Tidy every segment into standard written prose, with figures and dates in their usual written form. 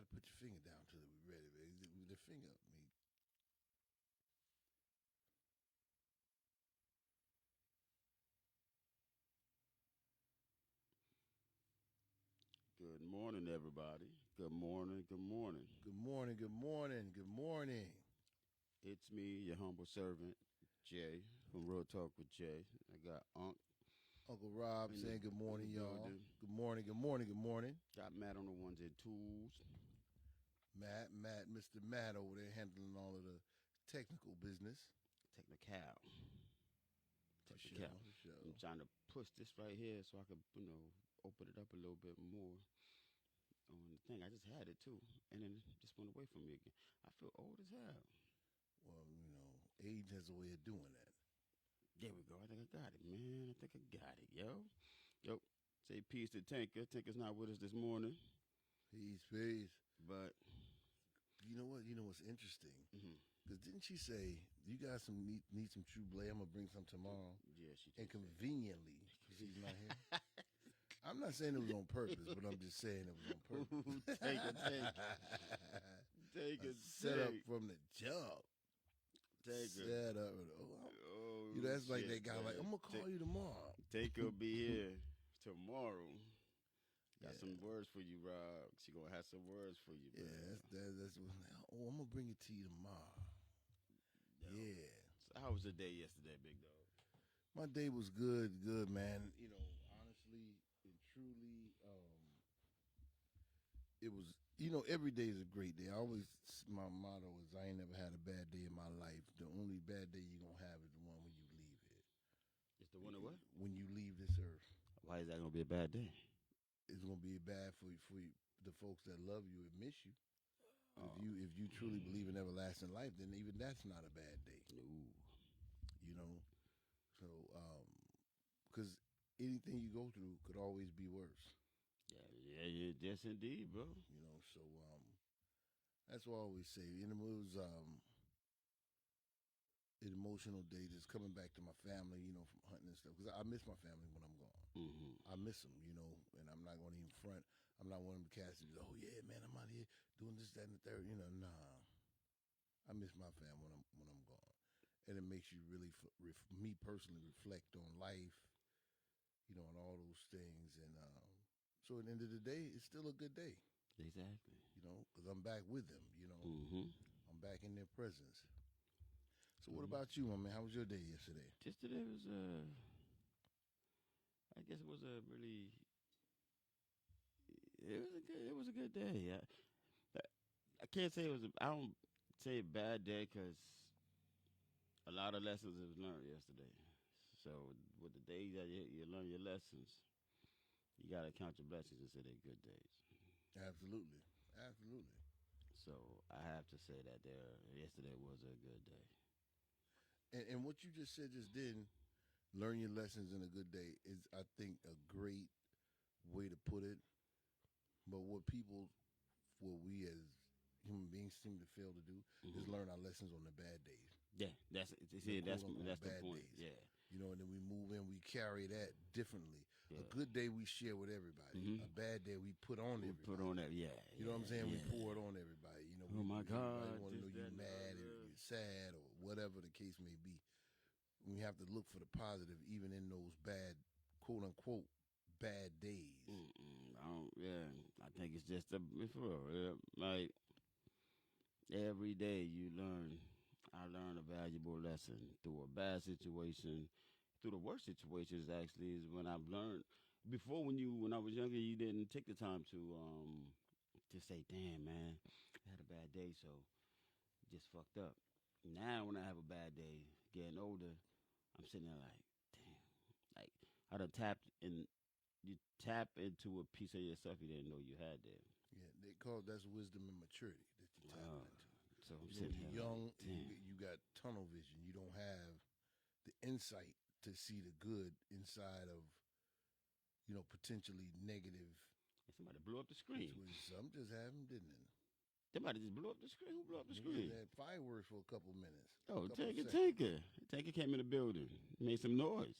gotta put your finger down till we're ready, baby. The finger up, me. Good morning, everybody. Good morning. Good morning. Good morning, good morning, good morning. It's me, your humble servant, Jay, from Real Talk with Jay. I got Unc Uncle Rob in the, saying good in the morning, y'all. building. Good morning, good morning, good morning. Got Matt on the ones and twos. Matt, Mr. Matt over there handling all of the technical business. Technical. For sure, Technical. for I'm sure. trying to push this right here so I could, open it up a little bit more on the thing. I just had it too, and then it just went away from me again. I feel old as hell. Well, age has a way of doing that. There we go. I think I got it, man. I think I got it, yo. Yo, say peace to Tinker. Tinker's not with us this morning, Peace, peace. but You know what? You know what's interesting? mhm. Because didn't she say you guys need some true blade? I'm gonna bring some tomorrow. Yeah, she And did conveniently, she's not here. I'm not saying it was on purpose, but I'm just saying it was on say. Ooh, purpose. take it, take A it, set up take, from the jump. take it. Set up. Oh, Oh, that's like that shit, guy. Like, I'm man. gonna call you tomorrow. Take will be here tomorrow. Got Yeah, some words for you, Rob. She gonna have some words for you, yeah. man. That's what. Oh, I'm gonna bring it to you tomorrow. Yo. Yeah. So how was the day yesterday, big dog? My day was good, man. Honestly and truly, it was. Every day is a great day. My motto is I ain't never had a bad day in my life. The only bad day you're gonna have is the one when you leave it. It's the one of what? When you leave this earth, Why is that gonna be a bad day? it's gonna be bad for the folks that love you and miss you. But Oh, if you truly believe in everlasting life, then even that's not a bad day. no. You know, so because anything you go through could always be worse. Yeah. Yes, indeed, bro. So that's what I always say. It was an emotional day just coming back to my family, from hunting and stuff. Because I miss my family when I'm gone. Mm-hmm. I miss them, and I'm not going to even front. I'm not one of them cats that, oh yeah, man, I'm out here doing this, that, and the third. Nah. I miss my family when I'm gone, and it makes you really, me personally, reflect on life, and all those things. And so at the end of the day, it's still a good day, Exactly. because I'm back with them. Mm-hmm. I'm back in their presence. So what Mm-hmm. about you, my man? How was your day yesterday? Yesterday was I guess it was a really, it was a good day. I can't say it was. I don't say a bad day because a lot of lessons was learned yesterday. So with the days that you learn your lessons, you gotta count your blessings and say they're good days. Absolutely, absolutely. So I have to say that yesterday was a good day. And what you just said just then, learn your lessons in a good day is, I think, a great way to put it. But what we as human beings seem to fail to do is Hmm. learn our lessons on the bad days, Yeah, that's the see quote unquote that's the bad point. days. Yeah, And then we move in, we carry that differently. yeah. A good day we share with everybody. Hmm. A bad day we put on We put on everybody. that. Yeah, You know what I'm saying? yeah. We pour it on everybody. Oh my Everybody God, want to know this, you that, and the mad or other. you're sad or whatever the case may be. We have to look for the positive even in those bad, quote unquote, bad days. Mm-mm, I don't. Yeah, I think it's just for real. Yeah, like every day you learn. I learn a valuable lesson through a bad situation, through the worst situations. Actually, is when I've learned. Before, when I was younger, you didn't take the time to say, "Damn, man, I had a bad day, so just fucked up." Now, when I have a bad day, getting older, I'm sitting there like, "Damn." Like I done tapped in. You tap into a piece of yourself you didn't know you had there. Yeah, they call that's wisdom and maturity that you're tapping Uh, into. so I'm When sitting you're here like, young, damn. you got tunnel vision. You don't have the insight to see the good inside of potentially negative And somebody blew up the screen. situations. Some just happen, didn't it? Somebody just blew up the screen. Who blew up the We just screen? had fireworks for a couple minutes, a Oh, couple Tanker, seconds. Tanker. Tanker came in the building, made some noise.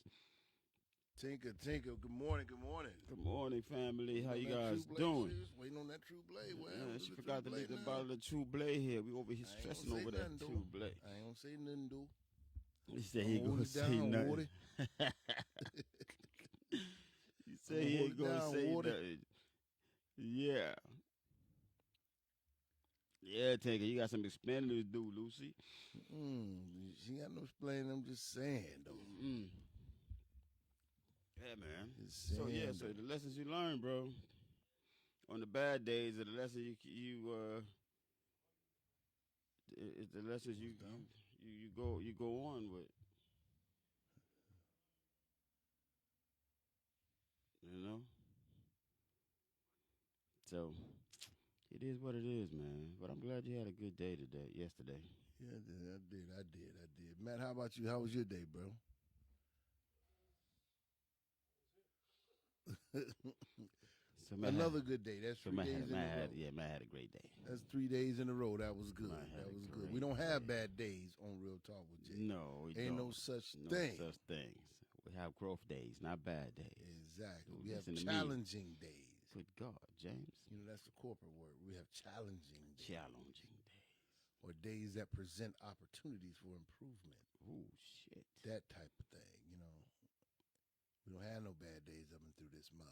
Tinker, Tinker. Good morning. Good morning. Good morning, family. How Waiting you on that guys True Blade, doing? sis. Waiting on that True Blade. What happened to She the forgot to True leave the Blade now? bottle of True Blade here. We over here I ain't gonna stressing say over that nothing, True though. Blade. I ain't gonna say nothing, though. He said I'm he ain't hold gonna it say down, nothing. Woody. He said he hold ain't it gonna down, say Woody. nothing. Yeah. Yeah, Tinker, you got some explaining to do, Lucy. She got no explaining. I'm just saying, though. Mm. Yeah, man. Just saying, So yeah, so the lessons you learn, bro, on the bad days, are the lessons it's the lessons you go on with. You know? So it is what it is, man. But I'm glad you had a good day yesterday. Yeah, I did. Matt, how about you? How was your day, bro? So Matt Another good day. That's 3 days in a row. Matt had a great day. That's 3 days in a row. That was good. Matt had That a was good. great We don't have day. bad days on Real Talk with Jay. No, we Ain't don't. no such No thing. such things. We have growth days, not bad days. Exactly. So We have listen to me. challenging days. Good God, James. You know, that's the corporate word. We have challenging days. Challenging days. Or days that present opportunities for improvement. Oh, shit. That type of thing, you know. We don't have no bad days up and through this mug.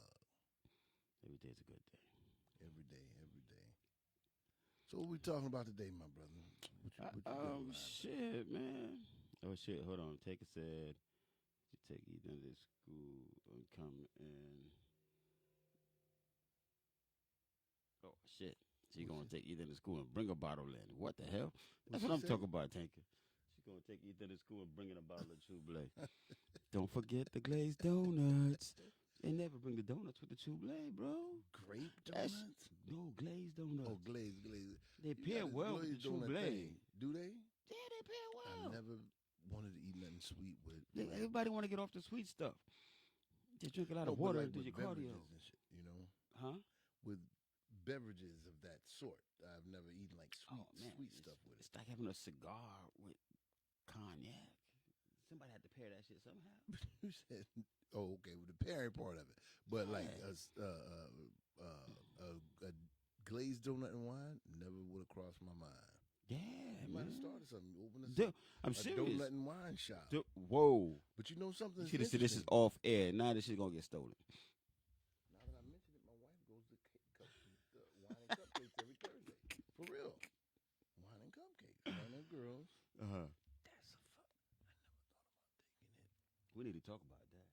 Every day's a good day. Every day. So what we talking about today, my brother? What you got in mind? Shit, man. Oh, shit, hold on. Taker said you take Ethan to school and come in. Oh, shit. She going to take Ethan to school and bring a bottle in. What the hell? That's what I'm talking about, Tanker. She's going to take Ethan to school and bring in a bottle of True Blade. Don't forget the glazed donuts. They never bring the donuts with the True Blade, bro. Grape donuts? No, glazed donuts. Oh, glazed. They pair well with the True Blade. Do they? Yeah, they pair well. I never wanted to eat nothing sweet with. Everybody want to get off the sweet stuff. Just drink a lot of water and do your cardio. And shit, you know? Huh? With beverages of that sort. I've never eaten like sweet stuff with it. It's like having a cigar with cognac. Somebody had to pair that shit somehow. You said, oh, okay, with the pairing part of it. But like a glazed donut and wine never would have crossed my mind. Yeah, You might have started something. Open I'm a serious. donut and wine shop. Whoa. But you know something? You should have said this is off air. Now this shit gonna get stolen. Now that I mentioned it, my wife goes to wine and cupcakes every Thursday. For real. Wine and cupcakes. One of girls. Uh-huh. That's a fuck. I never thought about taking it. We need to talk about that.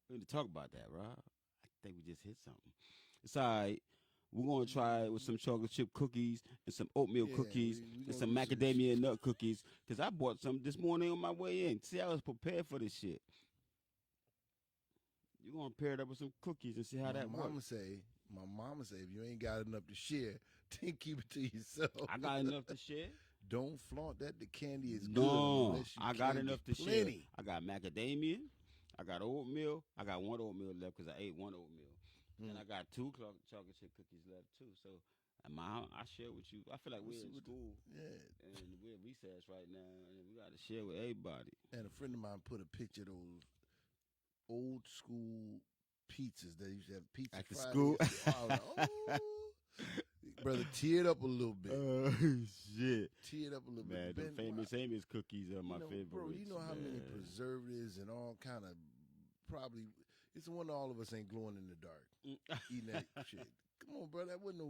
We need to talk about that, Rob. I think we just hit something. It's all right. We're going to try it with some chocolate chip cookies and some oatmeal cookies and some macadamia nut cookies. Because I bought some this morning on my way in. See, I was prepared for this shit. You're going to pair it up with some cookies and see how that works. My mama say, if you ain't got enough to share, then keep it to yourself. I got enough to share. Don't flaunt that. The candy is good. No, I got enough to share. Plenty. I got macadamia. I got oatmeal. I got one oatmeal left because I ate one oatmeal. And I got 2 chocolate chip cookies left too. So I share with you. I feel like we're in school. Yeah. And we're at recess right now. And we got to share with everybody. And a friend of mine put a picture of those old school pizzas that used to have pizza at the Friday. school. I was like, brother, teared up a little bit. Shit. Teared up a little bit. Man, the famous Amy's cookies are my favorite. Bro, you know how many preservatives and all kind of probably. It's the one all of us ain't glowing in the dark eating that shit. Come on, bro. That wasn't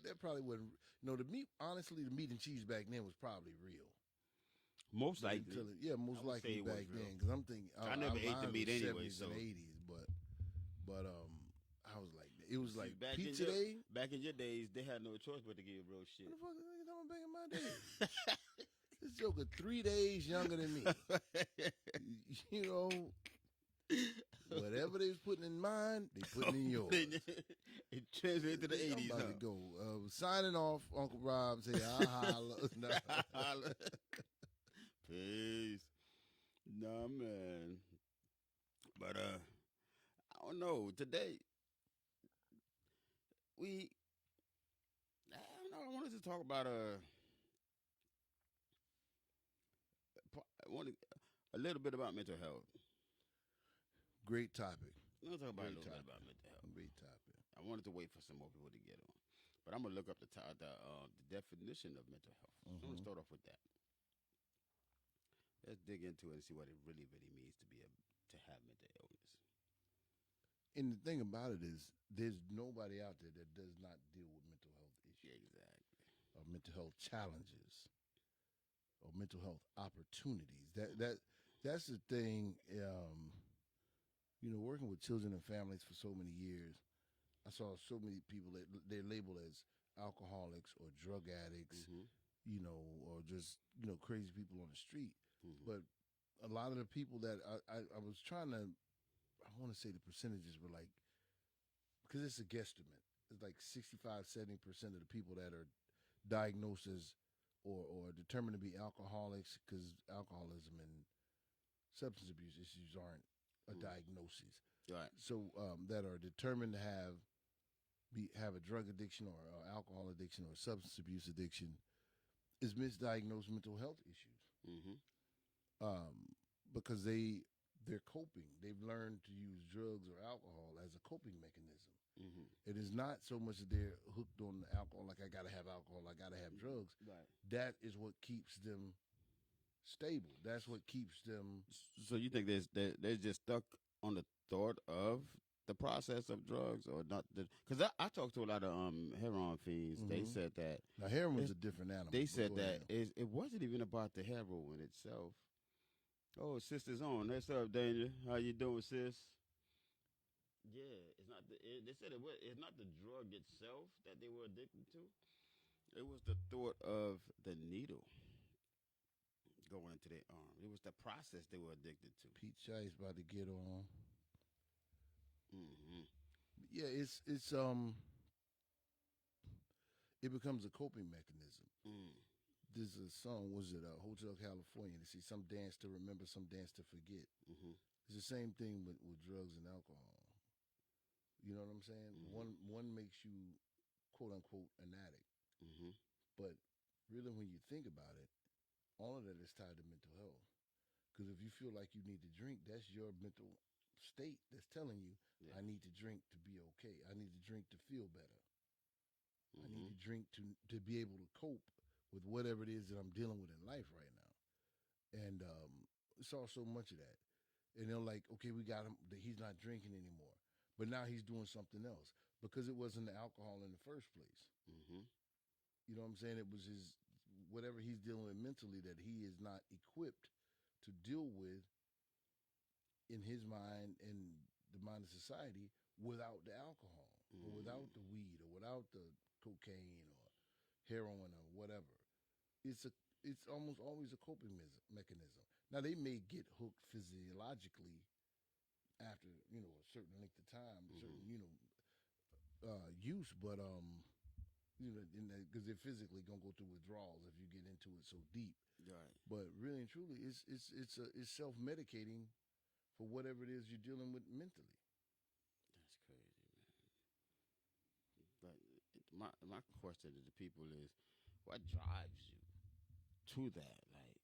that probably wasn't. The meat, honestly, the meat and cheese back then was probably real. Most likely. Most likely back then. Because I'm thinking. I never ate the meat anyway. 70s and 80s, but I was like, it was like back pizza day. Back in your days, they had no choice but to give bro shit. What the fuck is they talking back in my days? This joker 3 days younger than me. You know. Whatever they was putting in mine, they putting in yours. It translated to the 80s. I'm about to go. Signing off, Uncle Rob. Say, holla. Holla. Peace. Nah, man. But, I don't know. Today, I wanted to talk about, a little bit about mental health. Great topic. Let's talk about a Great little bit topic. about mental health. Great topic. I wanted to wait for some more people to get on, but I'm gonna look up the definition of mental health. I'm gonna start off with that. Let's dig into it and see what it really, really means to have mental illness. And the thing about it is, there's nobody out there that does not deal with mental health Yeah, issues, exactly. or mental health challenges, or mental health opportunities. That's the thing. Working with children and families for so many years, I saw so many people that they're labeled as alcoholics or drug addicts, Mm-hmm. or just crazy people on the street. Mm-hmm. But a lot of the people that I was trying to, I want to say the percentages were like, because it's a guesstimate. It's like 65-70% of the people that are diagnosed as or determined to be alcoholics, because alcoholism and substance abuse issues aren't a diagnosis. Right. So that are determined to have a drug addiction or alcohol addiction or substance abuse addiction is misdiagnosed mental health issues. Mm-hmm. Because they're coping. They've learned to use drugs or alcohol as a coping mechanism. Mm-hmm. It is not so much that they're hooked on alcohol, like I gotta have alcohol, I gotta have drugs. Right. That is what keeps them stable. That's what keeps them. So you think they're just stuck on the thought of the process of drugs, or not? Because I talked to a lot of heroin fiends. They Mhm. said that Now heroin's a different animal. they but said go that ahead. it wasn't even about the heroin itself. Oh, sister's on. What's up, Danger? How you doing, sis? Yeah, it's not. They said it's not the drug itself that they were addicted to. It was the thought of the needle going into their arm. It was the process they were addicted to. Pete Chase about to get on. Mm-hmm. Yeah, it becomes a coping mechanism. Mm. There's a song, was it Hotel California? They say some dance to remember, some dance to forget. Mm-hmm. It's the same thing with drugs and alcohol. You know what I'm saying? One makes you, quote unquote, an addict. Mm-hmm. But really, when you think about it, all of that is tied to mental health. Because if you feel like you need to drink, that's your mental state that's telling you, Yeah. I need to drink to be okay. I need to drink to feel better. Mm-hmm. I need to drink to be able to cope with whatever it is that I'm dealing with in life right now. And it's all so much of that. And they're like, okay, we got him. He's not drinking anymore. But now he's doing something else because it wasn't the alcohol in the first place. Mm-hmm. You know what I'm saying? It was whatever he's dealing with mentally that he is not equipped to deal with in his mind and the mind of society without the alcohol or without the weed or without the cocaine or heroin or whatever. It's almost always a coping mechanism. Now they may get hooked physiologically after a certain length of time, certain use, but because they're physically gonna go through withdrawals if you get into it so deep. Right. But really and truly, it's self medicating for whatever it is you're dealing with mentally. That's crazy, man. But my question to the people is, what drives you to that? Like,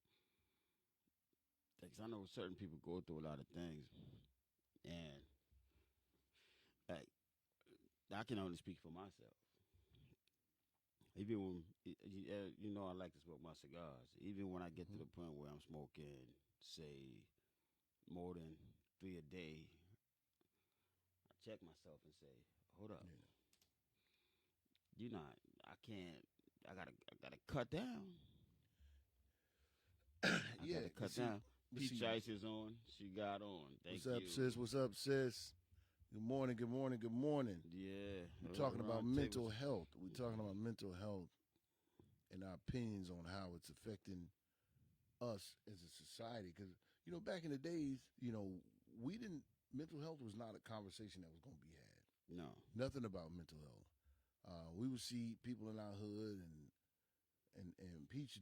because I know certain people go through a lot of things, and like I can only speak for myself. Even when I like to smoke my cigars. Even when I get to the point where I'm smoking, say, more than 3 a day, I check myself and say, "Hold up, I can't. I gotta cut down. I gotta cut down." Peach Ice is on. She got on. Thank What's up, you. sis? What's up, sis? Good morning, good morning, good morning. Yeah. We're talking about mental health. We're talking about mental health and our opinions on how it's affecting us as a society. Because, back in the days, mental health was not a conversation that was going to be had. No. Nothing about mental health. We would see people in our hood and Peach,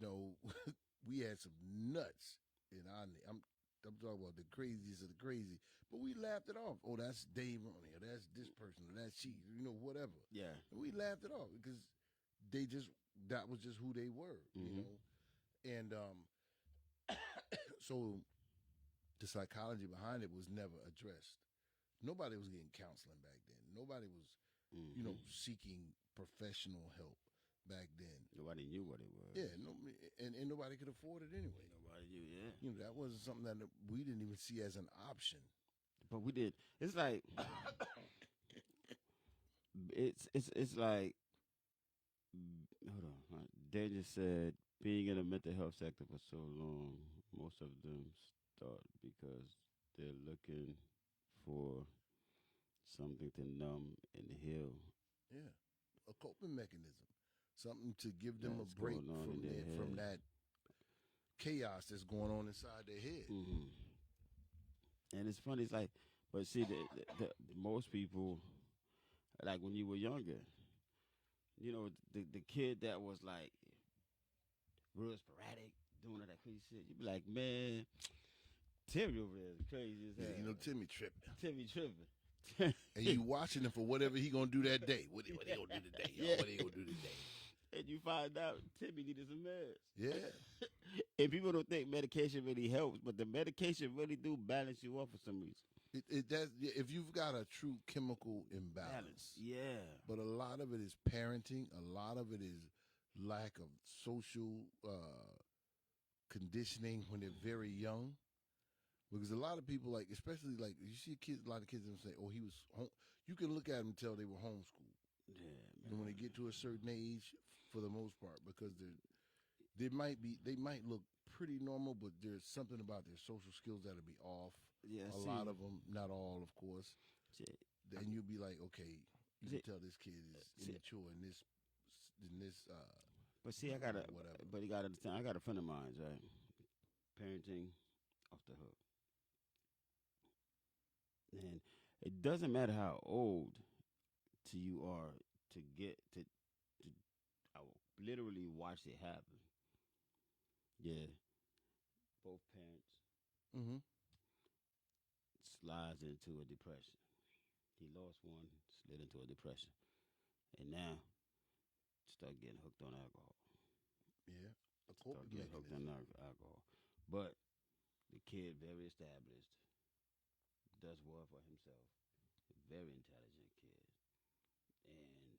we had some nuts in our. I'm talking about the craziest of the crazy, but we laughed it off. Oh, that's Dave Roney, or that's this person, or that's she, whatever. Yeah. And we laughed it off because that was just who they were, And so the psychology behind it was never addressed. Nobody was getting counseling back then. Nobody was, seeking professional help back then. Nobody knew what it was. Yeah, and nobody could afford it anyway. Nobody knew. Yeah. That wasn't something that we didn't even see as an option. But we did. It's like it's like hold on. They just said being in the mental health sector for so long, most of them start because they're looking for something to numb and heal. Yeah, a coping mechanism, something to give them That's a break going on in their from head. that chaos that's going on inside their head. And it's funny. It's like, but see, the most people, like when you were younger, the kid that was like real sporadic, doing all that crazy shit, you'd be like, man, Timmy over there is crazy as hell. Yeah, Timmy tripping. Timmy tripping. And you watching him for whatever he gonna do that day. What he gonna do today? Y'all? What he gonna do today? And you find out Timmy needed some meds. Yeah. And people don't think medication really helps, but the medication really do balance you off for some reason. It does. If you've got a true chemical imbalance. Yeah. But a lot of it is parenting. A lot of it is lack of social conditioning when they're very young. Because a lot of people, like, especially, like, you see kids, a lot of kids don't say, oh, he was home. You can look at them and tell they were homeschooled. Yeah, man. And when they get to a certain age, for the most part, because they might look pretty normal, but there's something about their social skills that'll be off. Yeah, a lot of them, not all, of course. See, Then you'll be like, okay, you can tell this kid is immature in this. But see, whatever. But you gotta understand. I got a friend of mine, right? Parenting off the hook. And it doesn't matter how old you are to get to I will literally watch it happen. Yeah. Both parents slides into a depression. He lost one, slid into a depression. And now start getting hooked on alcohol. Yeah. Start getting hooked on alcohol. But the kid very established. Does well for himself. Very intelligent kid. And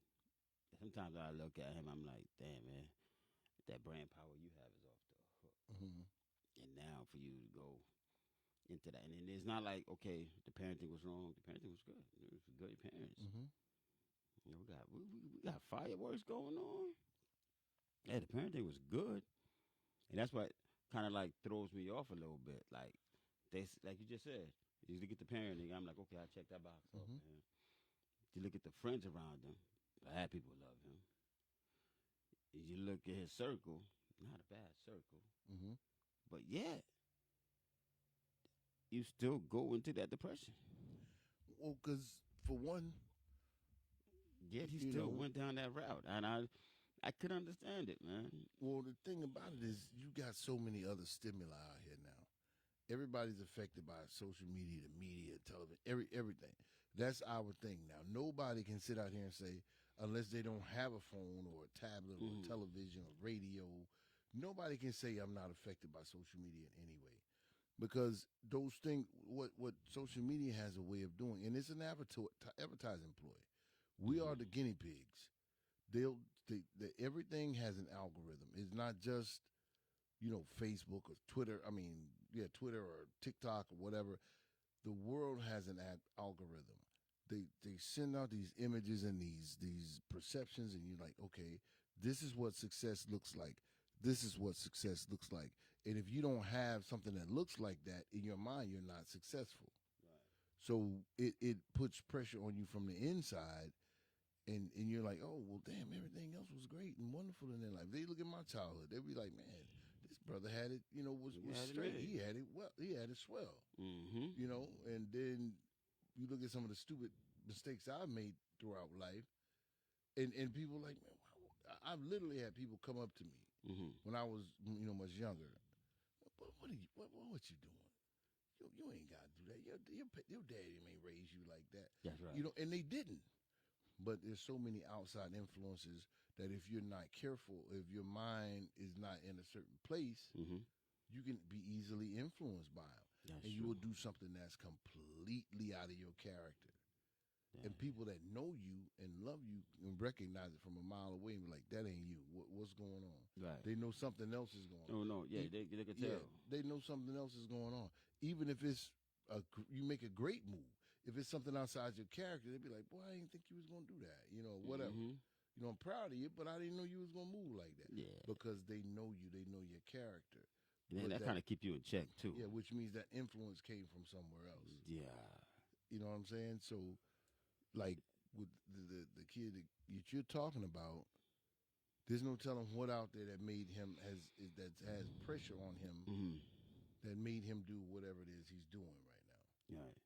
sometimes I look at him, I'm like, damn, man, that brain power you have is off the hook. And now for you to go into that. And it's not like, okay, the parenting was wrong. The parenting was good. It was good parents. We got fireworks going on. Yeah, the parenting was good. And that's what kind of like throws me off a little bit. Like you just said, you look at the parenting, I'm like, okay, I check that box off, man. You look at the friends around him, bad people love him. You look at his circle, not a bad circle. But yet, you still go into that depression. Well, because for one, yet he still went down that route, and I could understand it, man. Well, the thing about it is, you got so many other stimuli out here now. Everybody's affected by social media, the media, television, everything. That's our thing now. Nobody can sit out here and say, unless they don't have a phone or a tablet or a television or radio, nobody can say I'm not affected by social media in any way. Because those things, what social media has a way of doing, and it's an advertising ploy. We are the guinea pigs. Everything has an algorithm. It's not just, Facebook or Twitter. Twitter or TikTok or whatever. The world has an algorithm. They send out these images and these perceptions, and you're like, okay, this is what success looks like. This is what success looks like. And if you don't have something that looks like that in your mind, you're not successful. Right. So it puts pressure on you from the inside, and you're like, oh, well, damn, everything else was great and wonderful in their life. They look at my childhood. They'd be like, man, this brother had it, was straight. He had it well. He had it swell. And then you look at some of the stupid mistakes I've made throughout life, and people like, man, wow. I've literally had people come up to me when I was, much younger. What you doing? You ain't got to do that. Your daddy may raise you like that. That's right. And they didn't. But there's so many outside influences that if you're not careful, if your mind is not in a certain place, you can be easily influenced by them. That's and you true. will do something that's completely out of your character. Yeah. And people that know you and love you and recognize it from a mile away and be like, that ain't you. What's going on? Right. They know something else is going on. Oh no. Yeah. E- They could Yeah, tell. they know something else is going on. Even if it's you make a great move. If it's something outside your character, they'd be like, boy, I didn't think you was going to do that. Whatever. Mhm. I'm proud of you, but I didn't know you was going to move like that. Yeah. Because they know you. They know your character. And But that kind of keep you in check too. yeah, which means that influence came from somewhere else. Yeah. You know what I'm saying? So, like with the kid that you're talking about, there's no telling what out there that made him that has pressure on him Mhm. that made him do whatever it is he's doing right now. Right.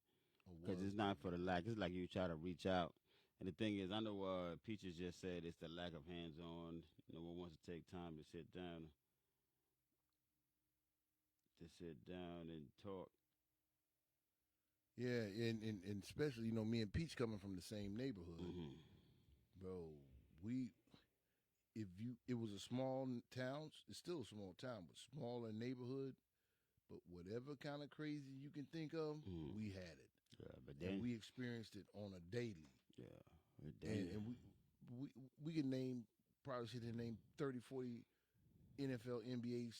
Or Because was it's not for doing. the lack. It's like you try to reach out. And the thing is, I know Peaches just said it's the lack of hands-on. No one wants to take time to sit down and talk. Yeah, and especially me and Peach coming from the same neighborhood, Mhm. bro. We it was a small town. It's still a small town, but smaller neighborhood. But whatever kind of crazy you can think of, Mhm. we had it. Yeah, but And then we experienced it on a daily. yeah, And we can probably sit here and name 30, 40 NFL, NBA,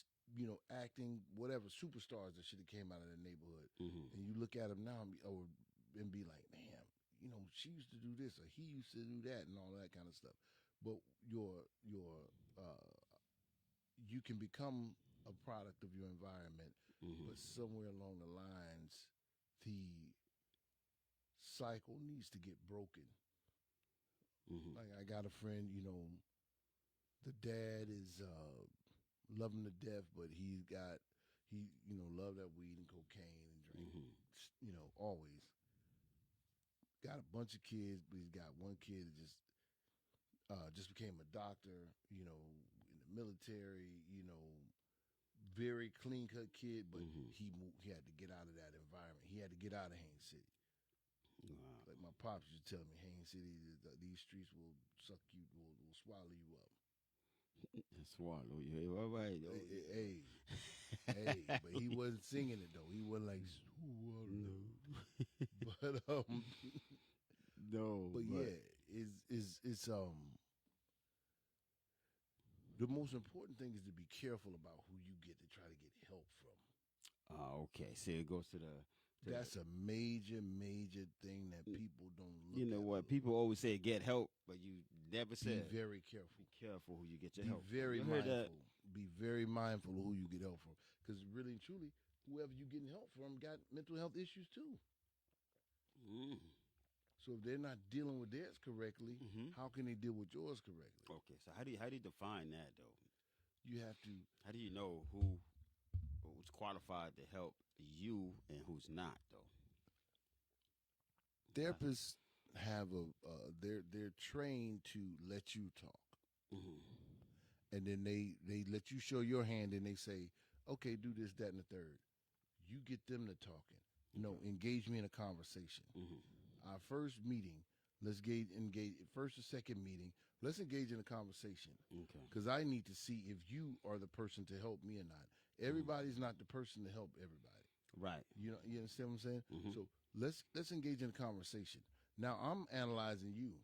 acting, whatever, superstars that should have came out of the neighborhood. Mhm. And you look at them now and be like, man, she used to do this or he used to do that and all that kind of stuff. But you can become a product of your environment, Mhm. but somewhere along the lines, the cycle needs to get broken. Mhm. Like I got a friend, the dad is loving to death, but he love that weed and cocaine and drink, Mhm. always. Got a bunch of kids, but he's got one kid that just became a doctor, in the military, very clean cut kid, but Mhm. he had to get out of that environment. He had to get out of Haines City. Wow. Like my pops used to tell me, Haines City, these streets will suck you, will swallow you up. Swallow you. All right. Hey, but he wasn't singing it though. He wasn't like swallow. But No. but yeah, it's the most important thing is to be careful about who you get to try to get help from. Okay. See, it goes to the. That's a major thing that people don't look You know at. what? People always say get help, but you never Be said. very careful. Be careful who you get your Be help. very You heard mindful. that? Be very mindful of who you get help from. Because really and truly, whoever you getting help from got mental health issues too. Mm. So if they're not dealing with theirs correctly, Mhm. how can they deal with yours correctly? Okay. So how do you define that though? You have to. How do you know who's qualified to help you and who's not though? Therapists have they're trained to let you talk, Mhm. and then they let you show your hand, and they say, okay, do this, that, and the third. You get them to talking. No, engage me in a conversation. Mhm. Our first meeting, let's engage. First or second meeting, let's engage in a conversation. Okay. Because I need to see if you are the person to help me or not. Everybody's not the person to help everybody. Right. You understand what I'm saying? Mhm. So let's engage in a conversation. Now I'm analyzing you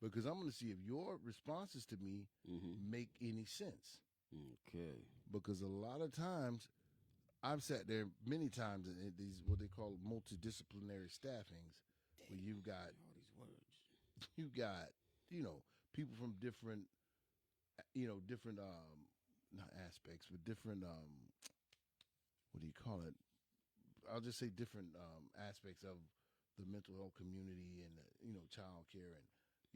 because I'm going to see if your responses to me Mhm. make any sense. Okay. Because a lot of times I've sat there many times in these what they call multidisciplinary staffings, where you've got All these words. you got people from different different not aspects but different what do you call it, I'll just say different aspects of the mental health community and child care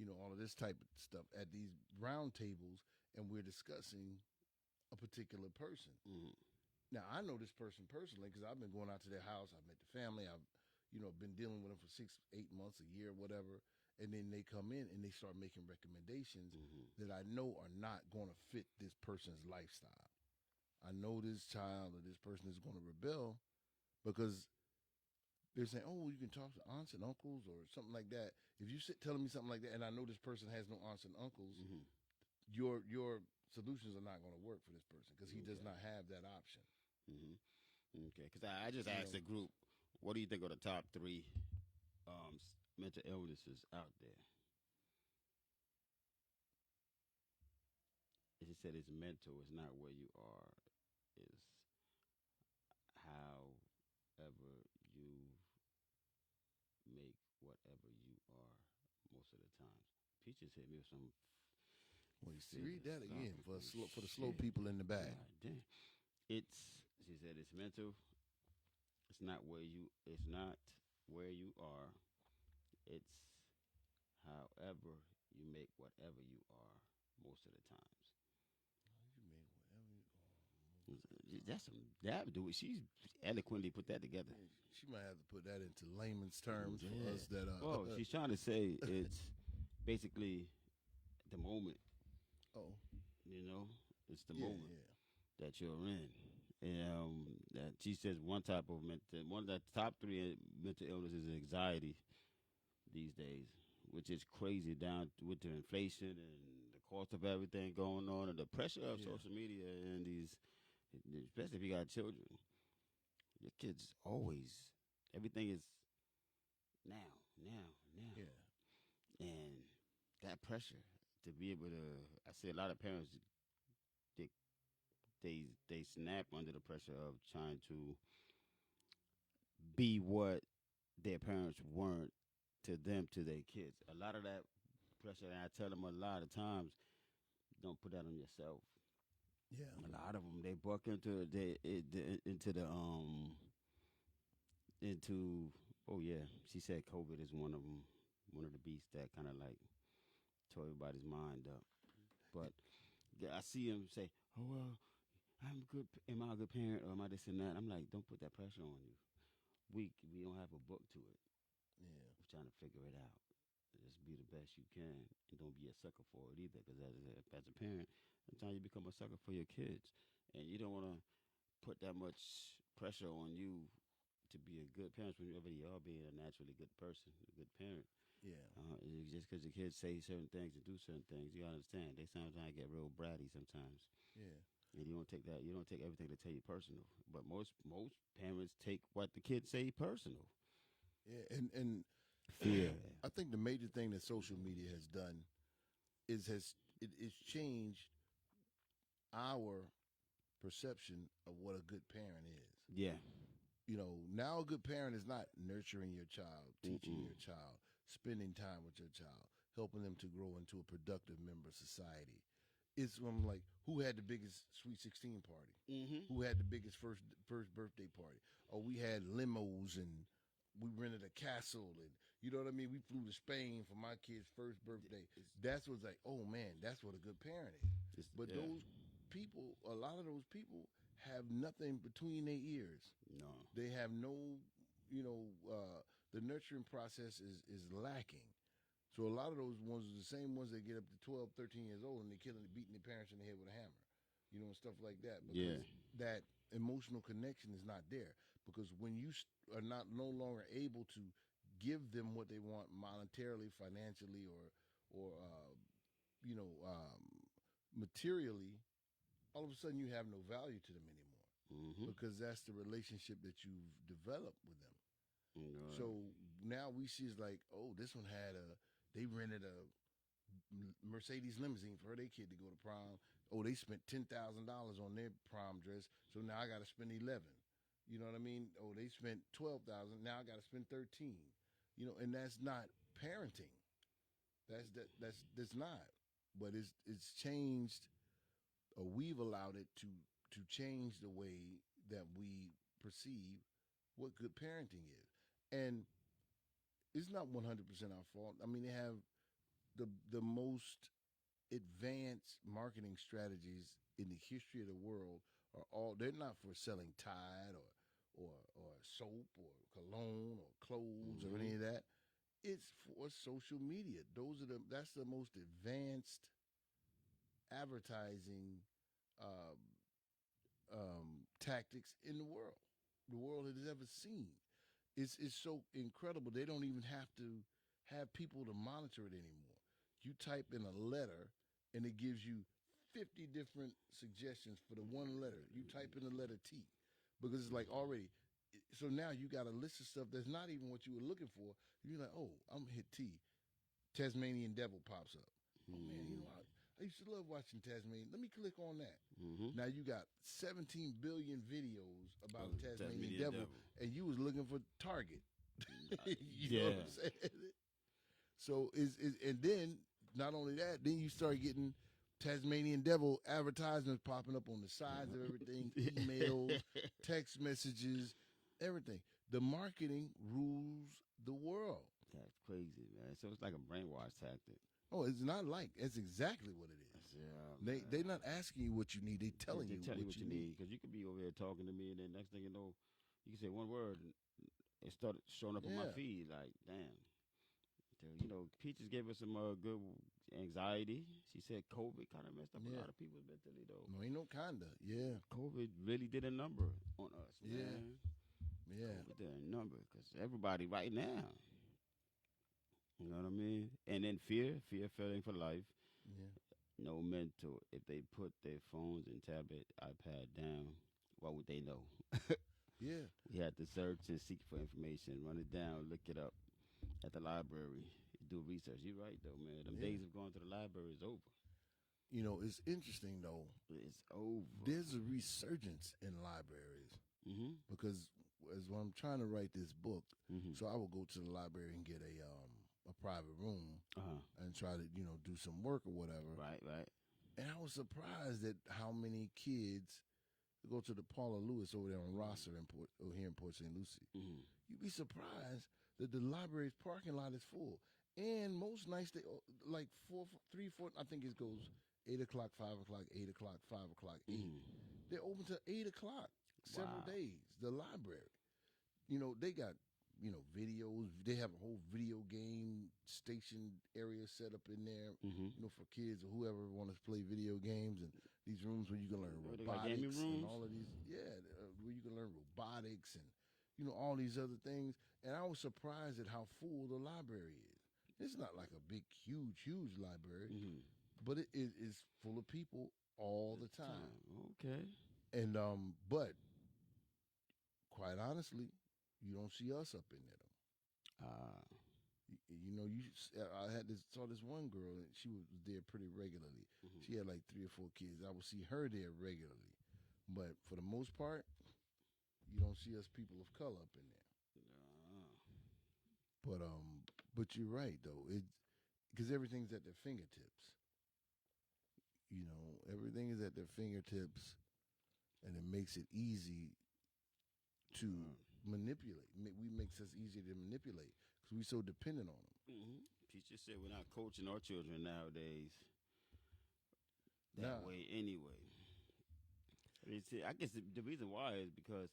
and all of this type of stuff at these round tables, and we're discussing a particular person. Mhm. Now I know this person personally because I've been going out to their house, I've met the family, I've been dealing with them for 6-8 months, a year, whatever. And then they come in and they start making recommendations Mhm. that I know are not going to fit this person's lifestyle. I know this child or this person is going to rebel because they're saying, "Oh, you can talk to aunts and uncles or something like that." If you sit telling me something like that, and I know this person has no aunts and uncles, Mhm. your solutions are not going to work for this person because he does Okay. not have that option. Mhm. Okay, because I just You asked know, the group, what do you think are the top three mental illnesses out there? As you said, it's mental. It's not where you are. It's however you make whatever you are most of the times. Peaches hit me with some well, you see, read that again philosophical for the slow shit. people in the back. God damn. She said, it's mental. It's not where you. It's not where you are. It's however you make whatever you are most of the times. You made whatever you That's some that do it. She eloquently put that together. Yeah, she might have to put that into layman's terms for Yeah. us that Well, she's trying to say it's basically the moment. oh You know, it's the yeah moment yeah that you're in. And that she says one of the top three mental illnesses is anxiety these days, which is crazy down with the inflation and the cost of everything going on and the pressure of Yeah. social media and these, especially if you got children. Your kids always, everything is now, now, now. yeah And that pressure to be able to, I see a lot of parents, they, they snap under the pressure of trying to be what their parents weren't to them, to their kids. A lot of that pressure, and I tell them a lot of times, don't put that on yourself. yeah A lot of them, they buck into oh yeah, she said COVID is one of the beasts that kind of like tore everybody's mind up. But I see him say, "Oh well, I'm good. Am I a good parent or am I this and that?" I'm like, don't put that pressure on you. We don't have a book to it. yeah We're trying to figure it out. Just be the best you can, and don't be a sucker for it either. Because as a parent, sometimes you become a sucker for your kids, and you don't want to put that much pressure on you to be a good parent whenever you are being a naturally good person, a good parent. yeah Just because your kids say certain things and do certain things, you understand. They sometimes get real bratty sometimes, yeah and you don't take that. You don't take everything they tell you personal. But most parents take what the kids say personal. yeah and Fear. I think the major thing that social media has done is it's changed our perception of what a good parent is. Yeah. You know, now a good parent is not nurturing your child, teaching Mm-mm. your child, spending time with your child, helping them to grow into a productive member of society. It's like who had the biggest Sweet 16 party, Mm-hmm. who had the biggest first birthday party, or we had limos and we rented a castle and you know what I mean. We flew to Spain for my kid's first birthday. That's what's like, oh man, that's what a good parent is. But Yeah. those people, a lot of those people have nothing between their ears. No. They have no, you know, the nurturing process is lacking. So a lot of those ones are the same ones that get up to 12, 13 years old and they're beating their parents in the head with a hammer, you know, and stuff like that. Because Yeah. that emotional connection is not there. Because when you are not no longer able to give them what they want monetarily, financially, or you know, materially, all of a sudden you have no value to them anymore Mm-hmm. because that's the relationship that you've developed with them. No. So now we see it's like, oh, this one they rented a Mercedes limousine for their kid to go to prom. Oh, they spent $10,000 on their prom dress, so now I got to spend 11. You know what I mean? Oh, they spent 12,000. Now I got to spend 13. You know, and that's not parenting. That's not. But it's changed, or we've allowed it to change the way that we perceive what good parenting is. And it's not 100% our fault. I mean, they have the most advanced marketing strategies in the history of the world are all they're not for selling Tide or soap or cologne or clothes or Mm-hmm. any of that. It's for social media. That's the most advanced advertising um, tactics in the world has ever seen. It's so incredible. They don't even have to have people to monitor it anymore. You type in a letter, and it gives you 50 different suggestions for the one letter. You type in the letter T. because it's like already. So now you got a list of stuff that's not even what you were looking for. You're like, oh, I'm gonna hit T. Tasmanian Devil pops up. Oh man, you know I used to love watching Tasmanian. Let me click on that. Mm-hmm. Now you got 17 billion videos about Oh, Tasmanian Tasmanian Devil, Devil. and you was looking for Target. You know Yeah. what I'm saying? So is and then not only that, then you start getting Tasmanian Devil advertisements popping up on the sides of everything, emails, text messages, everything. The marketing rules the world. That's crazy, man. So it's like a brainwash tactic. Oh, it's not like it's exactly what it is. Yeah, They're not asking you what you need. They're telling they you tell you what what you need because you could be over here talking to me, and then next thing you know, you can say one word, and it started showing up on my Yeah. feed. Like, damn. So, Peaches gave us some good anxiety. She said COVID kind of messed up a Yeah. lot of people mentally, though. No, ain't no kinda. Yeah. COVID really did a number on us, Yeah. man. Yeah. COVID did a number because everybody right now, you know what I mean? And then fear filling for life. Yeah. No mental. If they put their phones and tablet, iPad down, what would they know? Yeah. We had to search and seek for information, run it down, look it up at the library, do research. You're right, though, man. Them Yeah. days of going to the library is over. You know, it's interesting though. It's over. There's a resurgence in libraries Mm-hmm. because as when I'm trying to write this book, Mm-hmm. so I will go to the library and get a private room Uh-huh. and try to do some work or whatever. Right. And I was surprised at how many kids go to the Paula Lewis over there on Rosser here in Port St. Lucie. Mm-hmm. You'd be surprised that the library's parking lot is full. And most nights they like 3, 4. I think it goes 8 o'clock, 5 o'clock, 8 o'clock, 5 o'clock, 8. Mm-hmm. They're open till 8 o'clock several Wow. days. The library, they got videos. They have a whole video game station area set up in there. Mm-hmm. For kids or whoever wants to play video games, and these rooms where you can learn Oh, they got gaming robotics and rooms? all of these. Yeah, where you can learn robotics and all these other things. And I was surprised at how full the library is. It's not like a big, huge library, Mm-hmm. but it is full of people all the time. Okay. And but quite honestly, you don't see us up in there. I saw this one girl, and she was there pretty regularly. Mm-hmm. She had like 3 or 4 kids. I would see her there regularly, but for the most part, you don't see us people of color up in there. But you're right though. Because everything's at their fingertips. Everything is at their fingertips, and it makes it easy to manipulate. Makes us easy to manipulate because we're so dependent on them. Mm-hmm. Teacher said we're not coaching our children nowadays that way anyway. I guess the reason why is because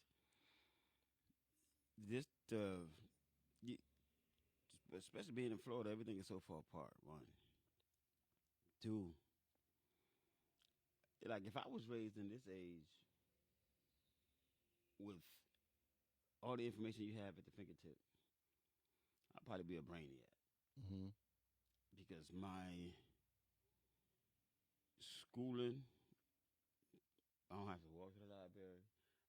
especially being in Florida, everything is so far apart. 1, 2. Like if I was raised in this age with all the information you have at the fingertip, I'd probably be a brainiac. Mm-hmm. Because my schooling, I don't have to walk to the library.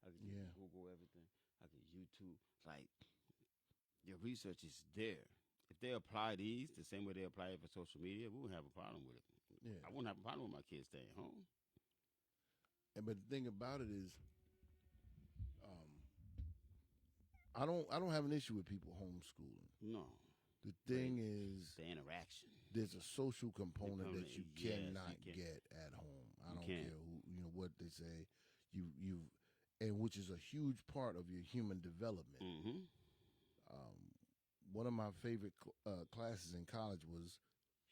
I can just Google everything. I can YouTube. Like, your research is there. If they apply these the same way they apply it for social media, we wouldn't have a problem with it. Yeah. I wouldn't have a problem with my kids staying home. But the thing about it is, I don't have an issue with people homeschooling. No. The thing is, the interaction. There's a social component that you yes, cannot you get at home. I don't can't. care what they say. And which is a huge part of your human development. Mm-hmm. One of my favorite classes in college was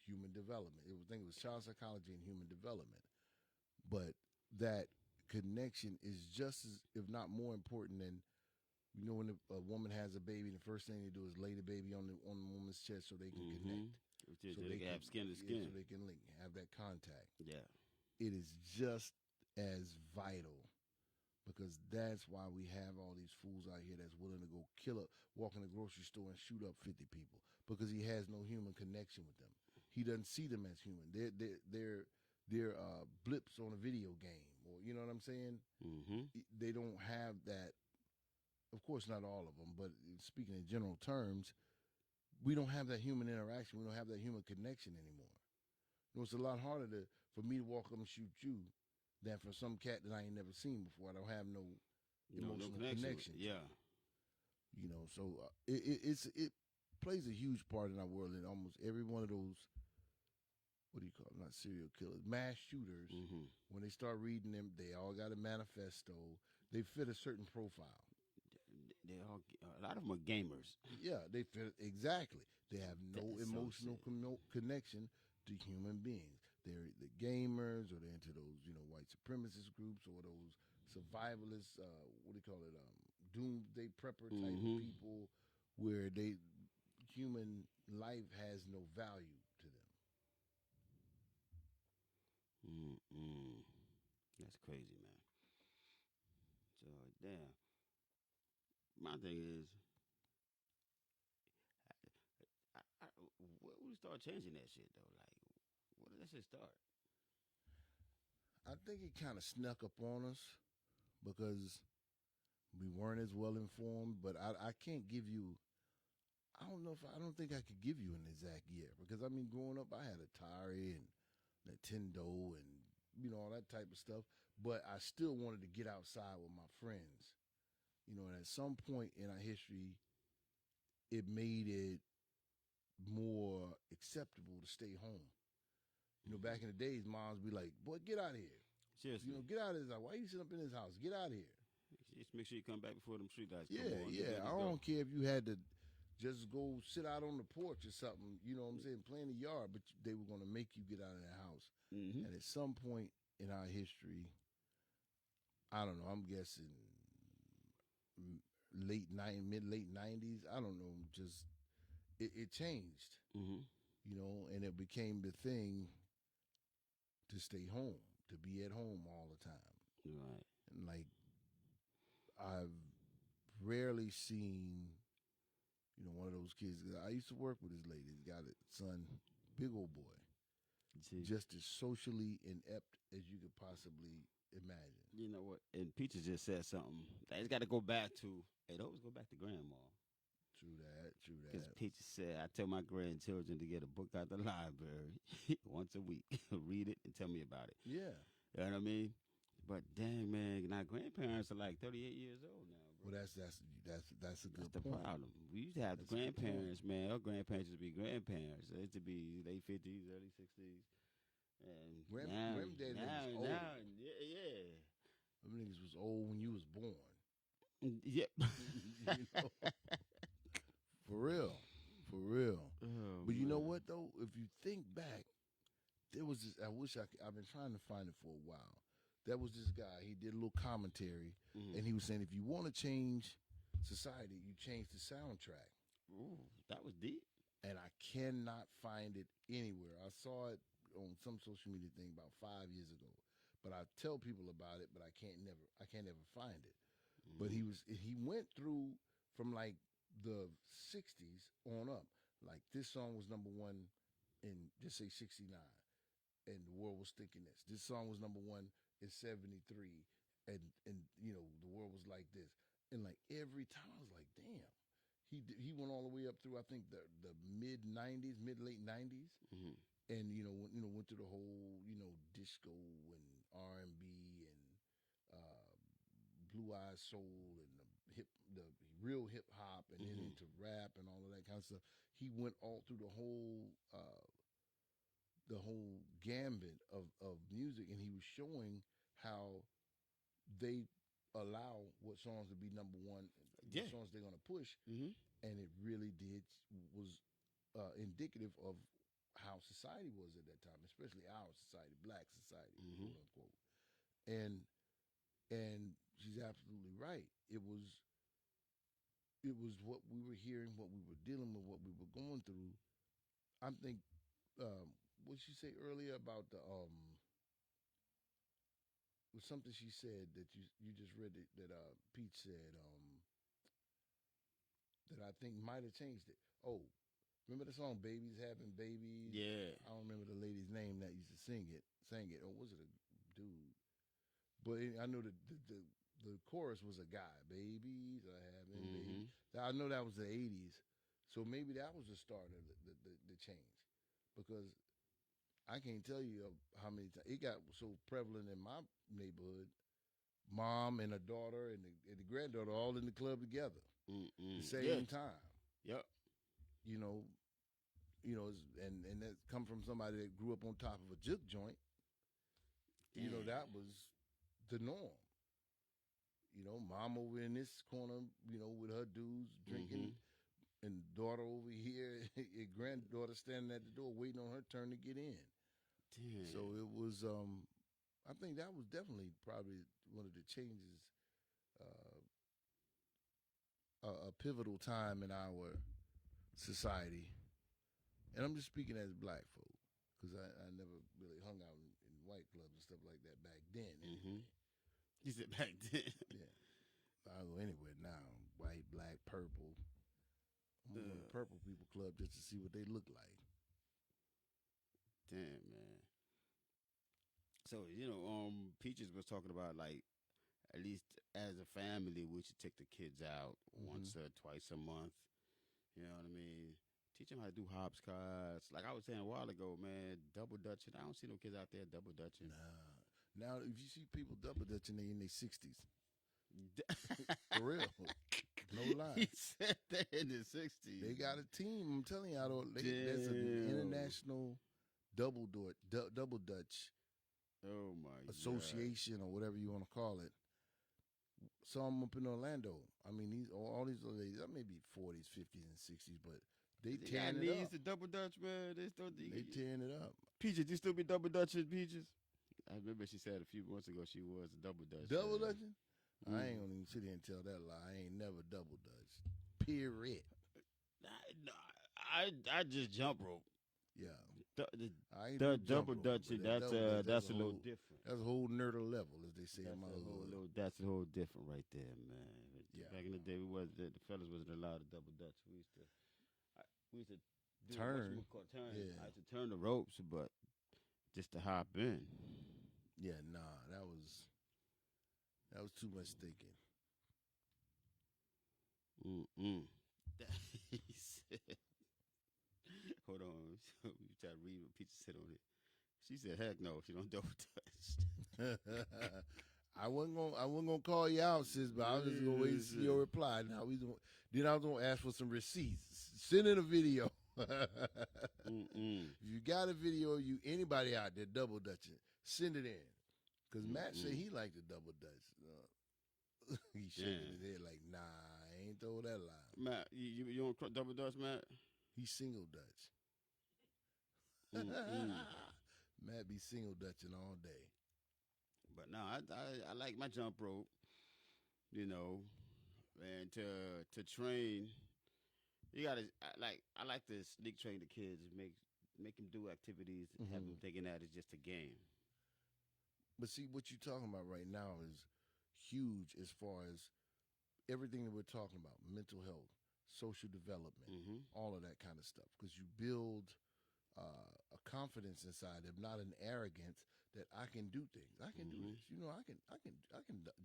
human development. I think it was child psychology and human development. But that connection is just as, if not more important than, when a woman has a baby, the first thing they do is lay the baby on the woman's chest so they can connect. So they can have skin to skin. So they can have that contact. Yeah. It is just as vital, because that's why we have all these fools out here that's willing to go walk in the grocery store and shoot up 50 people, because he has no human connection with them. He doesn't see them as human. They're blips on a video game or you know what I'm saying. Mm-hmm. They don't have that. Of course, not all of them, but speaking in general terms, we don't have that human interaction. We don't have that human connection anymore. You know, it's a lot harder for me to walk up and shoot you than for some cat that I ain't never seen before. I don't have no emotional connection. Yeah. You know, so it plays a huge part in our world. And almost every one of those, what do you call them? Not serial killers, mass shooters. Mm-hmm. When they start reading them, they all got a manifesto. They fit a certain profile. They all, a lot of them are gamers. Yeah, they fit exactly. They have no That's so emotional connection to human beings. They're the gamers, or they're into those, white supremacist groups, or those survivalists. What do you call it? Doomsday prepper type of Mm-hmm. people, where human life has no value to them. Mm-mm. That's crazy, man. So, damn. My thing is, where we start changing that shit though? Like, where did that shit start? I think it kind of snuck up on us because we weren't as well informed. But I can't give you. I don't think I could give you an exact year because I mean, growing up, I had Atari and Nintendo and all that type of stuff. But I still wanted to get outside with my friends. And at some point in our history, it made it more acceptable to stay home. Back in the days, moms be like, "Boy, get out of here." Seriously. Get out of this house. Why you sitting up in this house? Get out of here. Just make sure you come back before them street lights come Yeah, on. yeah. I don't care if you had to just go sit out on the porch or something. You know what I'm saying? Play in the yard, but they were going to make you get out of the house. Mm-hmm. And at some point in our history, I don't know. I'm guessing mid late '90s. I don't know. Just it changed. Mm-hmm. And it became the thing to stay home, to be at home all the time. Right. And like, I've rarely seen, one of those kids. I used to work with this lady. He's got a son, big old boy, just as socially inept as you could possibly imagine. You know what? And Peaches just said something. It's got to go back to. It always go back to grandma. True that. Because Peaches said, I tell my grandchildren to get a book out the library once a week, read it, and tell me about it. Yeah. You know what I mean? But dang, man, now grandparents are like 38 years old now, bro. Well, that's a good That's the point. problem. We used to have the grandparents, man. Our grandparents used to be grandparents. They used to be late 50s, early 60s. And Granddaddy was old. Yeah. Them niggas was old when you was born. Yep. For real. Oh, But you know what though? If you think back, there was this. I've been trying to find it for a while. There was this guy. He did a little commentary, and he was saying, if you want to change society, you change the soundtrack. Ooh, that was deep. And I cannot find it anywhere. I saw it on some social media thing about 5 years ago. But I tell people about it, but I can't never find it. But he went through from like the 60s on up. Like this song was number one in, just say 69, and the world was thinking this. This song was number one in 73, and the world was like this. And like every time I was like, damn. He went all the way up through, I think, the mid late 90s, and went through the whole disco and R&B and Blue Eyed Soul and the real hip hop, and then into rap and all of that kind of stuff. He went all through the whole gambit of music, and he was showing how they allow what songs to be number one, what songs they're going to push, and it really was indicative of how society was at that time, especially our society, black society, quote unquote. And she's absolutely right. It was what we were hearing, what we were dealing with, what we were going through. I think what she say earlier about the was something she said that you just read that Pete said that I think might have changed it. Oh, remember the song "Babies Having Babies"? Yeah. I don't remember the lady's name that used to sang it. Or was it a dude? But I know the chorus was a guy, babies I have been Mm-hmm. babies. I know that was the '80s, so maybe that was the start of the change, because I can't tell you how many times it got so prevalent in my neighborhood. Mom and a daughter and the granddaughter all in the club together the Yes. same time. Yep. You know, and that come from somebody that grew up on top of a juke joint. You know, Damn. that was the norm. You know, mom over in this corner, with her dudes drinking, Mm-hmm. and daughter over here, and granddaughter standing at the door waiting on her turn to get in. Damn. So it was, I think that was definitely probably one of the changes, uh, a pivotal time in our society. And I'm just speaking as black folk, because I never really hung out in white clubs and stuff like that back then. Mm-hmm. Anyway. You said back then. Yeah. I'll go anywhere now. White, black, purple. I'm gonna go to Purple People Club just to see what they look like. Damn, man. So Peaches was talking about like at least as a family we should take the kids out once or twice a month. You know what I mean? Teach them how to do hopscotch. Like I was saying a while ago, man, double dutching. I don't see no kids out there double dutching. Nah. Now, if you see people double dutching, they in their 60s. For real. No lie. He said that in the 60s. They got a team. I'm telling you, there's an Damn. international double Dutch Oh my association or whatever you want to call it. Some up in Orlando. I mean, all these other ladies, that may be 40s, 50s, and 60s, but they God. tearing Got it knees up. to double dutch, man. They tearing it up. Peaches, you still be double dutching, Peaches? I remember she said a few months ago she was a double dutch. Double dutching? Mm. I ain't gonna even sit here and tell that lie. I ain't never double dutch. Period. I just jump rope. Yeah. I ain't The do jump double rope, dutching, but that that's a little different. That's a whole nerder level, as they say in my hood. That's a whole different right there, man. Yeah. Back in the day, the fellas wasn't allowed to double dutch. We used to do Turn. turn. Yeah. I had to turn the ropes, but just to hop in. Yeah, nah, that was too much thinking. Mm-mm. He said, hold on. You try to read what Peach said on it. She said, heck no, she don't double touch. I wasn't gonna call you out, sis, but I was just gonna wait to see your reply. Then I was gonna ask for some receipts. Send in a video. If you got a video of anybody out there double dutching, send it in. Because Matt said he liked to double dutch. He shaking his head like, nah, I ain't told that lie. Matt, you don't double dutch, Matt? He's single Dutch. Matt be single Dutching all day. But no, I like my jump rope, and to train, you gotta I like to sneak train the kids, make them do activities, have them thinking that it's just a game. But see, what you're talking about right now is huge as far as everything that we're talking about: mental health, social development, all of that kind of stuff. Because you build a confidence inside them, not an arrogance that I can do things. I can do this. I can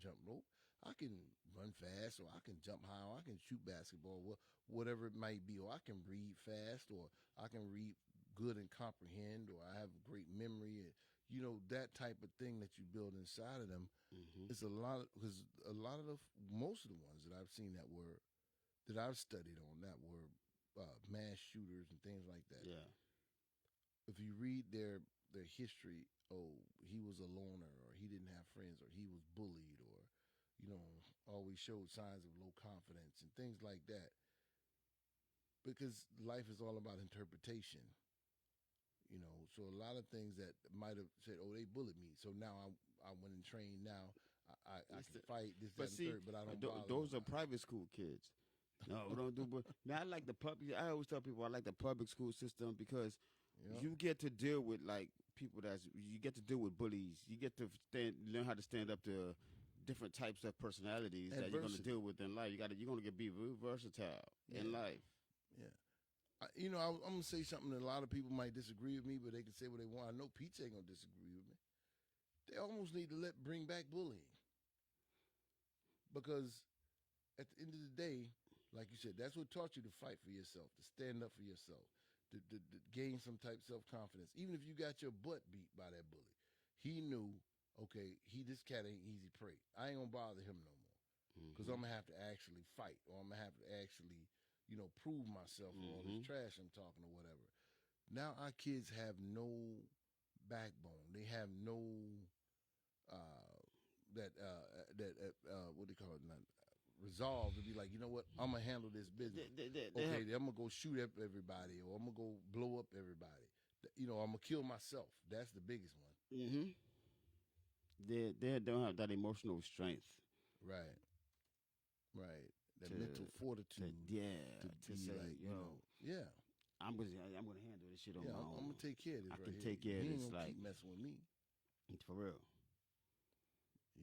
jump rope. I can run fast, or I can jump high, or I can shoot basketball, whatever it might be, or I can read fast, or I can read good and comprehend, or I have a great memory, and that type of thing that you build inside of them. It's a lot because most of the ones that I've seen that I've studied on that were mass shooters and things like that. Yeah. If you read their history, he was a loner, or he didn't have friends, or he was bullied, or always showed signs of low confidence and things like that. Because life is all about interpretation. So a lot of things that might have said, "Oh, they bullied me," so now I went and trained. Now I can fight this, that, and third, but I don't. Those are private school kids. No, we don't do. But man, I like the public. I always tell people I like the public school system because you get to deal with people you get to deal with bullies. You get to learn how to stand up to different types of personalities that you're going to deal with in life. You're going to be very versatile in life. Yeah. I'm going to say something that a lot of people might disagree with me, but they can say what they want. I know Pete ain't going to disagree with me. they almost need to bring back bullying, because at the end of the day, like you said, that's what taught you to fight for yourself, to stand up for yourself, to gain some type of self confidence. Even if you got your butt beat by that bully, he knew, okay, this cat ain't easy prey. I ain't gonna bother him no more, because I'm gonna have to actually fight, or I'm gonna have to actually, prove myself for all this trash I'm talking or whatever. Now our kids have no backbone. They have no what do they call it? Not, resolve to be like, you know what? I'm gonna handle this business. Okay, I'm gonna go shoot up everybody, or I'm gonna go blow up everybody. I'm gonna kill myself. That's the biggest one. They don't have that emotional strength. Right. That mental fortitude. To say, like, yeah. I'm gonna handle this shit on my own. I'm gonna take care of this. I can take care of this. Like, keep messing with me. For real.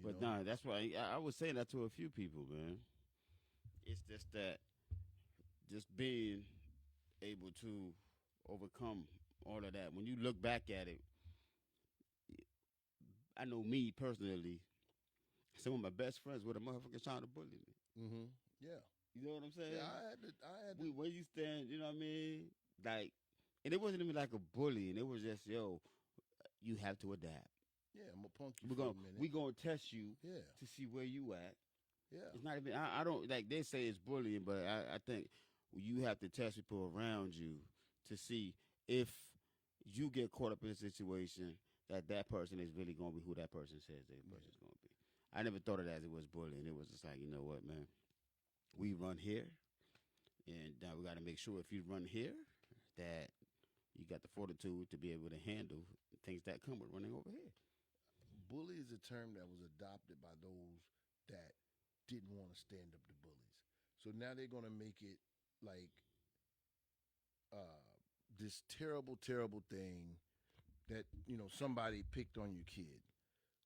But nah, that's why I was saying that to a few people, man. It's just that, just being able to overcome all of that. When you look back at it, I know me personally, some of my best friends were the motherfuckers trying to bully me. Yeah. You know what I'm saying? Yeah, I had to. Where you stand, you know what I mean? Like, and it wasn't even like a bullying. It was just, you have to adapt. Yeah, I'm gonna punk you for a minute. We're gonna test you to see where you at. Yeah. It's not even I don't like they say it's bullying, but I think you have to test people around you to see if you get caught up in a situation that person is really gonna be who that person says that person's gonna be. I never thought of that as it was bullying. It was just like, you know what, man? We run here, and we got to make sure if you run here that you got the fortitude to be able to handle things that come with running over here. Bully is a term that was adopted by those that didn't want to stand up to bullies. So now they're going to make it like this terrible, terrible thing that, somebody picked on your kid.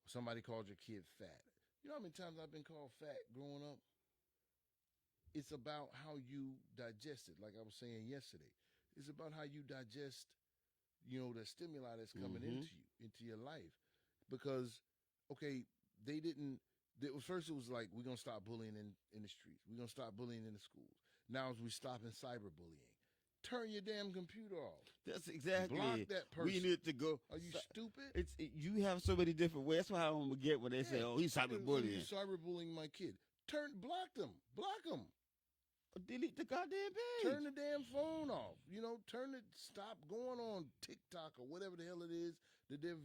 Somebody called your kid fat. You know how many times I've been called fat growing up? It's about how you digest it, like I was saying yesterday. It's about how you digest, the stimuli that's coming into your life. Because, okay, first it was like, we're going to stop bullying in the streets. We're going to stop bullying in the schools. Now as we stopping cyberbullying. Turn your damn computer off. That's exactly Block that person. We need to go. Are you stupid? You have so many different ways. That's why I'm gonna get when they say, "Oh, he's cyberbullying." He's cyberbullying my kid. Block them. Delete the goddamn page. Turn the damn phone off. Stop going on TikTok or whatever the hell it is that they're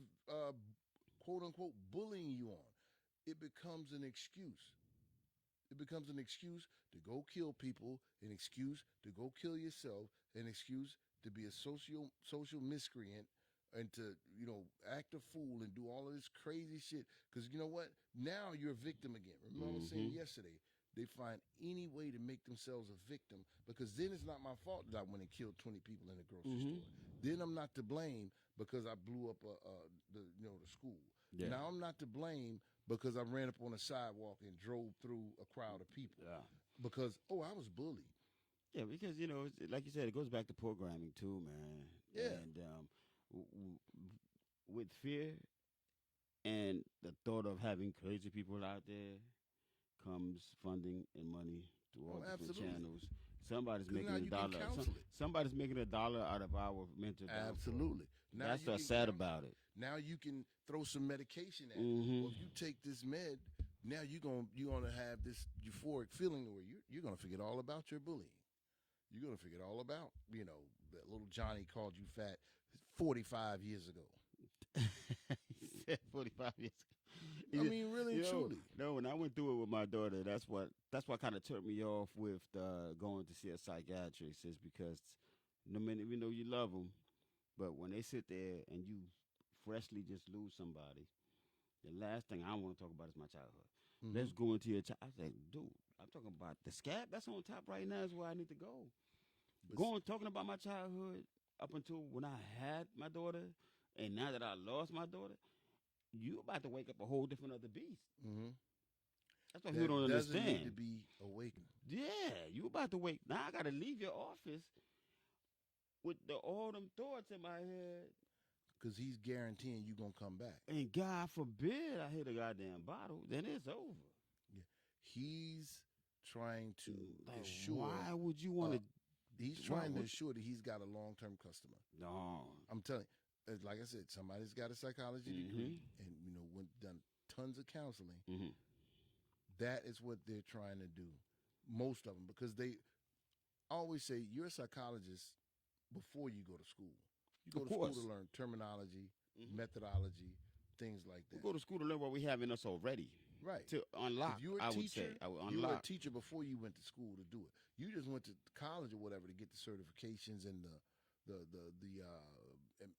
quote unquote bullying you on. It becomes an excuse. It becomes an excuse to go kill people, an excuse to go kill yourself, an excuse to be a social miscreant, and to, act a fool and do all of this crazy shit. Because you know what? Now you're a victim again. Remember I was saying yesterday, they find any way to make themselves a victim, because then it's not my fault that I went and killed 20 people in a grocery store. Then I'm not to blame because I blew up the school. Yeah. Now I'm not to blame because I ran up on a sidewalk and drove through a crowd of people. Yeah. Because, I was bullied. Yeah, because, like you said, it goes back to programming too, man. Yeah. And with fear and the thought of having crazy people out there comes funding and money through all different channels. Somebody's making $1. Somebody's making $1 out of our mental health. Absolutely. Now that's what's sad about it. Now you can throw some medication at it. Well, if you take this med, now you're gonna have this euphoric feeling where you're gonna forget all about your bullying. You're gonna forget all about that little Johnny called you fat 45 years ago. He said 45 years ago. I mean, really and truly. No, when I went through it with my daughter, that's what kind of turned me off with going to see a psychiatrist, is because no matter, even though you love them, but when they sit there and you freshly just lose somebody, the last thing I want to talk about is my childhood. Let's go into your childhood. I was like, dude, I'm talking about the scab that's on top right now is where I need to go. Talking about my childhood up until when I had my daughter, and now that I lost my daughter, you about to wake up a whole different other beast. That's what people don't understand. Doesn't need to be awakened. Yeah, you about to wake. Now I got to leave your office with all them thoughts in my head. because he's guaranteeing you gonna come back. And God forbid I hit a goddamn bottle, then it's over. Yeah. He's trying to Like, assure. why would you want to? He's trying to assure that he's got a long-term customer. No. I'm telling you, like I said, somebody's got a psychology degree and done tons of counseling. Mm-hmm. That is what they're trying to do. Most of them, because they always say you're a psychologist before you go to school. You go to school to learn terminology, methodology, things like that. We go to school to learn what we have in us already. Right. To unlock, if you were a I would teacher, say. I would you were a unlock. teacher before you went to school to do it. You just went to college or whatever to get the certifications and the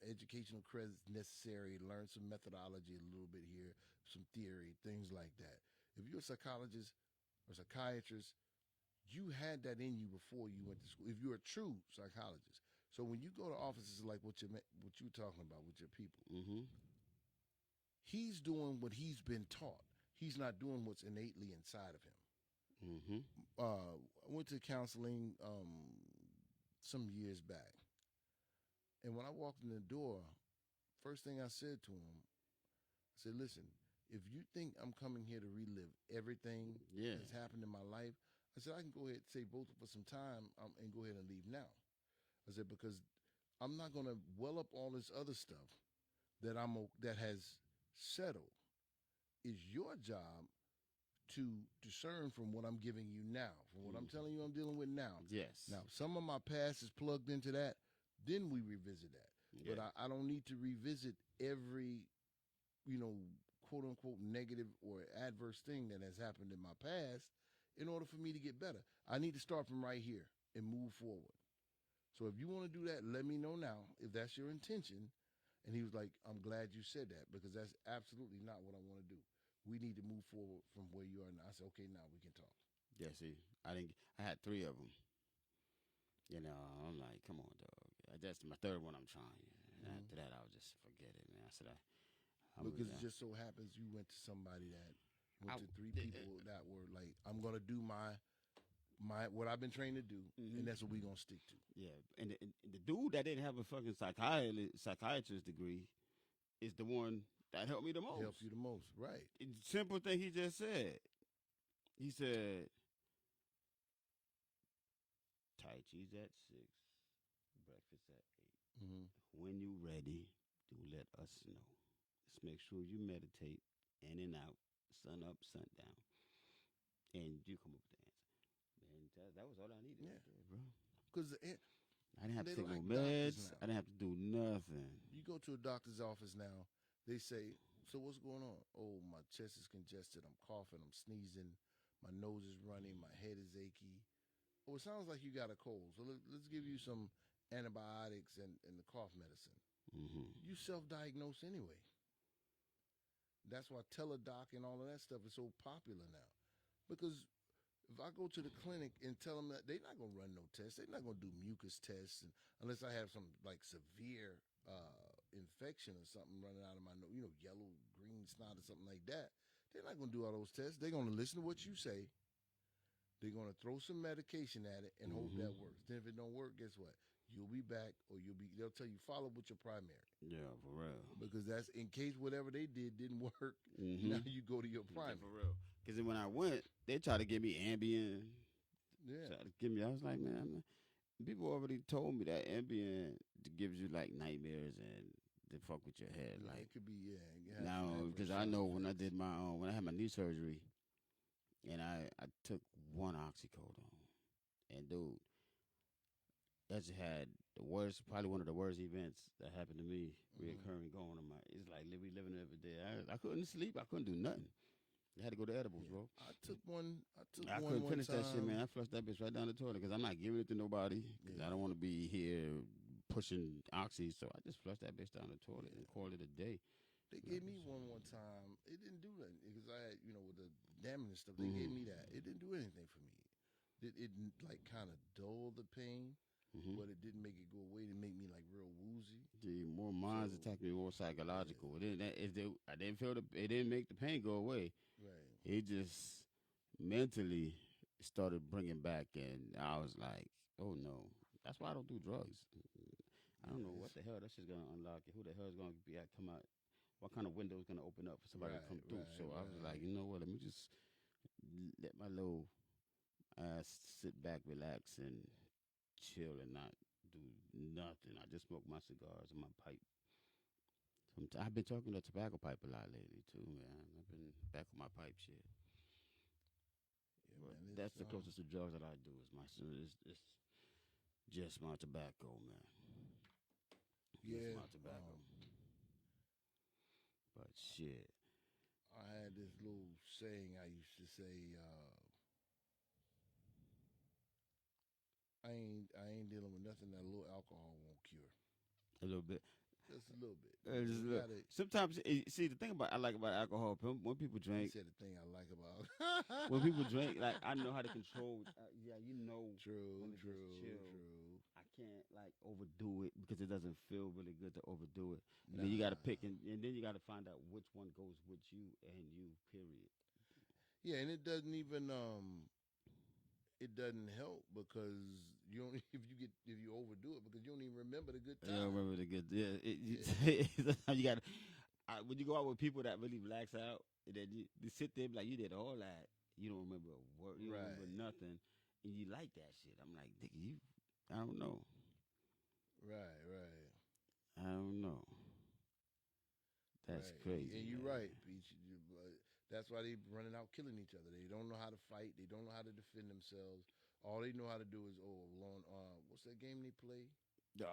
educational credits necessary, learn some methodology a little bit here, some theory, things like that. If you're a psychologist or psychiatrist, you had that in you before you went to school. If you're a true psychologist. So when you go to offices like what you're talking about with your people, he's doing what he's been taught. He's not doing what's innately inside of him. I went to counseling some years back. And when I walked in the door, first thing I said to him, I said, listen, if you think I'm coming here to relive everything that's happened in my life, I said, I can go ahead and save both of us some time and go ahead and leave now. I said, because I'm not going to well up all this other stuff that has settled. It's your job to discern from what I'm giving you now, from what I'm telling you I'm dealing with now. Yes. Now, some of my past is plugged into that. Then we revisit that. Yeah. But I don't need to revisit every, quote unquote negative or adverse thing that has happened in my past in order for me to get better. I need to start from right here and move forward. So if you want to do that, let me know now if that's your intention. And he was like, I'm glad you said that because that's absolutely not what I want to do. We need to move forward from where you are now. I said, okay, now we can talk. Yeah, see, I had 3 of them. I'm like, come on, dog. That's my 3rd one I'm trying. And after that, I was just forget it, man. I said, because it just so happens you went to somebody that went to 3 people that were like, I'm going to do my what I've been trained to do, and that's what we're going to stick to. Yeah, and the dude that didn't have a fucking psychiatrist degree is the one that helped me the most. Helped you the most, right. Simple thing he just said. He said, Tai Chi's at 6, breakfast at 8. When you ready, do let us know. Just make sure you meditate in and out, sun up, sun down, and you come up with the answer. Man, that was all I needed right there, bro. Because I didn't have to take no meds. I didn't have to do nothing. You go to a doctor's office now, they say, so what's going on? Oh, my chest is congested. I'm coughing. I'm sneezing. My nose is running. My head is achy. Oh, it sounds like you got a cold. So let's give you some antibiotics and the cough medicine. You self-diagnose anyway. That's why Teladoc and all of that stuff is so popular now. Because if I go to the clinic and tell them that they're not going to run no tests, they're not going to do mucus tests unless I have some like severe infection or something running out of my nose, yellow, green snot or something like that. They're not going to do all those tests. They're going to listen to what you say. They're going to throw some medication at it and hope that works. Then if it don't work, guess what? You'll be back, or they'll tell you follow with your primary. Yeah, for real. Because that's in case whatever they didn't work. Now you go to your primary. Yeah, for real. Because when I went, they tried to give me Ambien. Yeah. Tried to give me. I was like, man, people already told me that Ambien gives you like nightmares and to fuck with your head. Yeah, like it could be now because I know when I did my when I had my knee surgery, and I took 1 oxycodone, and dude. That's had probably one of the worst events that happened to me, reoccurring going on it's like we living every day. I couldn't sleep. I couldn't do nothing. I had to go to edibles, bro. I took one. I couldn't finish that shit, man. I flushed that bitch right down the toilet because I'm not giving it to nobody. Because I don't want to be here pushing oxy. So I just flushed that bitch down the toilet and called it a day. They gave me one time. It didn't do nothing because I had, with the damage and stuff. They gave me that. It didn't do anything for me. It like kind of dulled the pain. But it didn't make it go away. It made me like real woozy. Yeah, more minds attack me, more psychological. Yeah. I didn't feel it didn't make the pain go away. Right. It just mentally started bringing back, and I was like, oh no, that's why I don't do drugs. I don't know Yeah, what the hell that shit's gonna unlock it. Who the hell is gonna be come out? What kind of window is gonna open up for somebody to right, come through? right, So I was right. like, you know what? Let me just let my little ass sit back, relax, and chill, and not do nothing. I just smoke my cigars and my pipe. I've been talking to tobacco pipe a lot lately too, man. I've been back on my pipe shit. Yeah, But man. that's the closest to drugs that I do is it's just my tobacco, man. Just Yeah. my tobacco. But shit. I had this little saying I used to say. I ain't dealing with nothing that a little alcohol won't cure. A little bit. Just a little bit. Just You look. gotta. Sometimes, see, the thing about I like about alcohol, when people He drink, said the thing I like about. when people drink, like I know how to control. Yeah, you know True, when to just true, chill. true. I can't like overdo it because it doesn't feel really good to overdo it. And Nah. then you got to pick, and then you got to find out which one goes with you and you. Period. Yeah, and it doesn't even it doesn't help because you don't if you overdo it because you don't even remember the good I time. remember the good. Yeah, you got. When you go out with people that really relax out, and then you sit there like you did all that. You don't remember a word. You don't remember Right. nothing, and you like that shit. I'm like, nigga, you. I don't know. Right, right. I don't know. That's Right, crazy, and you're man. right, Peach. That's why they running out killing each other. They don't know how to fight. They don't know how to defend themselves. All they know how to do is what's that game they play? The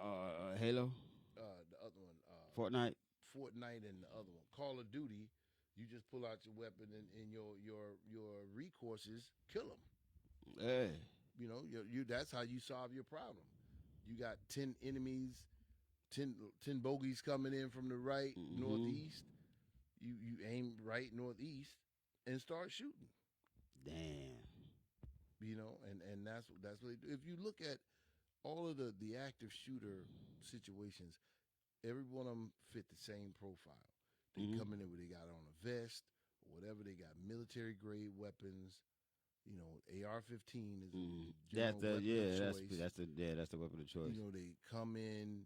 Halo, The other one, Fortnite. Fortnite, and the other one, Call of Duty. You just pull out your weapon and your recourse is kill them. Hey. You know, you that's how you solve your problem. You got 10 enemies, 10 bogeys coming in from the right, Mm-hmm. northeast. You aim right northeast and start shooting. Damn. You know, and that's what they do. If you look at all of the active shooter situations, every one of them fit the same profile. They Mm-hmm. come in there where they got on a vest or whatever. They got military grade weapons. You know, AR-15 is Mm-hmm. the That's general the weapon of choice. that's the weapon of choice. You know, they come in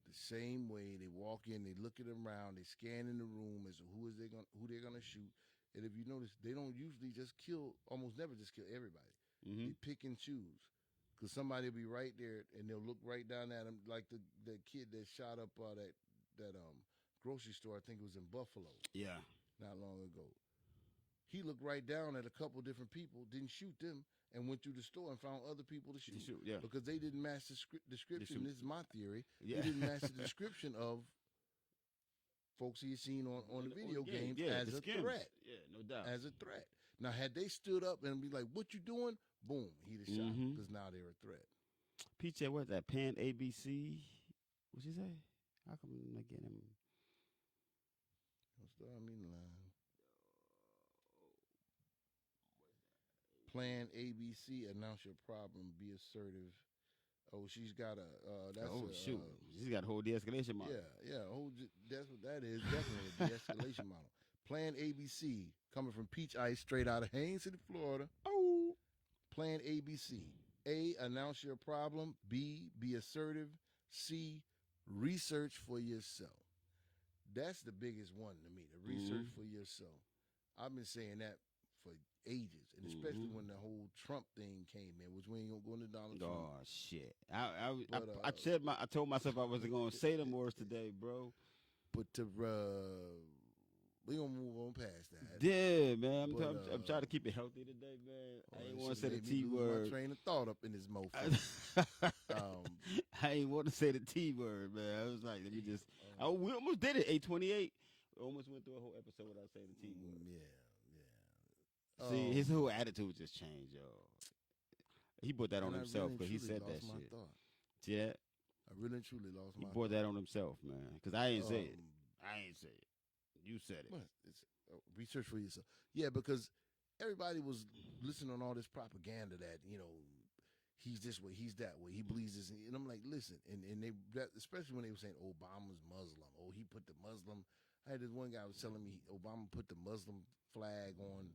the same way. They walk in, they look at them around, they scan in the room as to who they're gonna shoot. And if you notice, they don't usually just kill, almost never just kill everybody. Mm-hmm. They pick and choose. Because somebody will be right there and they'll look right down at them, like the kid that shot up that grocery store. I think it was in Buffalo Yeah. not long ago. He looked right down at a couple different people, didn't shoot them, and went through the store and found other people to shoot Yeah. because they didn't match the description. This is my theory. Yeah. They didn't match the description of folks he had seen on the video games Yeah, as the a skims. threat. Yeah, no doubt. As a threat. Now, had they stood up and be like, "What you doing?" Boom, he'd have shot Mm-hmm. because now they're a threat. PJ, what's that? Pan ABC? What'd you say? How come I'm not getting him? Don't start me line. Plan ABC. Announce your problem. Be assertive. Oh, she's got a. Shoot. She's got a whole de-escalation model. Yeah. That's what that is. Definitely a de-escalation model. Plan ABC coming from Peach Ice, straight out of Haines City, Florida. Oh. Plan ABC. A. Announce your problem. B. Be assertive. C. Research for yourself. That's the biggest one to me. The research for yourself. I've been saying that for ages, and especially when the whole Trump thing came in, which we ain't gonna go into Donald Trump. Oh shit! I told myself I wasn't gonna say them words today, bro. But we gonna move on past that. Yeah, man. I'm trying to keep it healthy today, man. I ain't want to say the T word. My train of thought up in this mofo. I ain't want to say the T word, man. I was like, let me just. We almost did it. 8:28. We almost went through a whole episode without saying the T word. Yeah. See, his whole attitude just changed, yo. He put that on himself because he said that shit. Thought. See that? I really and truly lost my. He brought that on himself, man. Because I ain't say it. I ain't say it. You said it. Well, it's research for yourself. Yeah, because everybody was listening on all this propaganda that he's this way, he's that way, he believes this, and I'm like, listen, and especially when they were saying Obama's Muslim. Oh, he put the Muslim. I had this one guy was telling me Obama put the Muslim flag on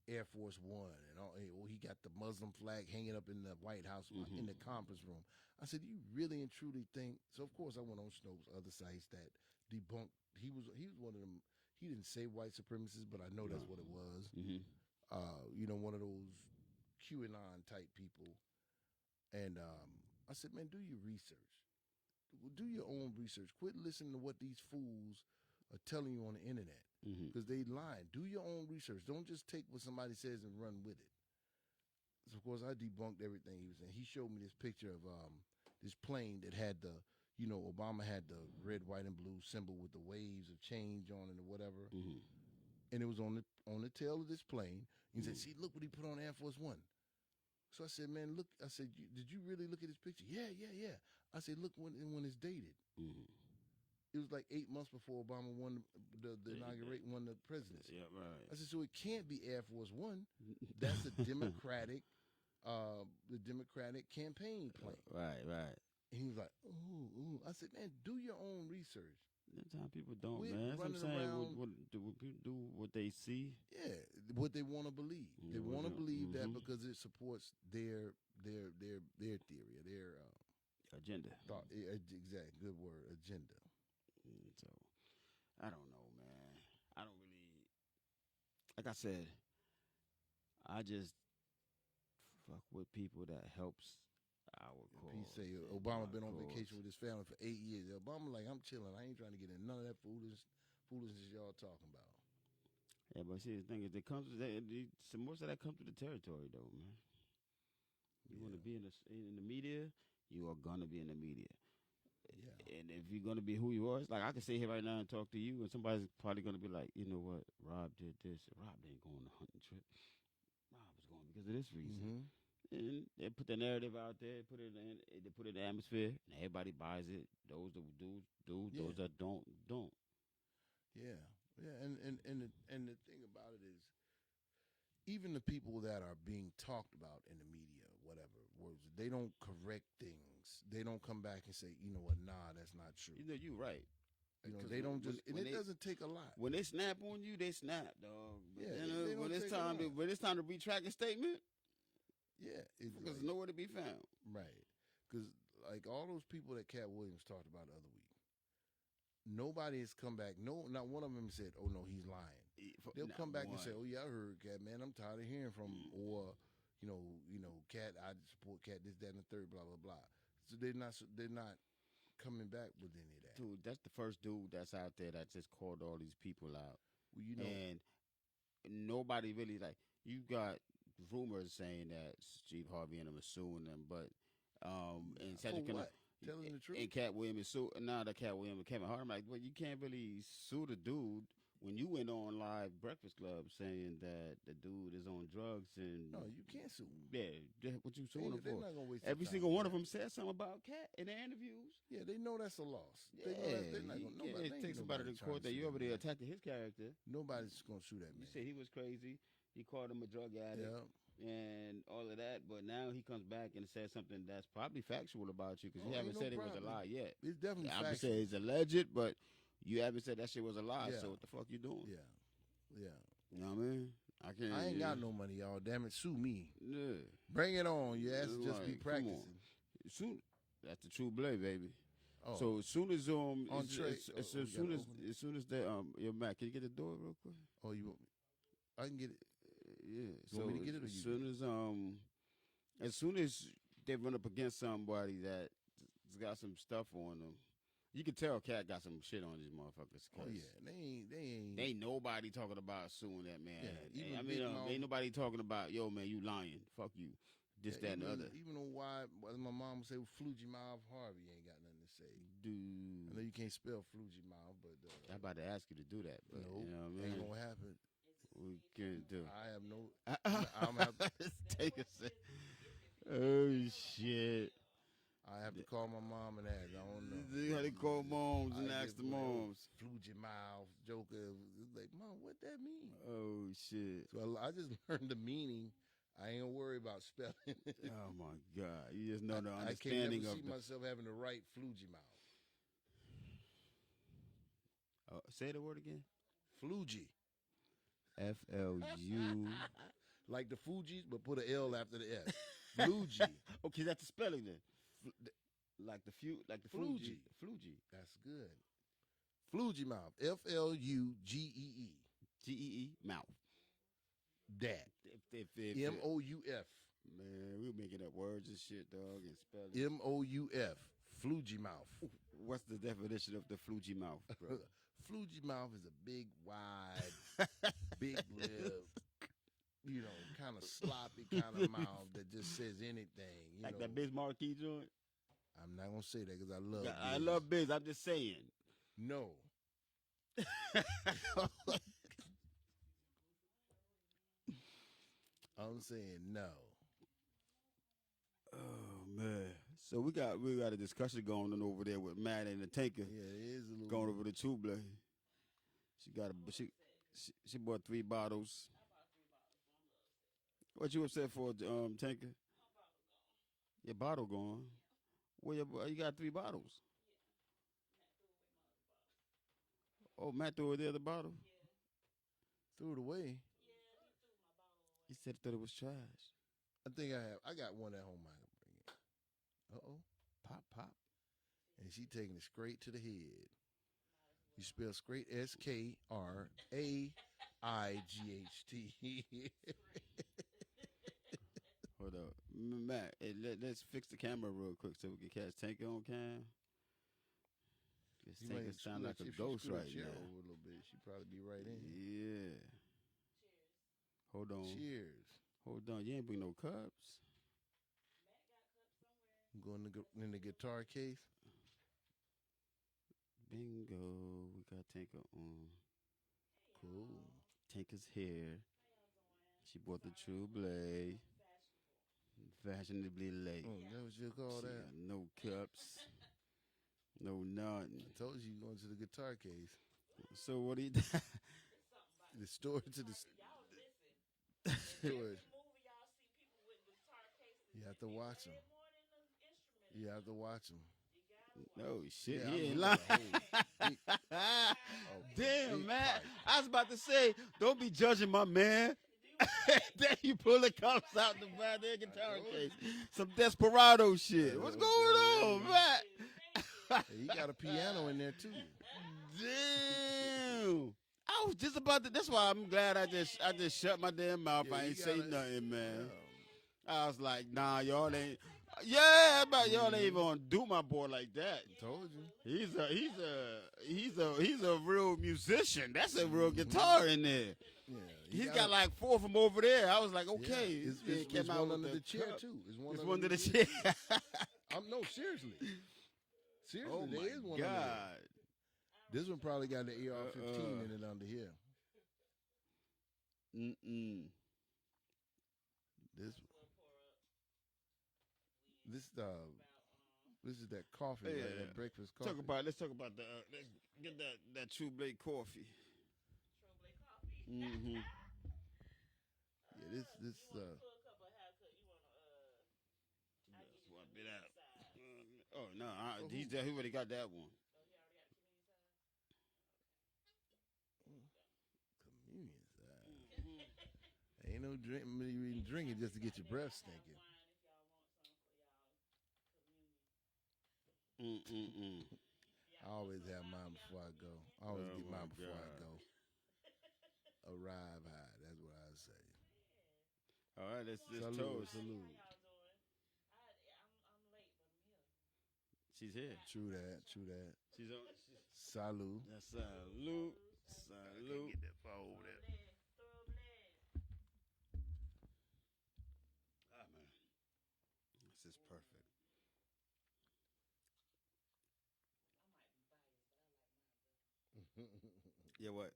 Air Force One, and all, he got the Muslim flag hanging up in the White House in the conference room. I said, "You really and truly think?" So of course I went on Snopes, other sites that debunked. He was one of them. He didn't say white supremacists, but I know that's what it was. One of those QAnon type people. And I said, "Man, do your research. Do your own research. Quit listening to what these fools are telling you on the internet, because they lying. Do your own research. Don't just take what somebody says and run with it." So of course I debunked everything he was saying. He showed me this picture of this plane that had the, Obama had the red, white, and blue symbol with the waves of change on it or whatever, and it was on the tail of this plane. He said, "See, look what he put on Air Force One." So I said, "Man, look." I said, "Did you really look at this picture?" Yeah. I said, "Look when it's dated." It was like 8 months before Obama won the won the presidency. Yeah, right. I said, "So it can't be Air Force One. That's a Democratic, the Democratic campaign plane." Right. And he was like, "Ooh." I said, "Man, do your own research." Sometimes people don't, Quit man. That's what I'm running saying. around. People do what they see. Yeah, what they want to believe. They want to believe that because it supports their theory, their Agenda. thought. Exactly, good word, agenda. So, I don't know, man. I don't really, like I said, I just fuck with people that helps our cause. He say Obama been on vacation with his family for 8 years. Obama like, "I'm chilling. I ain't trying to get in none of that foolishness y'all talking about." Yeah, but see, the thing is, most of that comes to the territory, though, man. You want to be in the media, you are gonna be in the media. Yeah. And if you're gonna be who you are, it's like I can sit here right now and talk to you, and somebody's probably gonna be like, "You know what? Rob did this. Rob didn't go on a hunting trip. Rob was going because of this reason." And they put the narrative out there, they put it in the atmosphere, and everybody buys it. Those that do, those that don't. Yeah. And the thing about it is, even the people that are being talked about in the media, whatever words, they don't correct things. They don't come back and say, "You know what? Nah, that's not true." You're right. They don't it doesn't take a lot. When they snap on you, they snap, dog. But they when don't it's take a time lot. when it's time to retract a statement, Because nowhere to be found. Right. Because like all those people that Cat Williams talked about the other week, nobody has come back. No, not one of them said, "Oh no, he's lying." They'll come back and say, "Oh yeah, I heard Cat, man. I'm tired of hearing from him." Or, Cat, I support Cat, this, that, and the third, blah blah blah. So they're not coming back with any of that. Dude, that's the first dude that's out there that just called all these people out. Well, and nobody really you got rumors saying that Steve Harvey and them are suing them, but and for what? Telling the truth. And Cat Williams is suing. Now that Cat Williams and Kevin Hart, I'm like, well, you can't really sue the dude when you went on live Breakfast Club saying that the dude is on drugs and no, you can't sue. Yeah, what you suing him for? Not gonna waste Every time single one of them said something about Cat in their interviews. Yeah, they know that's a loss. Yeah, they're not gonna. Nobody take somebody to court that you over there attacking his character. Nobody's gonna sue that man. You said he was crazy. He called him a drug addict. Yeah. And all of that, but now he comes back and says something that's probably factual about you because you haven't said it was a lie yet. It's definitely factual. I'm saying it's alleged, but you haven't said that shit was a lie. Yeah. So what the fuck you doing? Yeah. You know what I mean? I ain't got no money, y'all. Damn it, sue me. Yeah. Bring it on. You ass just be practicing. Soon, that's the true blade, baby. Oh. So as soon as as soon as they yo Matt, can you get the door real quick? Oh, I can get it. Yeah. You want me to get it or you? As soon as they run up against somebody that's got some stuff on them, you can tell Cat got some shit on these motherfuckers. Oh yeah, they ain't nobody talking about suing that man. Yeah, ain't nobody talking about, yo man, you lying, fuck you, this, that, and the other. Even though why my mom would say Flugy Mouth Harvey ain't got nothing to say. Dude, I know you can't spell Flugy Mouth, but I'm about to ask you to do that, but no, you know what I mean? Ain't gonna happen. We can't do. I have no. I'm have. Take a sec. Oh shit. I have to call my mom and ask. I don't know. You had to call moms and ask the moms. Flugy Mouth, Joker. Like, Mom, what that mean? Oh shit. So I just learned the meaning. I ain't gonna worry about spelling it. Oh my God. You just know the I understanding can't of see myself having the right Flugy Mouth. Say the word again. Flugy. Flugy. like the Fugees, but put an L after the S. Flugy. Okay, that's the spelling then. Fl- Like the Flugy. Flugy. That's good. Flugy mouth. FLUGEE. GEE mouth. Dat. If MOUF. man, we were making up words and shit, dog, and spelling. MOUF. Flugy mouth. What's the definition of the Flugy mouth, bro? Flugy mouth is a big, wide, big lip, kind of sloppy kind of mouth that just says anything. Like that Biz Marquee joint? I'm not gonna say that because I love. I Biz. love Biz. I'm just saying. No. I'm saying no. Oh man! So we got a discussion going on over there with Matt and the Tanker. Yeah, it is a little. Going over the Tuble. She bought 3 bottles. What you upset for, Tanker? Your bottle gone. Well, you got 3 bottles. Oh, Matt threw away the other bottle. Threw it away. He said he thought it was trash. I think I got one at home. I can bring it. Pop. And she taking it straight to the head. You spell straight SKRAIGHT. Hold up, Matt. Let's fix the camera real quick so we can catch Tanker on cam. This Tanker sound like a ghost right now. Over a little bit, she'd probably be right in. Yeah. Hold on. Cheers. Hold on. You ain't bring no cups. I'm going in the guitar case. Bingo. We got Tanker on. Cool. Tanker's here. She bought the True Blade. Fashionably late. Oh, that what you call She that? got no cups. No nothing. I told you going to the guitar case. So what do you The store to the storage. You have to watch them. You have to watch them. No shit. Yeah, He I'm ain't looking lying. at Damn, big man. pipe. I was about to say, don't be judging my man. Then you pull the cups out the buy their guitar case. Some desperado shit. What's going on, man? Hey, you got a piano in there too. Damn. I was just about to. That's why I'm glad I just shut my damn mouth. Yeah, I you ain't say gotta- nothing, man. Yeah. I was like, nah, y'all ain't. Yeah, but y'all ain't even gonna do my boy like that. Told you. He's a real musician. That's a real guitar in there. Yeah. He's got like 4 of them over there. I was like, okay. Yeah. It's came out one with under the chair cup. too. It's one It's under one of the chair. chair. No, seriously. Seriously, Oh there my is one under there. God. This one probably got the AR-15 in it under here. Mm-mm. This is that coffee, Yeah. right? That breakfast coffee. Let's talk about let's get that True Blade coffee. Mm-hmm. Yeah, this Swap it out. Oh no, he already got that one. communion side. Ain't no drink. You even drink it just to get your breath stinking. Mm-mm-mm. I always have mine before I go. I always Oh get mine my before I God. go. Arrive high. That's what I say. All right, let's Salute. toast. Salute. She's here. True that. True that. She's on. Salute. Salute. Salute. Get that far over there. Ah, man. This is perfect. Yeah, what?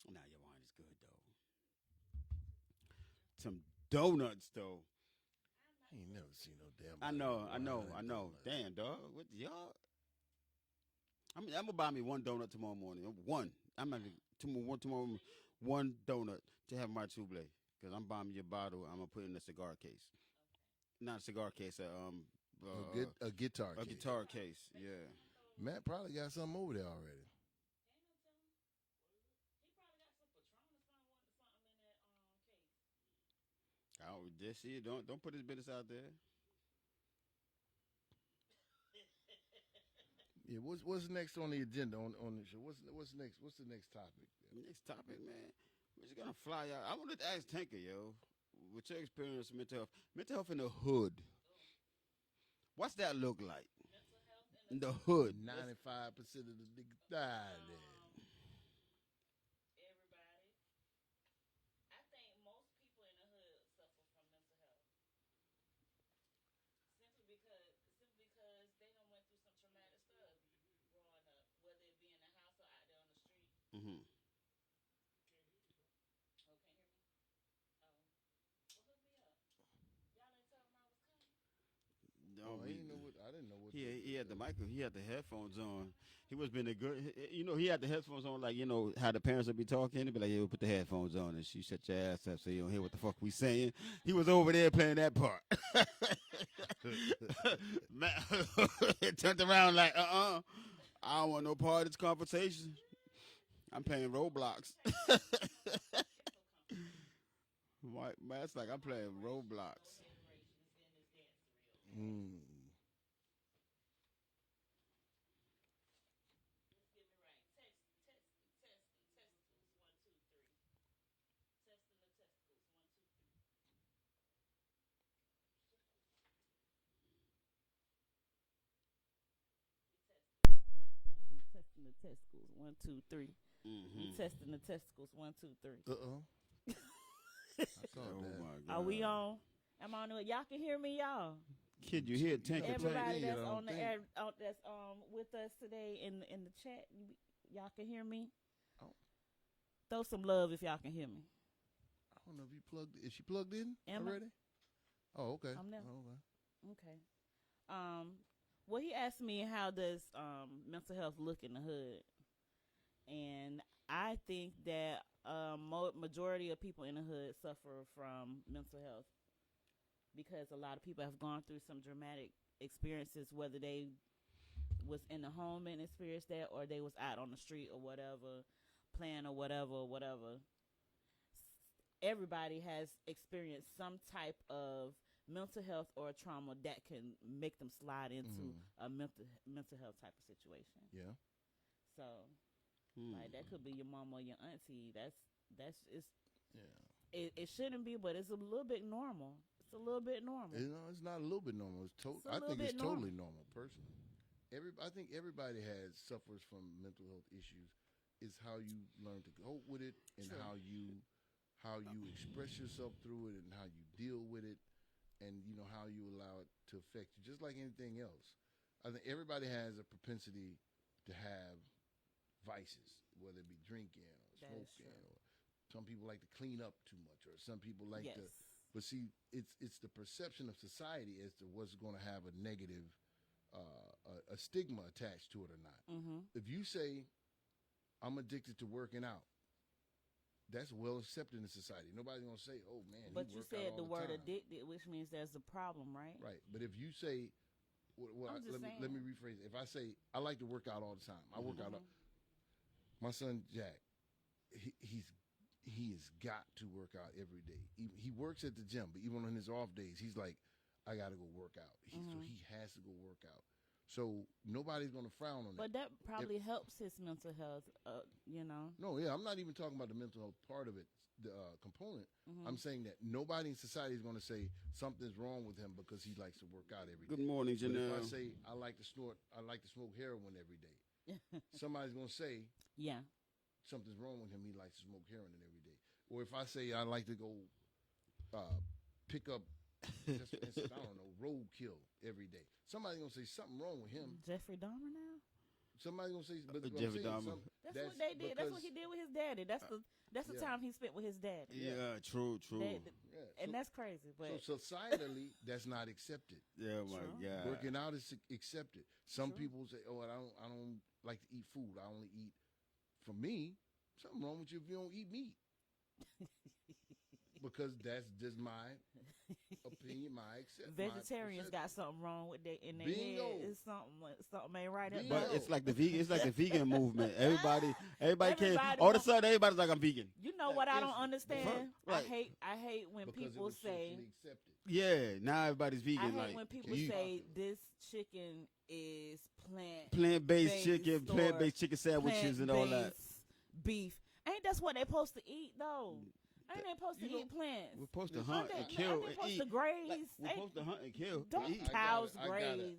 Nah, your wine is good, though. Some donuts, though. I ain't never seen no damn. I know. donuts. Damn, dog. What y'all? I'm gonna buy me one donut tomorrow morning. One. I'm gonna tomorrow. One donut to have my True Blade. Cause I'm buying me a bottle. I'm gonna put it in a cigar case. Not a cigar case. A guitar. a case. guitar case. Yeah. Matt probably got something over there already. Just see it. Don't put his business out there. Yeah, what's next on the agenda on the show? What's next? What's the next topic? Next topic, man. We're just gonna fly out. I wanted to ask Tanker, yo, with your experience with mental health in the hood. What's that look like? In the hood. 95% of the niggas died there. Mm-hmm. Oh, No, I didn't know what. I didn't know what. he had the mic. He had the headphones on. He was being a good. He had the headphones on, like how the parents would be talking. They'd be like, "Yeah, we'll put the headphones on," and she shut your ass up so you don't hear what the fuck we saying. He was over there playing that part. Man, turned around like, I don't want no part of this conversation. I'm playing Roblox. Man, it's like I'm playing Roblox. Mm. Testing the testicles. 1, 2, 3. We testing the testicles. 1, 2, 3. I saw Oh that. my God. Are we on? Am I on it? Y'all can hear me, y'all. Kid, you hear Tank Yeah, Tank? Everybody yeah, that's I don't on the think. air, that's with us today in the chat, y'all can hear me. Oh. Throw some love if y'all can hear me. I don't know if you plugged. Is she plugged in Am I? already? Oh, okay. I'm there. Oh, okay. Okay. Well, he asked me how does mental health look in the hood, and I think that majority of people in the hood suffer from mental health because a lot of people have gone through some dramatic experiences, whether they was in the home and experienced that, or they was out on the street or whatever, playing or whatever. Everybody has experienced some type of mental health or trauma that can make them slide into a mental health type of situation. Yeah. So, like that could be your mom or your auntie. That's it's Yeah. it shouldn't be, but it's a little bit normal. It's a little bit normal. It's not a little bit normal. I think it's totally normal. Personally, I think everybody suffers from mental health issues. It's how you learn to cope with it and True. how you express yourself through it and how you deal with it, and how you allow it to affect you, just like anything else. I think everybody has a propensity to have vices, whether it be drinking or That is smoking, true. or some people like to clean up too much, or some people like Yes. to. But see, it's the perception of society as to what's going to have a negative, a stigma attached to it or not. Mm-hmm. If you say, "I'm addicted to working out," that's well accepted in society. Nobody's gonna say, "Oh man," But he you work out said all the word time. addicted, which means there's a problem, right? Right. But if you say, I'm just let me saying. rephrase it. If I say I like to work out all the time, I work out. My son Jack, he has got to work out every day. He works at the gym, but even on his off days, he's like, I got to go work out. So he has to go work out. So nobody's going to frown on that. But that probably helps his mental health, No, yeah, I'm not even talking about the mental health part of it, the component. I'm saying that nobody in society is going to say something's wrong with him because he likes to work out every day. Good morning, But if Janelle. I say I like to smoke heroin every day, somebody's going to say Yeah. something's wrong with him. He likes to smoke heroin every day. Or if I say I like to go pick up, just for instance, I don't know, roadkill every day, somebody's going to say something wrong with him. Jeffrey Dahmer now? Somebody's going to say, but Jeffrey Dahmer. That's what they did. That's what he did with his daddy. That's the yeah. time he spent with his daddy. Yeah, true. Yeah. And that's crazy. But So societally, that's not accepted. Yeah, my True. God. Working out is accepted. Some True. people say, "Oh, I don't like to eat food. I only eat." For me, something wrong with you if you don't eat meat. because that's just my opinion, my accept. Vegetarians got something wrong with their in their head. Bingo. It's something ain't right. Bingo. But it's like the vegan movement. Everybody Everybody can't. All of a want- sudden, everybody's like, I'm vegan. You know what I don't understand? Right. I hate when because it people was say. socially accepted. Yeah, now everybody's I vegan. hate Like when people you- say this chicken is plant-based based chicken, or plant-based chicken sandwiches, and all that. plant-based beef. Ain't that's what they supposed to eat though? Ain't they supposed to You know, eat plants? We're supposed to Listen, hunt Ain't and they, kill ain't they and supposed eat. to graze? Like, we're Ain't- supposed to hunt and kill. Don't and eat. cows I've graze.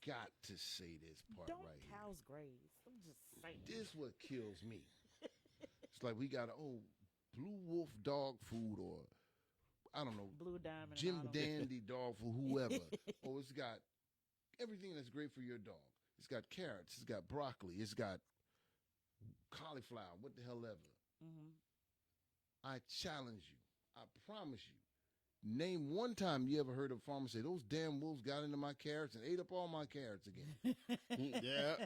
got to say this part Don't right here. cows graze? I'm just saying. This what kills me. It's like we got Blue Wolf dog food, or I don't know, Blue Diamond. and Jim all them. Dandy dog food, whoever. Oh, it's got everything that's great for your dog. It's got carrots. It's got broccoli. It's got cauliflower. What the hell ever. Mhm. I challenge you. I promise you. Name one time you ever heard a farmer say, those damn wolves got into my carrots and ate up all my carrots again. Yeah.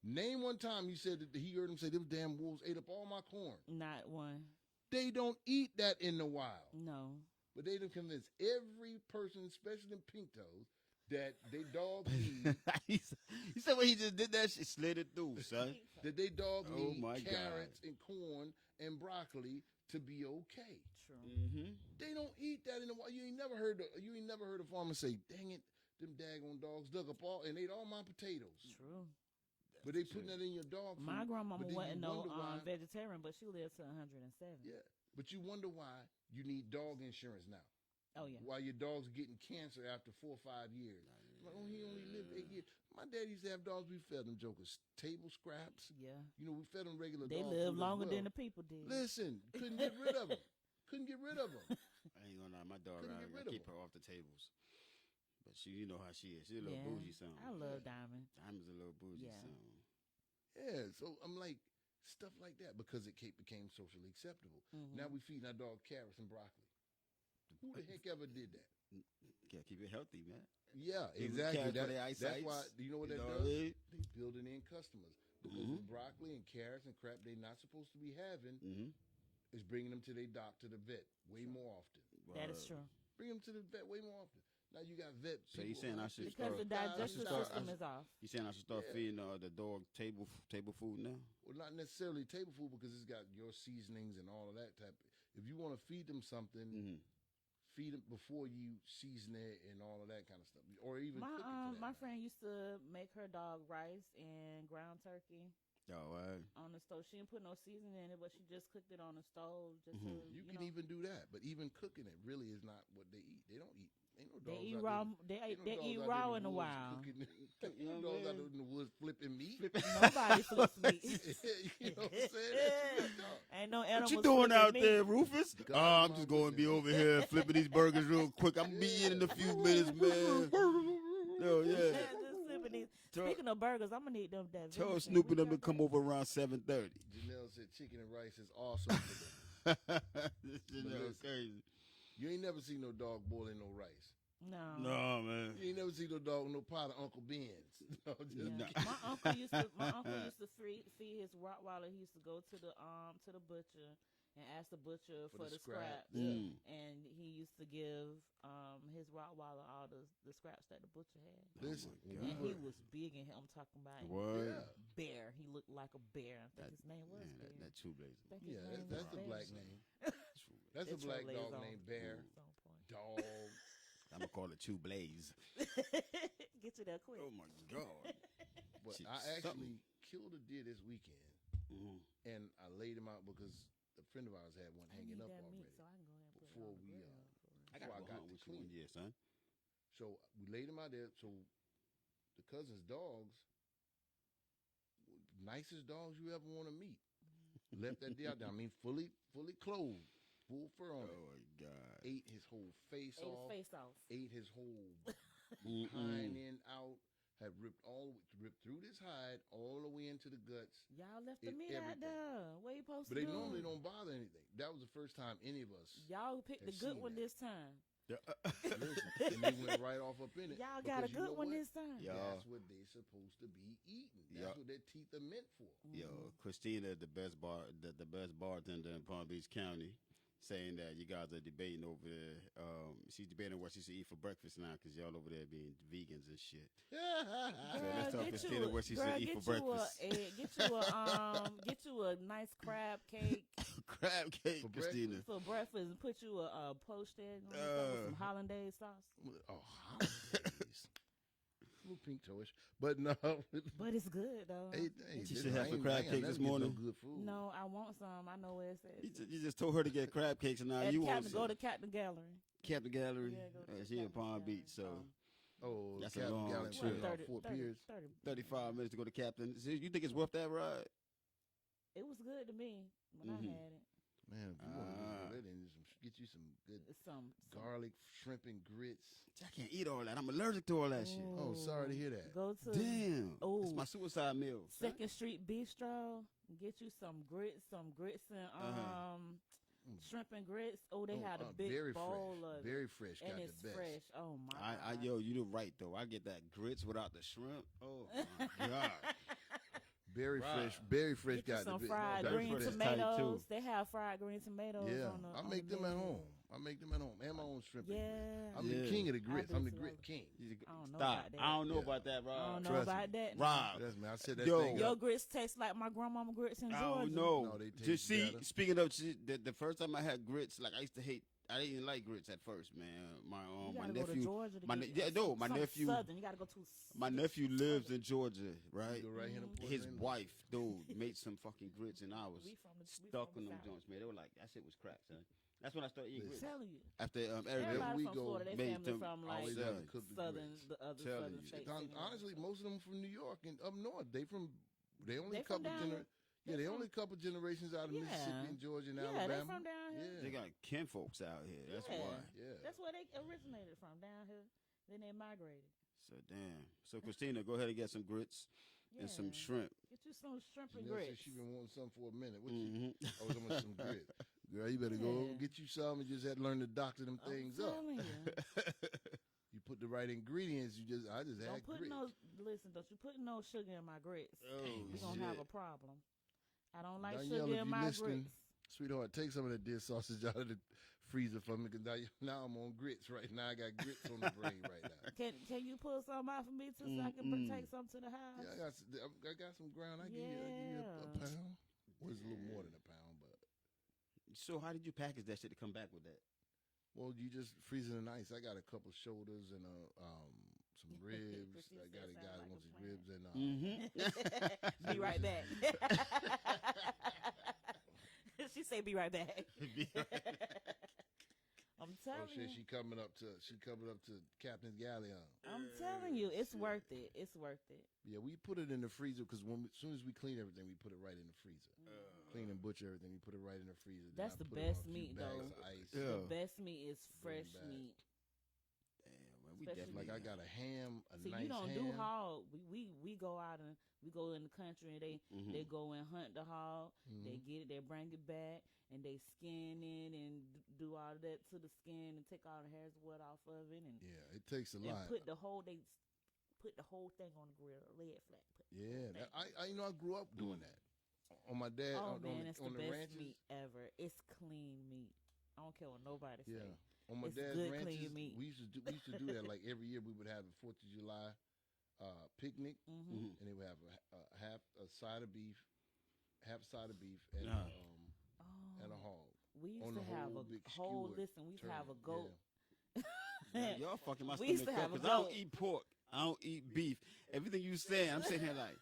Name one time you said that he heard him say, those damn wolves ate up all my corn. Not one. They don't eat that in the wild. No. But they done convinced every person, especially in pink toes, that they dogs need He said when he just did that shit, slid it through, son. that they dogs Oh, need my carrots and corn and broccoli to be okay. True. Mm-hmm. They don't eat that in the wild. You ain't never heard a farmer say, "Dang it, them daggone dogs dug up all and ate all my potatoes." True. But they putting that in your dog food. My grandmama But then wasn't you no wonder why- vegetarian, but she lived to 107. Yeah, but you wonder why you need dog insurance now. Oh yeah. Why your dog's getting cancer after 4 or 5 years. Like, oh, he only lived 8 years. My dad used to have dogs. We fed them jokers table scraps. Yeah. You know, we fed them regular They dog lived food as longer well. than the people did. Listen, couldn't get rid of them. Couldn't get rid of them. I ain't gonna lie, my dog, Couldn't get I rid of keep him. her off the tables. But you know how she is. She's a little Yeah. bougie son. I love Diamond. Diamond's a little bougie Yeah. son. Yeah, so I'm like, stuff like that because it became socially acceptable. Mhm. Now we feeding our dog carrots and broccoli. Who the heck ever did that? Gotta keep it healthy, man. Yeah, Give them exactly. carrots for their That's eyesight. why, you know what that You know does? what I mean? They building in customers. Because Mhm. the broccoli and carrots and crap they're not supposed to be having Mm-hmm. is bringing them to their doctor, the vet, way more often. That is true. Bring them to the vet way more often. Now you got vet So you people saying I out should there Because the start- digestive start- system is off. You saying I should start Yeah. feeding the dog table food now? Well, not necessarily table food because it's got your seasonings and all of that type. If you want to feed them something, Mm-hmm. feed them before you season it and all of that kind of stuff, or even cook it. For that My matter. friend used to make her dog rice and ground turkey Oh, right. on the stove. She didn't put no seasoning in it, but she just cooked it on the stove. Just Mhm. to, You can know. even do that, but even cooking it really is not what they eat. They don't eat. Ain't no They dogs eat out raw. there- ain't no They dogs eat out raw there in the woods wild. cooking- You ain't know no what dogs I out mean? there in the woods flipping meat. Nobody flips meat. You know what I'm saying? That's what dog. Ain't no What animals. you doing flipping out meat. there, Rufus? God, I'm my just going to be goodness. over here flipping these burgers real quick. I'm be in a few minutes, man. No, yeah. Just flipping these. Tell, Speaking of burgers, I'm gonna need them. That tell venison. Snoopy What them to y'all come got? over around 7:30. Janelle said chicken and rice is awesome. For them. This is listen. crazy. You ain't never seen no dog boiling no rice. No. No, man. You ain't never seen no dog with no pot of Uncle Ben's. No, just Yeah. No. kidding. My uncle used to feed his Rottweiler. He used to go to the butcher and ask the butcher for the scraps. Mm. And he used to give his Rottweiler all the scraps that the butcher had. Listen, Oh, my we And God. he were- was big, and I'm talking about What? Yeah. bear. He looked like a bear. I think That- his name was Man, Bear. that two blazer. I think his Yeah, name was that's the Bear. black name. That's a It's black Trailblazer dog on- named Bear. it's on point. Dog. I'm gonna call it two blaze. Get you there quick. Oh my God. But Shit, I actually something. killed a deer this weekend, Mhm. and I laid him out because a friend of ours had one I hanging need up that already. meat so I can go ahead and put it before on the we, grill I before got I to go got hunt to with you clean. one year, son. So we laid him out there. So the cousin's dogs, nicest dogs you ever want to meet, left that deer out there. I mean, fully clothed, full fur on it. Oh my God. Ate his whole face Ate his off. face off. Ate his whole Mm-mm. hind end out. Had ripped through this hide all the way into the guts. Y'all left the Ate meat out everything. there. What you supposed But to they do? normally don't bother anything. That was the first time any of us. Y'all picked the have good seen one that. this time. Listen, and they went right off up in it. Y'all got a because you know good one what? this time. Yeah. That's what they supposed to be eating. That's Yeah. what their teeth are meant for. Yo, Christina, the best bartender in Palm Beach County. saying that you guys are debating over there. She's debating what she should eat for breakfast now because y'all over there being vegans and shit. So let's talk Christina what she should eat for breakfast. Get you a nice crab cake. Crab cake, For Christina. For breakfast, and put you a poached egg on with some hollandaise sauce. Oh, holidays. A little pink toyish, but no. But it's good though. Hey, She this- should have I some ain't- crab I ain't cake never this get no morning. good food. No, I want some. I know where it's at. You just told her to get crab cakes, and now At you want Captain, some. go to Captain Gallery. Captain Gallery. Yeah, go to She in Captain Palm Gallery. Beach, so Oh, That's a Captain long Gallant trip. Trail, Fort Pierce. 35 minutes to go to Captain. So you think it's worth that ride? It was good to me when Mhm. I had it. Man, if you want to Ah. go there, then get you some good It's some garlic, shrimp, and grits. I can't eat all that. I'm allergic to all that shit. Oh, sorry to hear that. Go to Damn. Oh. It's my suicide meal. Second Street Bistro. Get you some grits and Uh-huh. shrimp and grits. Oh, they had a big very bowl fresh, of very fresh. and Got it's the best. fresh. Oh my! Yo, you're right though. I get that grits without the shrimp. Oh my god. Very Right. fresh, very fresh. Get you Got some the best. fried that green fresh is tight, tomatoes. too. They have fried green tomatoes. Yeah, on the, I on make the them at menu. home. I make them at home. And my own shrimp. and grits. Yeah, I'm the Yeah. king of the grits. do I'm the too. grit king. I don't know Stop. about that. I don't know Yeah. about that, I Rob. don't know Trust about me. that. Rob. That's me. I said that Yo. thing. Your up. grits taste like my grandmama grits in I Georgia. don't know. No, they Just taste see, better. speaking of the first time I had grits, like I didn't like grits at first, man. You My gotta go to nephew, Georgia to my get ne- yeah, no, my something nephew, Southern. You gotta go to my nephew lives in Georgia, right? You go right here and pour it His in. wife, dude, made some fucking grits, and I was We from the stuck we on from them the joints, man. They were like, that shit was crack, son. That's when I started eating Listen. grits. Telling you. After Everywhere Everybody we from go, Florida, they made family them from like always Son. have to cook the southern, grits. the other Telling southern you. states. Honestly, most of them from New York and up north. They only They a from couple down here. Yeah, They they from- only a couple generations out of Yeah. Mississippi and Georgia and Yeah, they Alabama. from down here. they Yeah, got kinfolks out here. That's Yeah. why. yeah. That's where they originated from, down here. Then they migrated. So damn. So Christina, go ahead and get some grits and some Yeah. shrimp. Get you some shrimp and Janelle said grits. she been wanting something for a minute. What Mhm. I was on some grits. Girl, you better go Yeah. get you some and just had to learn to doctor them I'm things up. telling you. You put the right ingredients. I just Don't had put grits. don't you put no sugar in my grits. Oh, We're gonna have a shit. problem. I don't like Danielle, sugar if in you my listening, grits. Sweetheart, take some of that dead sausage out of the freezer for me, because now I'm on grits right now. I got grits on the brain right now. Can you pull some out for me too, so I can take some to the house? Yeah, I got some ground. I give you a Yeah. pound. Well, it's a little more than a pound, but So how did you package that shit to come back with that? well, you just freeze it in ice. I got a couple shoulders and some ribs. Christina I got said a sound guy that like wants a his plan. ribs and Mm-hmm. Be right back. She say, "Be right back." I'm telling shit, you. she coming up to Captain's Galleon. I'm telling you, it's worth it. It's worth it. Yeah, we put it in the freezer because as soon as we clean everything, we put it right in the freezer. Clean and butcher everything, we put it right in the freezer. Then That's I the put it on best a few meat, bags though. of ice. Yeah. The best meat is Bring fresh back. meat. Damn, man, we Especially- definitely Like I got a ham, a See, nice you don't ham. do hog. We go out and we go in the country and Mhm. they go and hunt the hog. Mhm. They get it, they bring it back, and they skin it and do all of that to the skin and take all the hairs wood off of it and Yeah, it takes a and lot. put the whole thing on the grill, lay it flat. Yeah, I grew up doing that. On my dad, Oh on, man, the, it's the on the best ranches. meat ever. It's clean meat. I don't care what nobody Yeah, say. on my It's dad's good, ranches, clean meat. we used to do that. Like every year, we would have a 4th of July picnic, Mm-hmm. Mhm. and they would have half a side of beef, and Nah. and a hog. We used on to the have whole a big whole skewer listen. We used to have a turn, goat. Man, y'all fucking my We used stomach to up have a 'cause I don't goat. eat pork. I don't eat beef. Everything you saying, I'm sitting here like,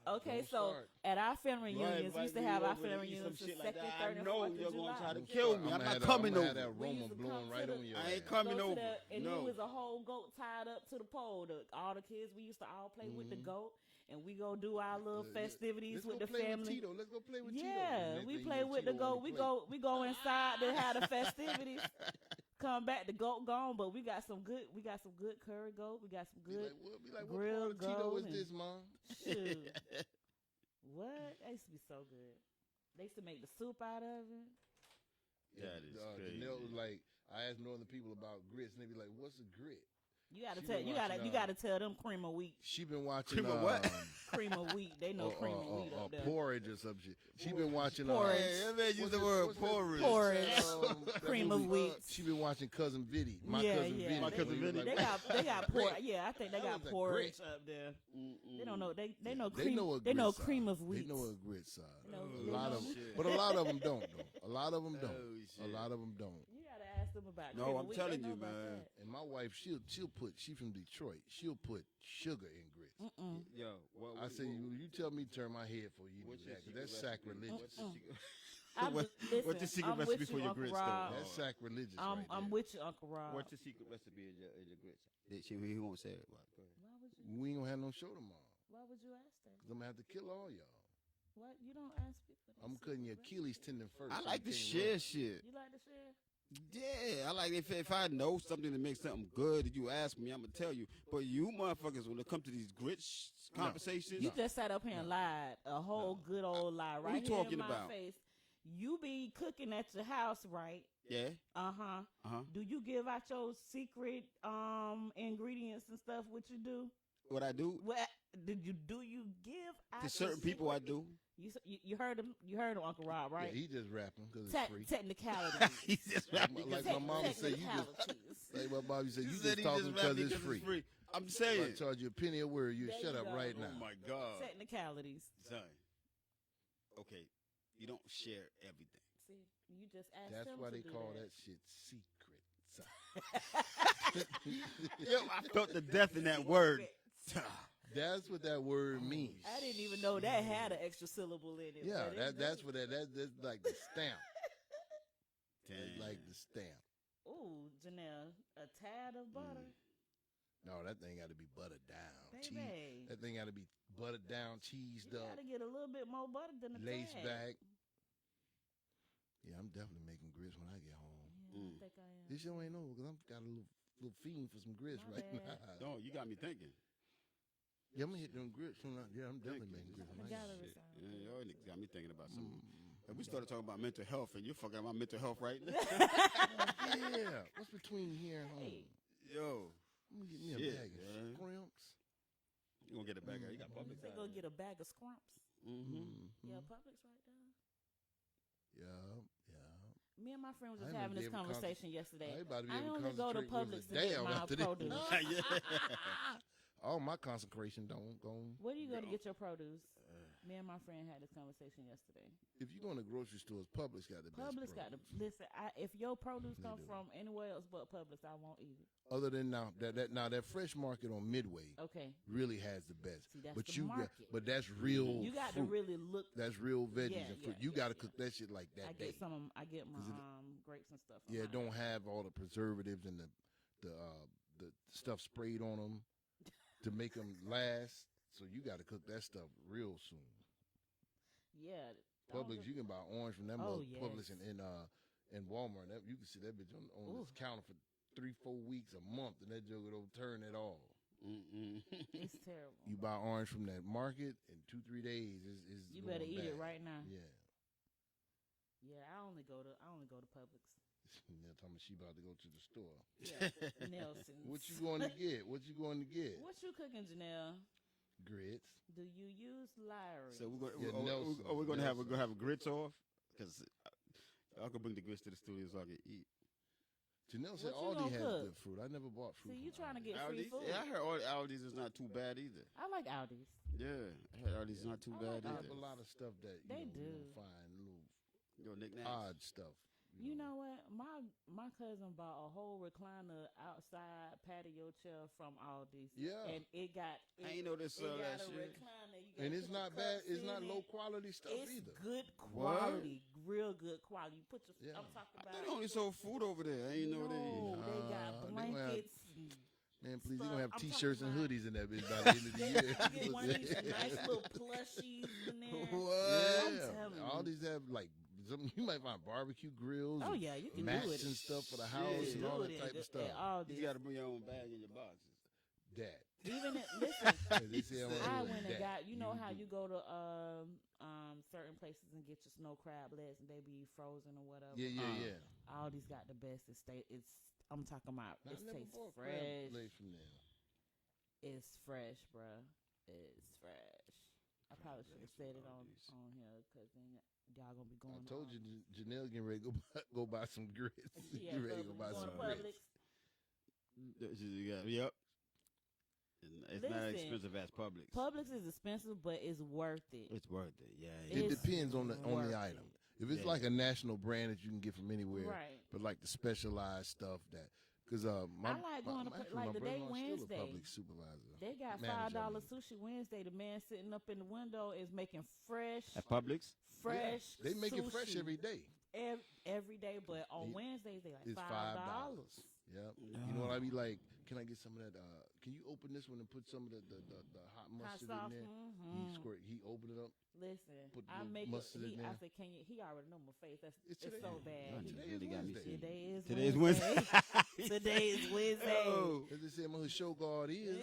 Okay, Don't so start. at our family Y'all reunions, we used to invite have me our over to family eat some reunions the shit like second, that. third, I and know fourth of you're gonna July. try to Don't kill start. me. I'm I'ma not have coming I'ma have over. that We aroma used to blowing come right to on your I ain't ass. coming Go to over. the- and No. it was a whole goat tied up to the pole. All the kids, we used to all play with the goat, and we go do our little festivities Let's with go the play family. With Tito. Let's go play with Tito. Yeah, Next we thing play you know, with the Tito on goat. the We go inside to have the festivities. Come back, the goat gone, but we got some good curry goat. We got some Be good like, what part grilled of Tito goat is and- this, Mom? shoot. What? That used to be so good. They used to make the soup out of it. That is crazy. Janelle was like, I asked northern people about grits, and they be like, "What's a grit?" You gotta She tell been you watching, gotta tell them cream of wheat. She been watching Cream of what? Cream of wheat. They know cream of wheat up there. porridge or some shit. She been watching Porridge. Hey, that man used what's the that- word what's that- porridge. Porridge. that Cream of movie? wheat. She been watching Cousin Vinny. My Yeah, cousin yeah. Vinny. My Cousin Vinny. They got porridge. Yeah, I think they That got was a porridge grit. up there. Mm-mm. They don't know. They know They cream. know a They know grit cream side. of wheat. They know a grit side. know- A they lot know- of, shit. but a lot of them don't though. A lot of them don't. Oh, A shit. lot of them don't. You gotta ask them about. No, cream of I'm wheat. telling They know you, about man. that. And my wife, she'll put. She from Detroit. She'll put sugar in grits. Mm-mm. Yo, what, I say you tell me turn my head for you what's do your that 'cause that's secret recipe? sacrilegious. What's your secret- I'm What- just- listen, what's your secret I'm recipe with for you, your Uncle grits, Rob. though? That's sacrilegious I'm right there. with you, Uncle Rob. What's your secret recipe in your grits? He won't say it. Well, go ahead. Why would you? We ain't gonna have no show tomorrow. Why would you ask that? 'Cause I'm gonna have to kill all y'all. What you don't ask people? I'm cutting your Achilles tendon first. I so like you to can't share run. shit. You like to share? Yeah, I like if I know something to make something good, and you ask me, I'm gonna tell you. But you motherfuckers, when it comes to these grits conversations, You just sat up here and lied a whole good old lie What right you here talking in my about? face. You be cooking at your house, right? yeah, Uh-huh. uh-huh. Do you give out your secret ingredients and stuff? What you do? What I do What do you give out to your certain people, I secret? do. You heard him. You heard him, Uncle Rob, right? Yeah, he just rapping because it's free. Technicalities. He's just rapping. Like my mama said, you just Technicalities. like my Bobby said, You you said just he talking because rapping it's free. I'm If saying. I charge you a penny a word, you There shut you up go. right Oh now. my God, Technicalities. son. Okay, you don't share everything. See, you just asked That's him why to they do call that. that shit secret. Yo, I felt the death in that word. That's what that word means. I didn't even know that had an extra syllable in it. Yeah, but that's what that's like the stamp. That's Damn. like the stamp. Ooh, Janelle, a tad of butter, No, that thing got to be buttered down. baby. That thing got to be buttered down, cheesed You up, gotta get a little bit more butter than a laced tad. back. Yeah, I'm definitely making grits when I get home. Yeah, I think I am. This show ain't over because I'm got a little fiend for some grits My right bad. now. No, you got me thinking. Yeah, I'm gonna hit them grits soon. Yeah, I'm definitely making grits. I when I forgot get it home. was Yeah, y'all niggas got me thinking about something. And we started talking about mental health, and you're fucking about mental health right now. Yeah, what's between here and home? Hey. Yo, I'm gonna get me a Shit, bag of man. scrimps. you gonna get a bag? You got Publix. They go get a bag of scrumps. Mm-hmm. Yeah, Publix right there. Yeah. Me and my friend was I just ain't having gonna this be able to conversation yesterday. I ain't about to be I able to only go to concentrate Publix with to a get damn my after this. produce. All my consecration don't go. Where do you go to get your produce? Me and my friend had this conversation yesterday. If you go in the grocery stores, Publix got the best. Publix got to produce. listen. If your produce They come do. from anywhere else but Publix, I won't eat it. Other than now that fresh market on Midway Okay, really has the best. See, that's but the you market. but that's real. you got fruit. to really look. That's real veggies Yeah, and fruit. yeah, You yeah, got to yeah. cook that shit like that I day. get some. I get my 'Cause grapes and stuff. from Yeah, mine. don't have all the preservatives and the stuff sprayed on them to make them last. So you got to cook that stuff real soon. Yeah, Publix, you can buy orange from them Oh, Publix yes. in Walmart. You can see that bitch on Ooh. this counter for 3-4 weeks, a month, and that joke will turn it all. Mm-mm. It's terrible. You buy orange from that market in 2-3 days. Is You better eat it right now. Yeah. Yeah, I only go to Publix. Now tell me she about to go to the store. Yeah, Nelson's. What you going to get? What you going to get? What you cooking, Janelle? Grits. Do you use Lyra? So we're Yeah, going. Nelson. We're going to have Nelson. a grits off because I could bring the grits to the studio so I can eat. Janelle said What you Aldi gonna has cook? good fruit. I never bought fruit. See, you from trying to Aldi. get free Aldi's? food. Yeah, I heard Aldi's is not too bad either. I like Aldi's. Yeah, I heard Aldi's is not too I bad like They have either. a lot of stuff that They you do. find little Yo, knickknacks. odd stuff. You know what? My cousin bought a whole recliner outside patio chair from Aldi's. Yeah. And it got. I ain't know they It sell got that a shit. recliner. You gotta And it's put not your bad. cups It's in not it. low quality stuff It's either. good What? quality, real good quality. You put your. Yeah. I'm talking I about. thought they only sold food over there. I ain't know no, they. they got Nah, they gonna have- blankets. and Man, please, stuff. you gonna have I'm T-shirts and talking hoodies in that bitch by the end of the You year. get one of these nice little plushies in there. What? I'm Yeah, telling all you. these have like you might find barbecue grills. Oh and yeah, you can mats do it. and stuff for the Shit. house You and can all do that it type of at stuff. Aldi's. You got to bring your own bag in your boxes. That. Even it, listen, They say I'm I gonna do went and that. got. You know how do. you go to certain places and get your snow crab legs and they be frozen or whatever. Yeah, yeah, yeah. Aldi's got the best. It's I'm talking about I it never tastes bought crab fresh. legs from them. It's fresh, bruh. It's fresh. I probably should have said it on here because then y'all gonna be going. I told you, Janelle getting ready to go buy some grits. Yeah, Get ready to go buy going some to grits. Publix. Yep. It's not as Listen, expensive as Publix. Publix is expensive, but it's worth it. It's worth it. Yeah. It It's depends on the worth item. it. If it's Yeah. like a national brand that you can get from anywhere, Right. but like the specialized stuff that, because my, I like going to actually, like my the day brother-in-law's still Wednesday. a public supervisor. They got Manager, I $5 mean. sushi Wednesday. The man sitting up in the window is making fresh, At Publix? fresh. Yeah, they make it fresh sushi every day. every day, but on It- Wednesdays they like It's $5. Yep. You know what I be like? Can I get some of that? Can you open this one and put some of the hot Hot mustard sauce. in there? Mm-hmm. He opened it up. Listen, Put I the make it. mustard in I there. said, "Can you?" He already know my face. It's It's today. so bad. Today Today really is got me Wednesday. serious. Today is Today's Wednesday. Wednesday. Today is Wednesday. Oh. As they say, I'm who show guard is.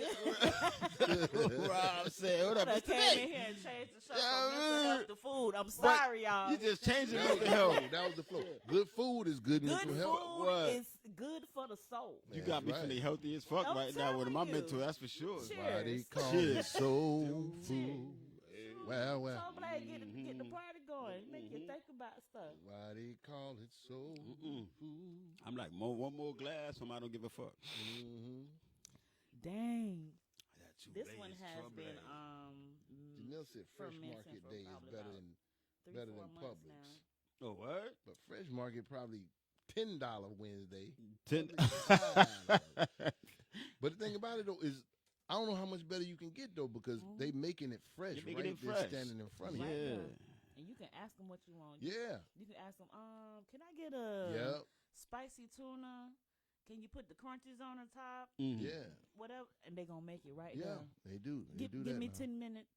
Rob said, what up? I It's came in today. here and changed the show Yeah, from mental health man. to food. I'm sorry, y'all. You just changed it That was to the help. flow. That was the flow. Good food is good Good mental food health. What? is good for the soul. You That's got me right. feeling healthy as fuck I'm right now with my telling you. mental, that's for sure. Cheers. Why they call Cheers. it soul Cheers. food? Well, well. So glad get the party going. Make you think about stuff. Why they call it soul Mm-mm. food? I'm like, one more glass, I don't give a fuck. Mm-hmm. Dang. I got two This blades, one has trouble. been Janelle said Fresh fermenting Market for Day is probably better about than better 3-4 than months Publix. now. Oh, what? But Fresh Market probably $10 Wednesday. 10. But the thing about it though is, I don't know how much better you can get though because they making it fresh They making right it there fresh. standing in front of Right you. Yeah. now. And you can ask them what you want. Yeah. You can ask them, can I get a Yep. spicy tuna? Can you put the crunchies on the top? Mhm. Yeah. Whatever. And they going to make it right Yeah. there. They do. They do Give that me now. 10 minutes.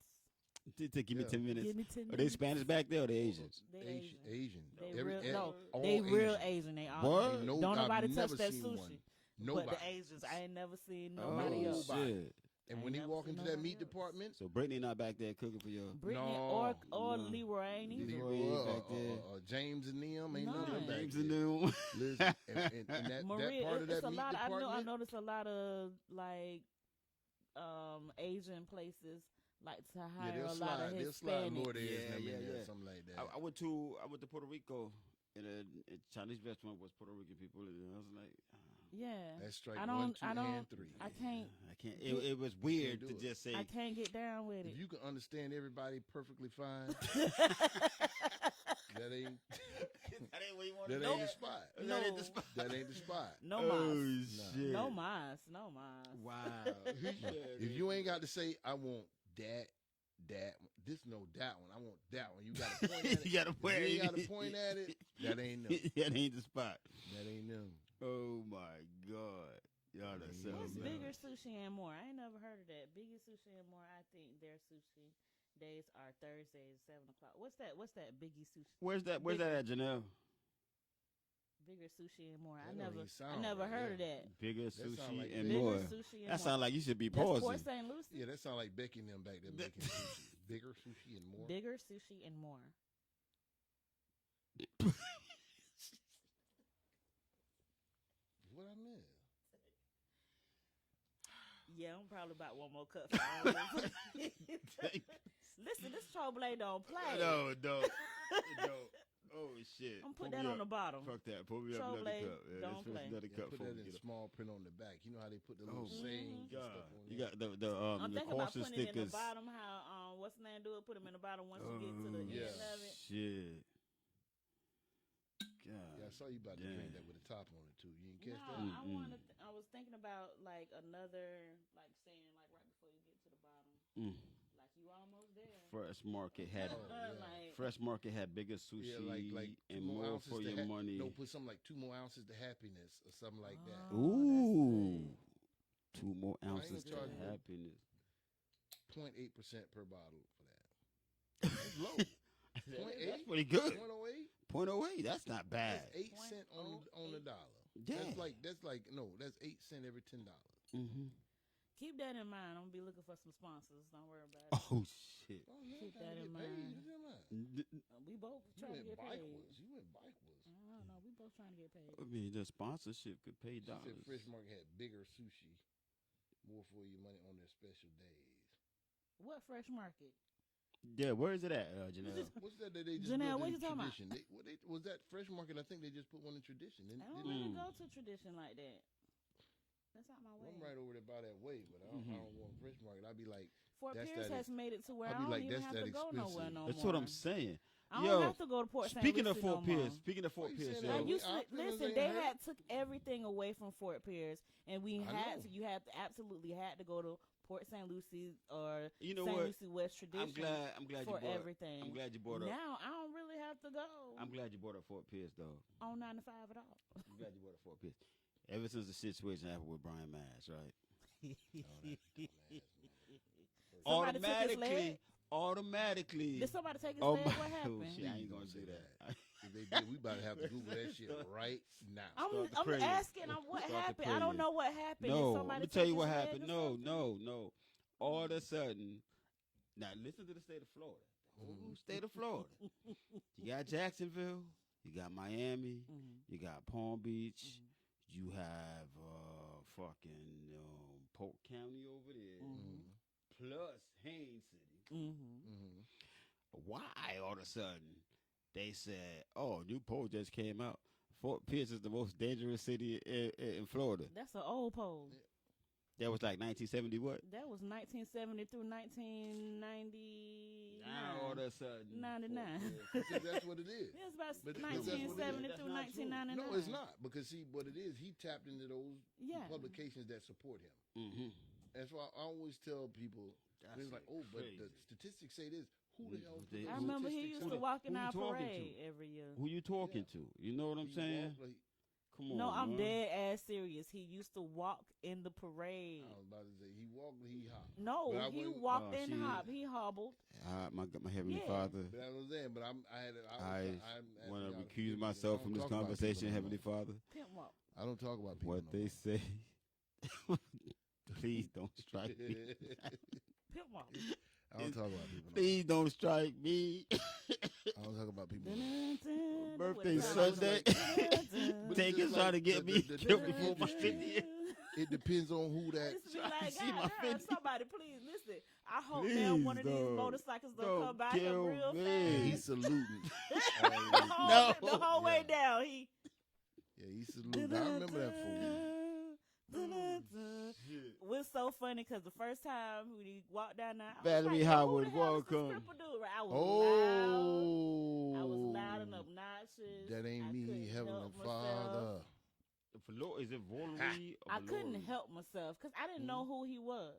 Give me Yeah. 10 minutes. Give me 10 Are they minutes. Spanish back there or they Asians? They Asian. Asian. They Every- real, e- no, all they real Asian. Asian. They all. What? Ain't no- Don't nobody I've touch never that seen sushi. one. But Nobody. the Asians, I ain't never seen Oh, nobody else. shit. And I when ain't he never walk seen into that nobody meat else. department, So Brittany not back there cooking for you. Brittany No, or no. Leroy ain't either. Leroy Leroy, back there. James and them ain't none of them None. back James there. and them. Listen, and that Maria, part of it's that a meat lot. I department, noticed a lot of like Asian places like to yeah, hire they'll a lot of they'll slide Hispanics. Lourdes Yeah, and them yeah, in there, yeah. something like that. I went to Puerto Rico and a Chinese restaurant was Puerto Rican people and I was like, Yeah, That's strike I 1, don't- 2, I don't- and 3. I can't. I can't. It was weird do to it. just say. I can't get down with If it. you can understand everybody perfectly fine, that ain't that ain't what you want that to ain't know. the spot. No. That ain't the spot. That ain't the spot. No Oh mas. shit. No mas. No mas. Wow. If you ain't got to say, I want that, this no that one. I want that one. You got to point at it. you gotta If point. you ain't got to point at it. That ain't them. that ain't the spot. That ain't them. Oh my god. Y'all that Yeah. What's sounds Bigger Sushi and More? I ain't never heard of that. Bigger Sushi and More. I think their sushi days are Thursdays, 7:00. What's that? What's that? Biggie Sushi. Where's that at, Janelle? Bigger Sushi and More. That I don't never. even I sound never right, heard of yeah. that. Bigger sound sushi like and Bigger more. Sushi and That More. sound like you should be That's Port pausing. St. Lucie. Yeah, that sound like Becky and them back there making sushi. Bigger sushi and more. Bigger Sushi and More. What I miss? Yeah, I'm probably about one more cup. Listen, this Trouble don't play. No, don't. Oh shit. I'm put Pull that me on up. the bottom. Fuck that. Pull me up Trouble another cup. Yeah, don't let's finish play. another Yeah, cup put before that we in get up. small print on the back. You know how they put the little Oh, sayings and God. stuff on You there? got I'm the thinking about caution putting it in stickers. the bottom. How what's the name do it? Put them in the bottom once you get to the Yeah. end of it. Shit. God. Yeah, I saw you about to drink damn. that with a top on it too. You didn't No, catch that? I Mm-mm. wanted. I was thinking about like another, like saying like right before you get to the bottom, Mm. like you almost there. Fresh Market had Oh, yeah. Like, Fresh Market had bigger sushi Yeah, like two and more more ounces for to your money. No, put something like 2 more ounces to happiness or something like that. Oh, Ooh. that's 2 more ain't ounces to gonna charge you. happiness. 0.8% per bottle for that. That's low. 0.8? That's pretty good. 0.08? 0.08. That's not bad. That's 8 cents on the dollar. Yeah. That's 8 cents every $10. Mm-hmm. Keep that in mind. I'm gonna be looking for some sponsors. Don't worry about it. Oh shit. Oh, yeah, Keep gotta that in get mind. paid. You know what? We both You trying to went get paid. backwards. You went backwards. I don't know. We both trying to get paid. I mean, the sponsorship could pay She said dollars. Fresh Market had bigger sushi, more for your money on their special days. What Fresh Market? Yeah, where is it at, Janelle? What's that they just Janelle, built what in you talking about? Tradition? Was that Fresh Market? I think they just put one in Tradition. I don't Didn't really Mm. go to Tradition like that. That's not my way. I'm right over there by that way, but I don't want Fresh Market. I'd be like, Fort that's Pierce that has made it to where I'll I be don't like, even that's have that to go nowhere expensive. no That's more. what I'm saying. I Yo, don't have to go to Port St. Speaking of Lucie Fort no more. Pierce, speaking of Fort Why you Pierce, saying I that? yo, used to Our feelings listen. ain't They hurt. had took everything away from Fort Pierce, and we I had know. to. You had to absolutely had to go to Port St. Lucie or you know St. what? Lucie West Tradition I'm glad for you brought. everything. I'm glad you brought up. Now I don't really have to go I'm glad you brought up Fort Pierce, though. on 9 to 5 at all. I'm glad you brought up Fort Pierce. Ever since the situation happened with Brian Mass, right? Somebody took his leg? Automatically. Did somebody take his Oh leg? my- What happened? Oh, shit, I ain't Please gonna don't do say that. If they did, we about to have to Google that shit right now. Start the I'm prayer. asking. What Start the happened? I don't prayer. know what happened. Did No, somebody let me tell take you what his leg happened. or No, something? no. All of a sudden, now listen to the state of Florida. The whole state of Florida. You got Jacksonville. You got Miami. Mhm. You got Palm Beach. Mhm. You have fucking Polk County over there. Mhm. Plus Haines City. Mhm. Mm-hmm. Why all of a sudden they said, "Oh, new poll just came out. Fort Pierce is the most dangerous city in Florida." That's an old poll. That was like 1970. What? That was 1970 through 1999. Now all of a sudden, 99. Fort Pierce- Because that's what it is. It was about But that's what it is. 1970 That's through not true. 1999. No, it's not. Because see, what it is, he tapped into those Yeah. publications that support him. Mhm. That's why I always tell people, That's it's like, oh, but the crazy. statistics say this. Who the Mm, hell? they- put I those remember he statistics used out? to walk in Who you our talking parade to? every year. Who you talking Yeah. to? You know what I'm He saying? walked like- Come on. No, I'm man. dead ass serious. He used to walk in the parade. I was about to say, he walked, he hopped. No, But I he wouldn't- walked Oh, in see. hop. He hobbled. My heavenly Yeah. Father. But I was there, but I want to recuse myself from this conversation, Heavenly Father. Pimp walk. I don't talk about people. What no they more. say. Please don't strike me. Pimp walk. I don't talk about people. No more. Please don't strike me. I don't talk about people. No more. Birthday But I was Sunday. But Take it's it just trying to like get the- me the killed difference before my is- 50th. It depends on who I that. used to be Try to like, see my God, damn, 50. somebody please listen. I hope Please, now one of these dog. motorcycles don't Don't come by here kill real me. He's fast. saluting. the No. whole way Yeah. down. He. Yeah, he's saluting. I remember that fool. Was so funny because the first time when he walked down there, I was Valerie like, Howard, who the hell is this welcome. stripper dude? I was loud. Oh, I was loud and obnoxious. That ain't I me, couldn't Heavenly help myself. Father. Is it Valerie? or I couldn't Valerie? help myself because I didn't know who he was.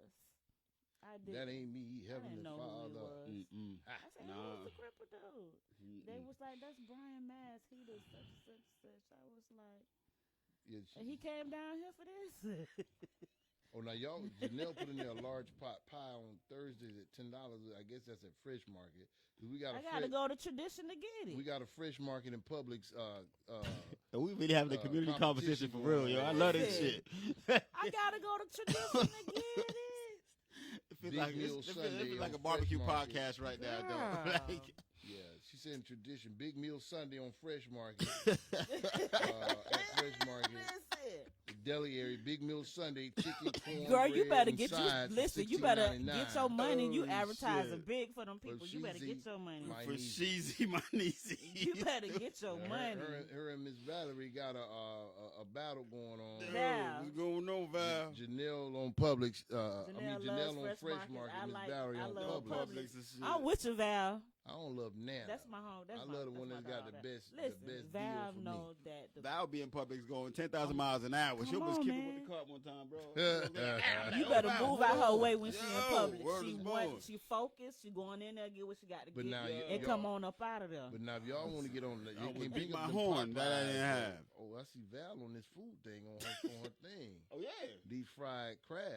I didn't. That ain't me, I Heavenly didn't know who he Father. was. Mm-mm. I said, Nah. who's the cripple dude? They was like, that's Brian Mass. He does such and such and such. I was like, Yeah, and he came down here for this. oh, now y'all, Janelle put in there a large pot pie on Thursdays at $10. I guess that's at Fresh Market. 'Cause we got I a gotta fresh, go to Tradition to get it. we got a Fresh Market in Publix. And we really having a community conversation for real, yo. I love this shit. I gotta go to Tradition to get it. It feels Big like, Meal it feels Sunday like on a barbecue Fresh Market. podcast right now, Girl. though. Like, Yeah, she said in Tradition, Big Meal Sunday on Fresh Market. At Fresh Market. Listen. Deli area, Big Meal Sunday, chicken, corn, Girl, you better and get you. sides for Listen, you better $16.99. get your money. You Oh, advertising shit. big for them Well, people. You better she's get your money. my for niece. Sheezy, my niece. You better get your Her- money. Her and Miss Valerie got a battle going on. Val. What's going on, Val? Janelle on Publix. Janelle Janelle on loves Fresh Fresh Market. Market. I Miss like- Valerie I on love Publix. Publix. and shit. I'm with you, Val. I don't love Nana. That's my home. That's I my, love the one that's that's my got the daughter. best, Listen, the best Val deal for know me. that. The, Val be in Publix going 10,000 miles an hour. She Come almost on, keep up with man. the cop one time, bro. you better move out her way when she in Yo, public. word She is want, born. she focused. She going in there, get what she got to But get, now and y'all- come on up out of there. But now, if y'all want to get on, I you would can beat pick my up them horn that I Popeyes. didn't have. Oh, I see Val on this food thing on her thing. Oh, yeah. Deep fried crab.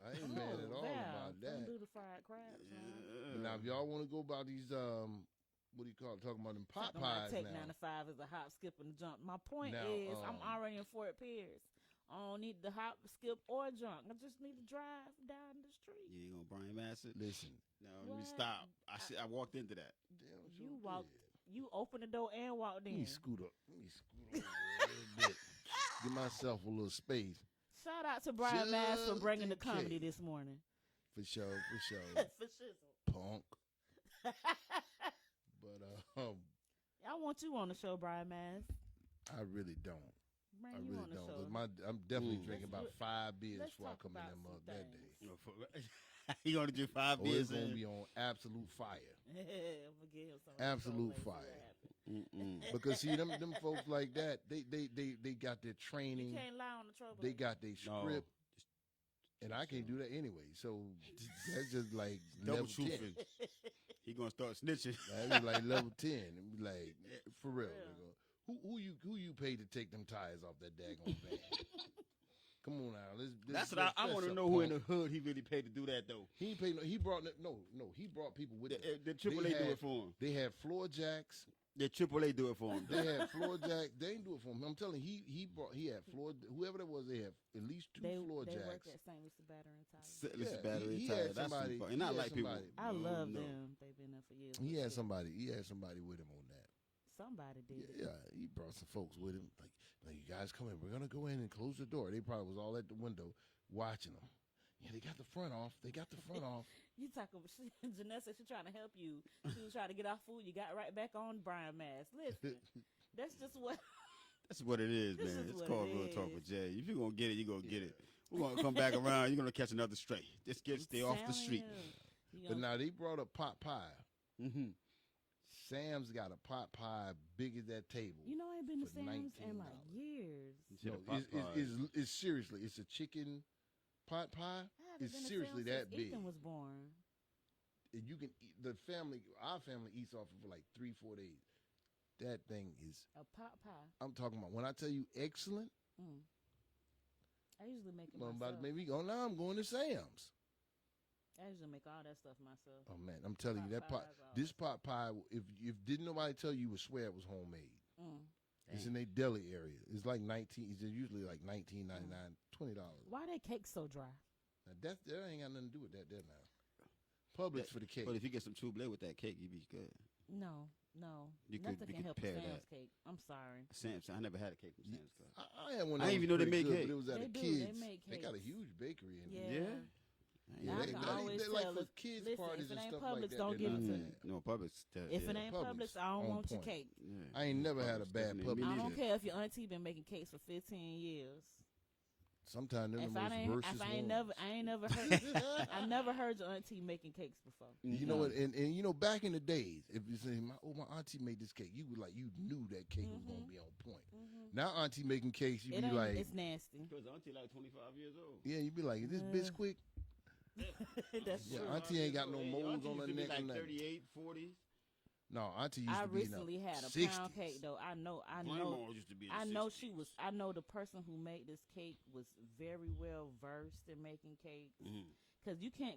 I ain't mad at all Val, about don't that. do the fried crabs. man. But now, if y'all want to go about these, what do you call it? Talking about them pot Talking about pies take now. 9 to 5 is a hop, skip, and a jump. My point Now, is, I'm already in Fort Pierce. I don't need the hop, skip, or jump. I just need to drive down the street. You ain't gonna Brian Massett? Listen, No, let me What? stop. I walked into that. damn, You sure walked did. You opened the door and walked Let in. me scoot up. Let me scoot up a little bit. Give myself a little space. Shout out to Brian Mass for Just bringing the in comedy case. this morning. For sure, for sure. For shizzle. Punk. But I want you on the show, Brian Mass. I really don't. Bring I you really on the don't. show. 'Cause I'm definitely Mm. drinking about Let's- 5 beers let's before I talk come in about that some mug that things. day. He gonna do 5 Oh, beers it's gonna in. be on absolute fire. I'm gonna give him some Absolute so fire. Mm-mm. Because see, them folks like that, they got their You training, can't lie on the trouble. they got their No. script, and I can't do that anyway. So that's just like Double level 10. truthing. He gonna start snitching. That'd be like level 10. And be like, for real. real. Nigga. Who you paid to take them tires off that daggone van? Come on now. That's what I want to know who in the hood he really paid to do that though. He ain't paid no. He brought He brought people with him. The AAA do had- it for him. They had floor jacks. The AAA do it for him. They had floor jacks. They ain't do it for him. I'm telling you, he had floor. Whoever that was, they had at least 2 floor they jacks. work at St. Lucie Battery and Tire. This Yeah, battery he tire. had That's somebody- some, and I he had like people. somebody- I love no. them. They've been there for years. He but had shit, somebody. He had somebody with him on that. Somebody did. Yeah, he brought some folks with him. Like, you guys come in. We're gonna go in and close the door. They probably was all at the window watching them. Yeah, they got the front off. They got the front off. You talking? Janessa said she's trying to help you. She was trying to get off food. You got right back on Brian Mass. Listen, that's just what. That's what it is, This man. is It's what called it Real Talk is. with Jay. If you're gonna get it, you're gonna get it. We're gonna come back around. You're gonna catch another stray. Just stay off the street. But now they brought a pot pie. Mm-hmm. Sam's got a pot pie big as that table. You know, I ain't been to for Sam's in like $19. years. No, it's seriously, it's a chicken pot pie. I haven't It's been to seriously Sam's that since big. Ethan was born. And you can eat, our family eats off it for like 3-4 days. That thing is, A pot pie. I'm talking about, when I tell you excellent, Mm. I usually make it well, I'm myself. about to maybe go, now I'm going to Sam's. I usually make all that stuff myself. Oh man, I'm telling you, that pot, pies are- this pot pie, if didn't nobody tell you, you would swear it was homemade. Mm. It's in a deli area. It's like it's usually like $19.99, $20. Why they cake so dry? Now that ain't got nothing to do with that there now. Publix for the cake. But if you get some Trouble with that cake, you'd be good. No. You could- Nothing you can could help a pair Sam's that. cake. I'm sorry. Sam's. I never had a cake from Sam's Club. I had one. I that didn't even was know they pretty made good, cake. But it was at They a do. kids. They make They got a cakes. huge bakery in Yeah. there. Yeah. Yeah, I they, can they, always they like tell for if- kids listen, parties if it and ain't stuff Publix, like that. don't they're give not it to bad. me. No, Publix. If yeah. it ain't Publix, Publix, I don't on want your point. cake. Yeah. I ain't never had a Publix, bad definitely. Publix. Me I neither. don't care if your auntie been making cakes for 15 years. Sometimes they're the If I most ain't, versus if I ain't ones. never heard, I never heard your auntie making cakes before. You know what? And you know, back in the days, if you say, my auntie made this cake, you would like, you knew that cake was gonna be on point. Now auntie making cakes, you It be ain't. like, It's nasty. Because auntie like 25 years old. yeah, you be like, is this bitch quick? That's Yeah, true. auntie ain't got no Hey, moles auntie on used her to be neck or like nothing. 38, 40. No, auntie used I to be recently had a 60s. pound cake though. I know. Grandma used to be in I the know 60s. she was. I know the person who made this cake was very well versed in making cakes. Mhm. Cause you can't.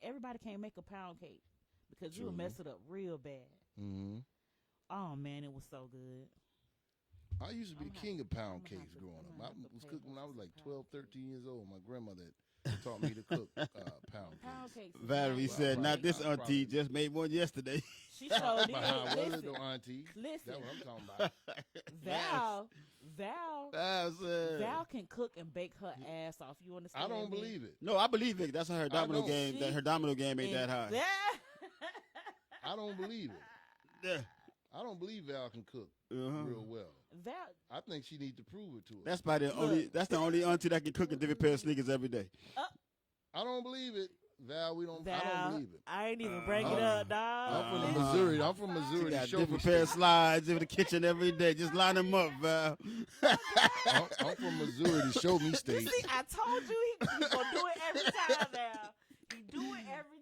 Everybody can't make a pound cake because you'll True. mess it up real bad. Mm-hmm. Oh man, it was so good. I used to be I'm the gonna king of pound I'm gonna cakes have to- growing I'm up. gonna I have to was pay cooking when I was for like some 12, pound 13 years old. My grandmother taught me to cook pound Pound cakes. cakes. is Valerie nice. said, Right. "Not this I auntie. probably- Just made one yesterday." She showed But how was it. it though, auntie? Listen, That's what I'm talking about. Val can cook and bake her ass off. You understand? I don't me? believe it. No, I believe it. That's how her domino don't. game. Her domino game ain't that high. I don't believe it. Yeah. I don't believe Val can cook Uh-huh. real well. Val, I think she needs to prove it to us. That's probably the only. That's the only auntie that can cook a different pair of sneakers every day. I don't believe it. Val, I don't Val, believe it. I ain't even bring it up, dog. I'm from Uh-huh. Missouri. I'm from She Missouri. got Show me different pair of state. slides in the kitchen every day. Just line them up, Val. I'm from Missouri to show me You state. see, I told you he gonna do it every time, Val. He do it every time.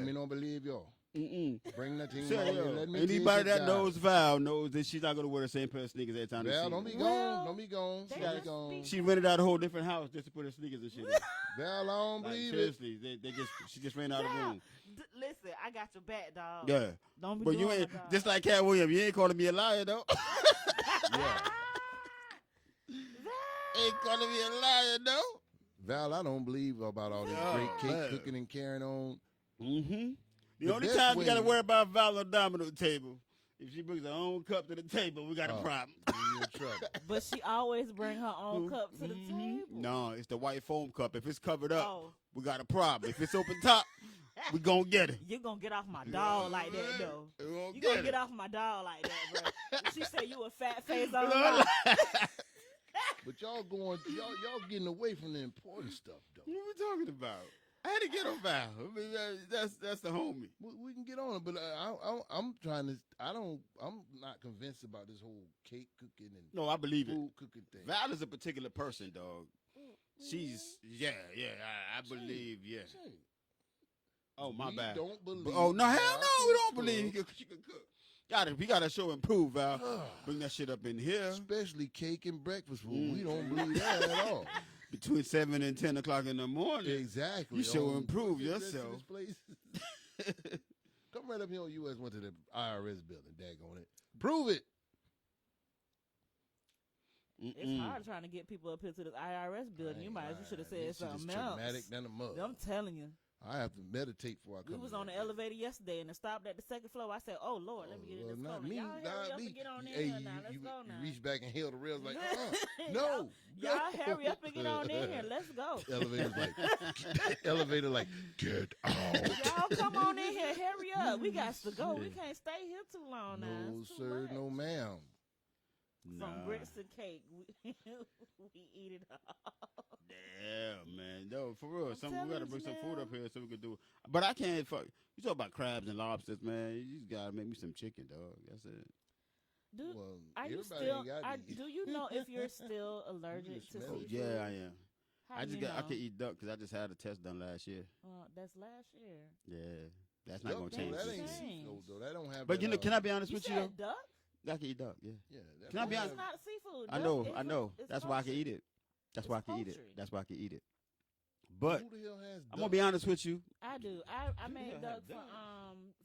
Yeah. I don't believe y'all. Mm-mm. Bring that thing. Sure, on. yo. Let me Anybody take it that down. knows Val knows that she's not gonna wear the same pair of sneakers every time. Val, they don't see be her. Well, gone. Don't be gone. they Don't be just gone. be- She rented out a whole different house just to put her sneakers and shit in. Val, I don't Like, believe it. seriously, she just ran out of Val, room. listen, I got your back, dog. Yeah, Don't be but doing you ain't that, dog. just like Cat Williams. You ain't calling me a liar though. Yeah. Ain't calling me a liar though. Val, I don't believe about all this Oh, great cake man. cooking and carrying on. Mm-hmm. The The only best time you got to way- worry about Val on the domino table If she brings her own cup to the table, we got a problem. You in trouble. But she always bring her own cup to the table. No, it's the white foam cup. If it's covered up, Oh, we got a problem. If it's open top, we gonna get it. you gonna get off my dog like that, though. We gonna You get gonna it. get off my dog like that, bro. She said you a fat face on the But y'all getting away from the important stuff, though. What are we talking about? I had to get on Val. I mean, that's the homie. We can get on it, but I'm not convinced about this whole cake cooking and No, I believe it. food cooking thing. Val is a particular person, dog. She's I believe, yeah. Shane, Oh, my we bad. don't believe. Oh no, hell Val no, we can don't believe she can cook. We gotta show and prove, Val. cook. Bring that shit up in here Especially cake and breakfast food. We don't believe that at all. between 7 and 10 o'clock in the morning. Exactly. You show Oh, and prove get this yourself. place. Come right up here on US. Went to the IRS building. Daggone it. Prove it. It's hard trying to get people up here to this IRS building. You might should have said something else. Traumatic than a mug. I'm telling you. I have to meditate before I come. We was to on that the elevator yesterday and it stopped at the second floor. I said, "Oh Lord, let me get in this not corner. me, Y'all hurry not up me. and get on in Hey, here now. Let's go now. You reach back and hail the rails like, no, Y'all no. hurry up and get on in here. Let's go. Elevator like, get out. Y'all come on in here. Hurry up. We got to go. We can't stay here too long now. No, It's too sir, much. no, ma'am. From grits and cake, we eat it all. Damn, man. No, for real. We telling gotta you, bring some food man. up here so we can do it. But I can't fuck. You talk about crabs and lobsters, man. You just gotta make me some chicken, dog. That's it. Dude, Well, are you everybody still? ain't gotta eat. Do you know if you're still allergic to smell seafood? it. Yeah, I am. How I just you got. I know? can eat duck because I just had a test done last year. That's last year. Yeah, that's not gonna Duck, change. That this ain't year. Change. seafood, though. That don't have. But that, can I be honest You with you said though? duck? I can eat duck. Yeah. Yeah, that Can I be don't honest? It's have- not seafood. I Duck know. is I know. it's That's why I can poultry. eat it. That's It's why I can eat it. poultry. That's why I can eat it. But Who the hell has I'm gonna duck? be honest with you. I do. I made have duck duck.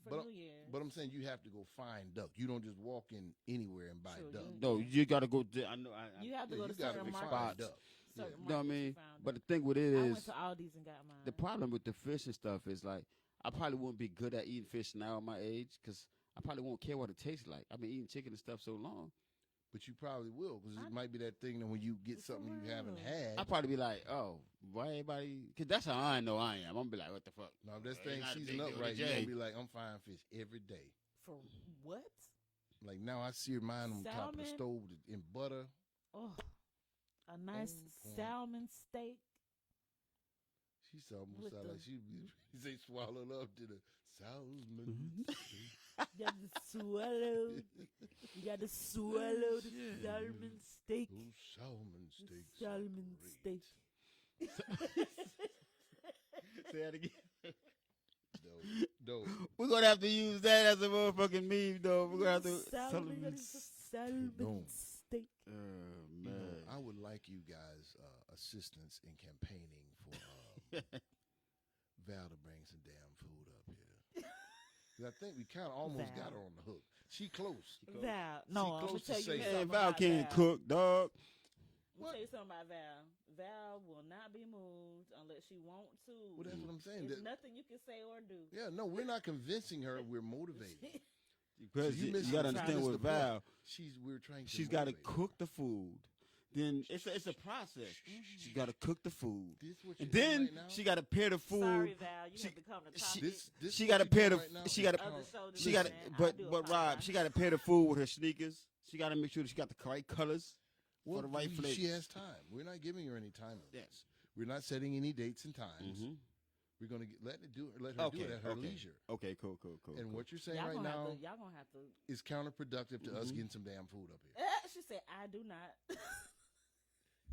for But- New Year. But I'm saying you have to go find duck. You don't just walk in anywhere and buy True, duck. you- No, you gotta go. I know. You have to Yeah, go you to gotta certain find markets. duck. Certain You know what I markets you mean? found But it. the thing with it I went is, to Aldi's and got mine. the problem with the fish and stuff is like, I probably wouldn't be good at eating fish now at my age because I probably won't care what it tastes like. I've been eating chicken and stuff so long. But you probably will because I- it might be that thing that when you get For something you haven't real. had. I'll probably be like, oh, why everybody? Because that's how I know I am. I'm gonna be like, what the fuck? No, if this It's thing not a big season up deal to right, you're Jay. gonna be like, I'm frying fish every day. For what? Like now, I sear mine on top of the Salmon? stove in butter. Oh, a nice Oh, boy. salmon steak. She almost With sound the- like she say swallowed up to the salmon. Mm-hmm. You got to swallow. You got to swallow the salmon steak. Those salmon steaks. are Salmon great. steak. Say that again. Dope. We're gonna have to use that as a motherfucking meme, though. We're gonna have to. Salmon, you gotta use the salmon Boom. steak. Oh You know, man. I would like you guys' assistance in campaigning for Val to bring some damn food up here. 'Cause I think we kind of almost Val. got her on the hook. She close. Val. No, I'm gonna close to tell you say- something Man, Val about can't Val. cook, dog. I'm gonna tell you something about Val. Val will not be moved unless she want to. Well, that's what I'm saying. There's That- nothing you can say or do. yeah, no, we're not convincing her. We're motivating. Because So you, missed- gotta you understand missed with the point. Val, We're trying to. she's gotta motivate her. cook the food. Then it's a process. She gotta cook the food, This what and you're doing then right now? she gotta pair the food. Sorry, Val. You she- have to come to she- topic. This she what gotta you're pair doing the. right now She is gotta. Other show She got to, man. I but do Rob, apologize. she got to pair the food with her sneakers. She got to make sure that she got the right colors Well, for the right she flavor. has time. We're not giving her any time. limits. Yes. We're not setting any dates and times. Mm-hmm. We're gonna let her do it Okay. at her okay. leisure. Okay. Cool. And cool. what you're saying Y'all right gonna now have to, y'all gonna have to. is counterproductive to us Mhm. getting some damn food up here. She said, "I do not."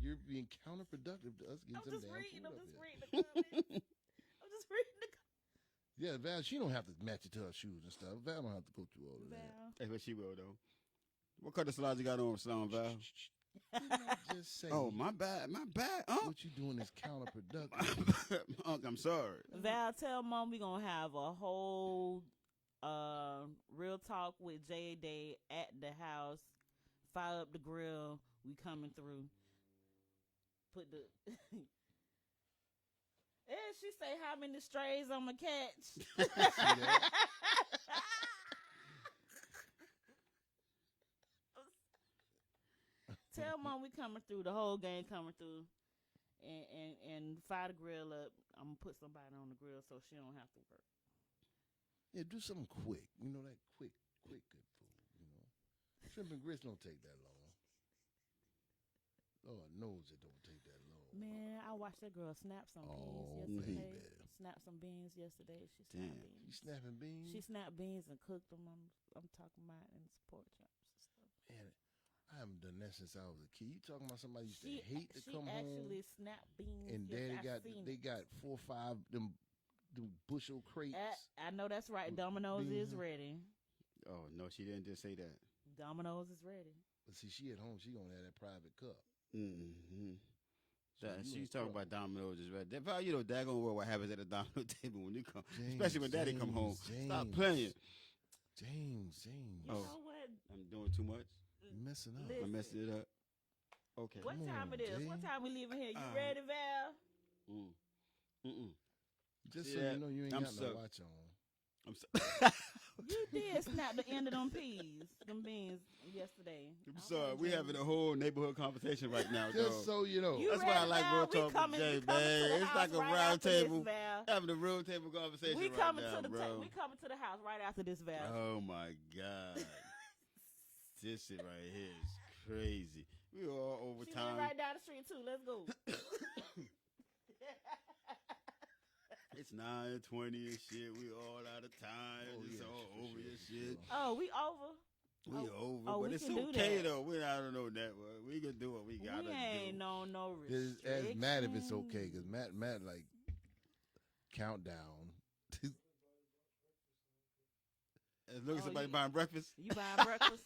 You're being counterproductive to us getting I'm some just damn reading. food I'm up just here. reading the comments. I'm just reading the Yeah, Val, she don't have to match it to her shoes and stuff. Val don't have to go through all of that. comments. Hey, but she will though. What color slides you got on, Sloan Val? Just say, Oh, my bad. Unc. what you doing is counterproductive. Unc, I'm sorry. Val, tell Mom we gonna have a whole real talk with Jay Day at the house. Fire up the grill. We coming through. Put the. And she say, "How many strays I'ma catch?" come on, we coming through. The whole gang coming through. And fire the grill up. I'm gonna put somebody on the grill so she don't have to work. Yeah, do something quick. You know, that quick good food, you know. Shrimp and grits don't take that long. Lord knows it don't take that long. Man, I watched that girl snap some Oh, beans yesterday. baby. Snap some beans yesterday. She snapped Damn. beans. You snapping beans? She snapped beans and cooked them. I'm talking about in pork chops and stuff. Man, I haven't done that since I was a kid. You talking about somebody used to She hate to come actually home snapped beans. and yes, they got 4 or 5 them bushel crates. I know that's right. Domino's is ready. Oh no, she didn't just say that. Domino's is ready. But see, she at home, she gonna have that private cup. Mm-hmm. So you She's ain't talking cook. about Domino's is right. That probably, you know, daggone well what happens at the Domino table when you come, especially when Daddy come home. Stop playing. James. You Oh. know what? I'm doing too much. You messing up. Listen. I'm messing it up. Okay. What Come time on, it is? Jay. What time we leaving here? You Um, ready, Val? Mm-mm. Just See so that? you know, you ain't I'm got so- no watch on. I'm so You did snap the end of them peas, them beans yesterday. I'm sorry. We having a whole neighborhood conversation right now, Just dog. so you know. You That's why I ready, like Val? real We talk with coming- Jay, we coming to man. the It's house like a right round after this, table. Val. Having a real table conversation We right coming now, to the bro. we coming to the house right after this, Val. Oh my God. This shit right here is crazy. We all over She time. live right down the street too. Let's go. It's 9:20 and shit. We all out of time. Oh, It's yeah, all for over sure, your for shit. sure. Oh, we over. We over, oh, but we it's can do okay that. though. We're out on no network. We can do what we gotta We ain't do. on no It's restrictions. as mad if it's okay, because Matt like countdown. As long as Oh, somebody you- buying breakfast. You buying breakfast?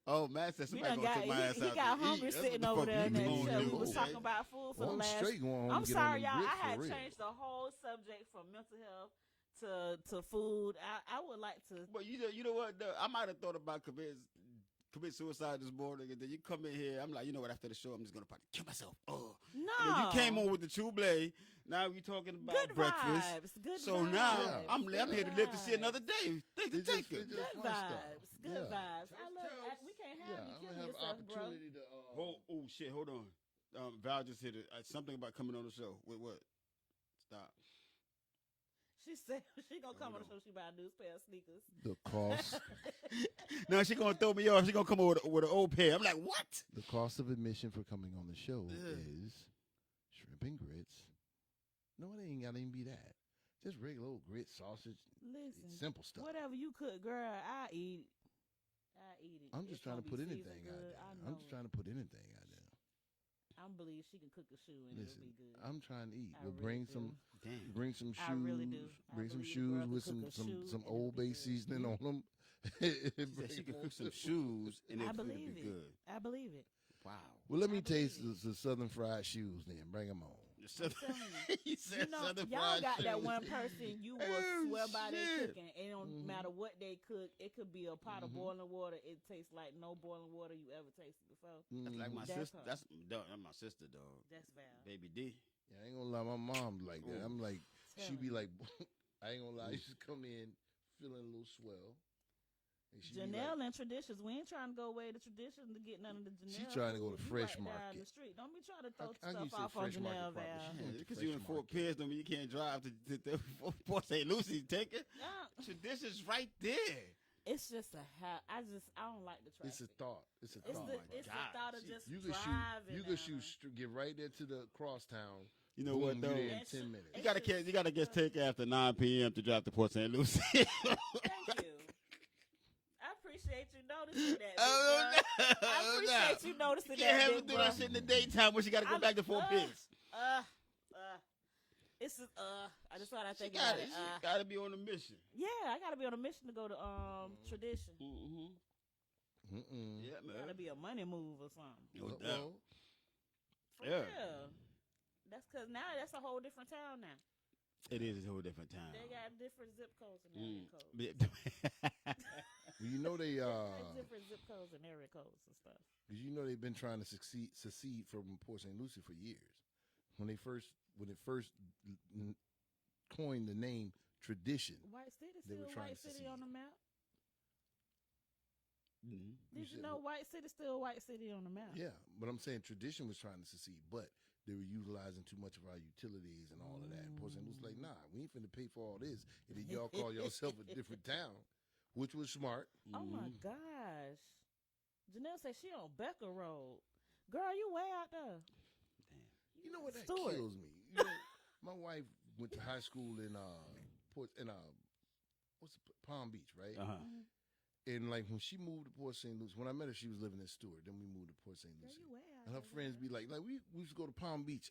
Oh, Matt said He somebody done gonna got take my ass he out got to hungry eat. That's sitting what the over fuck there in you that gonna show. We do, was okay? talking about food for Well, the I'm last. straight going home I'm to get on sorry, them y'all. grits I had for real. changed the whole subject from mental health to food. I would like to. But you know what? I might have thought about commit suicide this morning, and then you come in here. I'm like, you know what? After the show, I'm just gonna probably kill myself. Oh, No, and then you came on with the Trouble. Now we talking about good breakfast. vibes. Good So vibes. now Yeah. I'm Good here to live to see vibes. another day. Think It's to just- take it. it's just Good fun stuff. vibes. Good Yeah. vibes. I love. We can't have Yeah, you I'm kill gonna have yourself, bro. opportunity to. Oh shit! Hold on. Val just hit it. Something about coming on the show. Wait, what? Stop. She said she gonna come Hold on the show. She buy a new pair of sneakers. The cost, Now she gonna throw me off. She gonna come over with an old pair. I'm like, what? the cost of admission for coming on the show Ugh. is shrimp and grits. No, it ain't gotta even be that. Just regular old grits, sausage, Listen, simple stuff. whatever you cook, girl, I eat. I eat it. I'm just It's trying to gonna put be anything seasoned out good. there. I I'm know just it. trying to put anything out there. I believe she can cook a shoe and Listen, it'll be good. I'm trying to eat. I We'll really bring do. some. Damn. Bring some shoes. I really do. I Bring some believe the shoes girl with can cook a shoe some and it'll Old be Bay good. seasoning on them. She said she could cook some shoes and I it could believe be it. good. I believe it. Wow. Well, let me I taste believe the Southern fried shoes. Then bring them on. I'm telling you. He said You know, Southern y'all fried got that shoes. one person you will Oh, swear by their shit. cooking. It don't Mhm. matter what they cook. It could be a pot of Mhm. boiling water. It tastes like no boiling water you ever tasted before. That's like my Mhm. That's sister. her. That's my sister, dog. That's Val. Baby D. Yeah, I ain't gonna lie. My mom like that. Ooh. I'm like, she Telling be you. like, I ain't gonna lie. She just come in feeling a little swell. And she be Janelle like, and traditions. We ain't trying to go away to tradition to get none of the Janelle. She trying to go food. to You Fresh right down Market. the street. Don't be trying to throw How can you stuff say off on Fresh Market Janelle, proper? Val. She Yeah, went to because Fresh you in Fort Market. Pierce, don't mean you can't drive to Port St. Lucie. Take it. Yeah, Tradition's right there. it's just a I don't like the traffic. It's a thought. It's a It's thought. the my it's God. the thought of She- just You can driving. shoot. You can down shoot. there. Get right there to the crosstown. You know Boom, what you though? there in It's- 10 minutes. You gotta get take after 9 p.m. to drive to Port St. Lucie. Thank you. I appreciate you noticing that. Oh, big no. bro. I appreciate you noticing You can't that. have her big do bro. that shit in the daytime when she gotta go I'm- back to Fort Pierce. It's just, I just thought I She think about it. gotta be on a mission. Yeah, I gotta be on a mission to go to tradition. Mm-hmm. Mm-mm. Yeah, Gotta man. be a money move or something. No doubt. Well, For Yeah. real. That's because now that's a whole different town now. It is a whole different time. They got different zip codes and area codes. you know they Like different zip codes and area codes and stuff. you know they've been trying to secede from Port St. Lucie for years. When it first coined the name tradition, White City They were still trying White to City secede. on the map. Mhm. you Did you said- know White City's still a White City on the map? Yeah, but I'm saying tradition was trying to succeed, but they were utilizing too much of our utilities and all of that. And Port St. Louis was like, nah, we ain't finna pay for all this. And then y'all call yourself a different town, which was smart. Oh my Mhm. gosh. Janelle said she on Becker Road. Girl, you way out there. You know what? That Stewart. kills me. You know, my wife went to high school in Palm Beach, right? Uh-huh. And like when she moved to Port St. Lucie, when I met her, she was living in Stewart. Then we moved to Port St. Girl, Lucie. you way out And her there, friends girl. be like we used to go to Palm Beach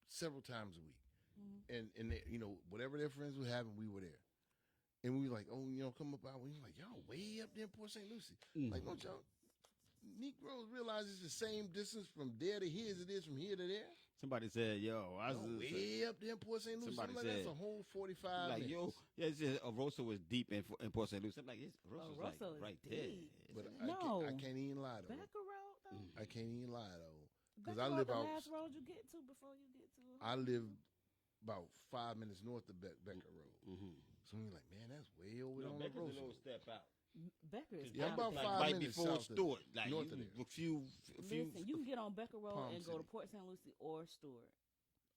several times a week. Mhm. And they, you know, whatever their friends were having, we were there. And we were like, oh, you know, come up out. We were like, y'all way up there in Port St. Lucie. Like, don't y'all Negroes realize it's the same distance from there to here as it is from here to there? Somebody said, "Yo, I was Y'all way up there in Port St. Lucie. Somebody I'm like, that's said- a whole 45 like, minutes. yo, yeah, it's just Rosa was deep in Port St. Lucie. I'm like, Rosa's like Rosa is right deep. there. But No. I can't even lie, though. Becker Road, though? I can't even lie, though. Because Becker I Road live the out. last road you get to before you get to I live about 5 minutes north of Becker Road. Mm-hmm. So we're like, man, that's way over there on the road. step out. Becker is Yeah, I'm about out five there. right minutes before south of- Stewart, like north you, of there. a few. Listen, you can get on Becker Road Palm and go to City. Port St. Lucie or Stewart.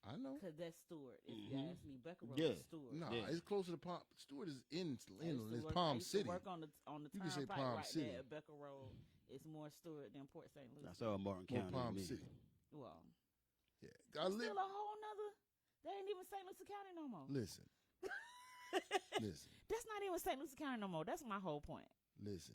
I know. Because that's Stewart. If you Mhm. ask me, Becker Road Yeah. is Stewart. No, Yeah. it's closer to Palm. Stewart is I used to inland. It's work- I Palm used to City. work on the You can say turnpike Palm right City. there at Becker Road. It's more Stewart than Port St. Lucie. I saw Martin More County. Palm me. City. Well, Yeah, I live. still a whole nother. That ain't even St. Lucie County no more. Listen, listen, That's not even St. Lucie County no more. That's my whole point. listen.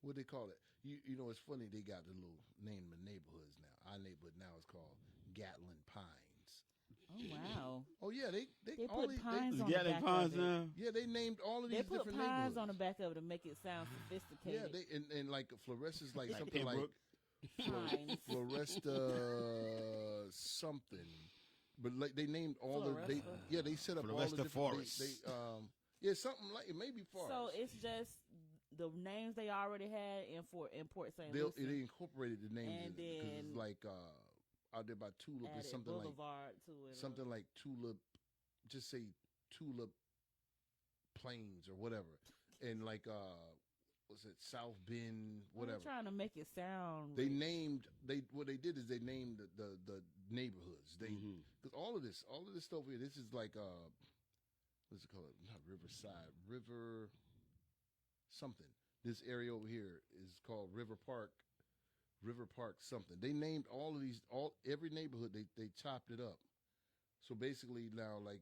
What they call it? You know, it's funny. They got the little name of neighborhoods now. Our neighborhood now is called Gatlin Pines. Oh wow. Oh yeah, they They all put these, pines on Yeah, the they back Ponds of it. now. yeah, they named all of They these put different pines neighborhoods. on the back of it to make it sound sophisticated. Yeah, they and like Floresta's like Like something Pembroke. Pines. Floresta something, but like they named all the they Floresta? they set up all Floresta the different Forest. They yeah something like it may be forest. So it's just the names they already had in Port St. They Lucie. incorporated the names And in it, 'cause then it's like out there by Tulip Added it's something like Boulevard to it. something like Tulip, just say Tulip Plains or whatever, and like what's it South Bend whatever. I'm trying to make it sound. They rich. named what they did is they named the neighborhoods. They Mhm. because all of this stuff here. This is like what's it called? Not Riverside, River something. This area over here is called River Park. River Park something. They named all of these every neighborhood. They chopped it up. So basically now like.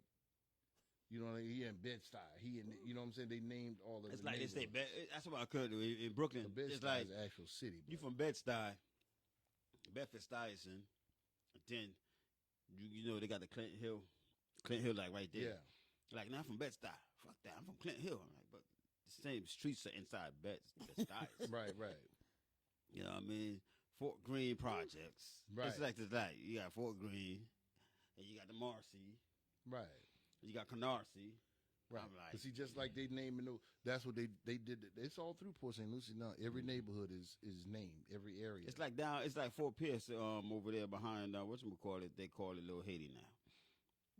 You know, like he in Bed-Stuy. He in, you know what I'm saying? They named all of It's the like they say. neighborhoods. That's what I could do in Brooklyn. The Bed-Stuy It's like is an actual city. you but- from Bed-Stuy, Bedford-Stuyvesant, then you know they got the Clinton Hill like right there. Yeah. Like now I'm from Bed-Stuy. Fuck that, I'm from Clinton Hill. I'm like, but the same streets are inside Bed-Stuy. Right. You know what I mean? Fort Greene projects. Right. It's like this. Like you got Fort Greene, and you got the Marcy, Right. you got Canarsie. Right. I'm like, But see, just like they name and that's what they did. It's all through Port St. Lucie now. Every neighborhood is named. Every area. it's like down. It's like Fort Pierce over there behind whatchamacallit. They call it Little Haiti now.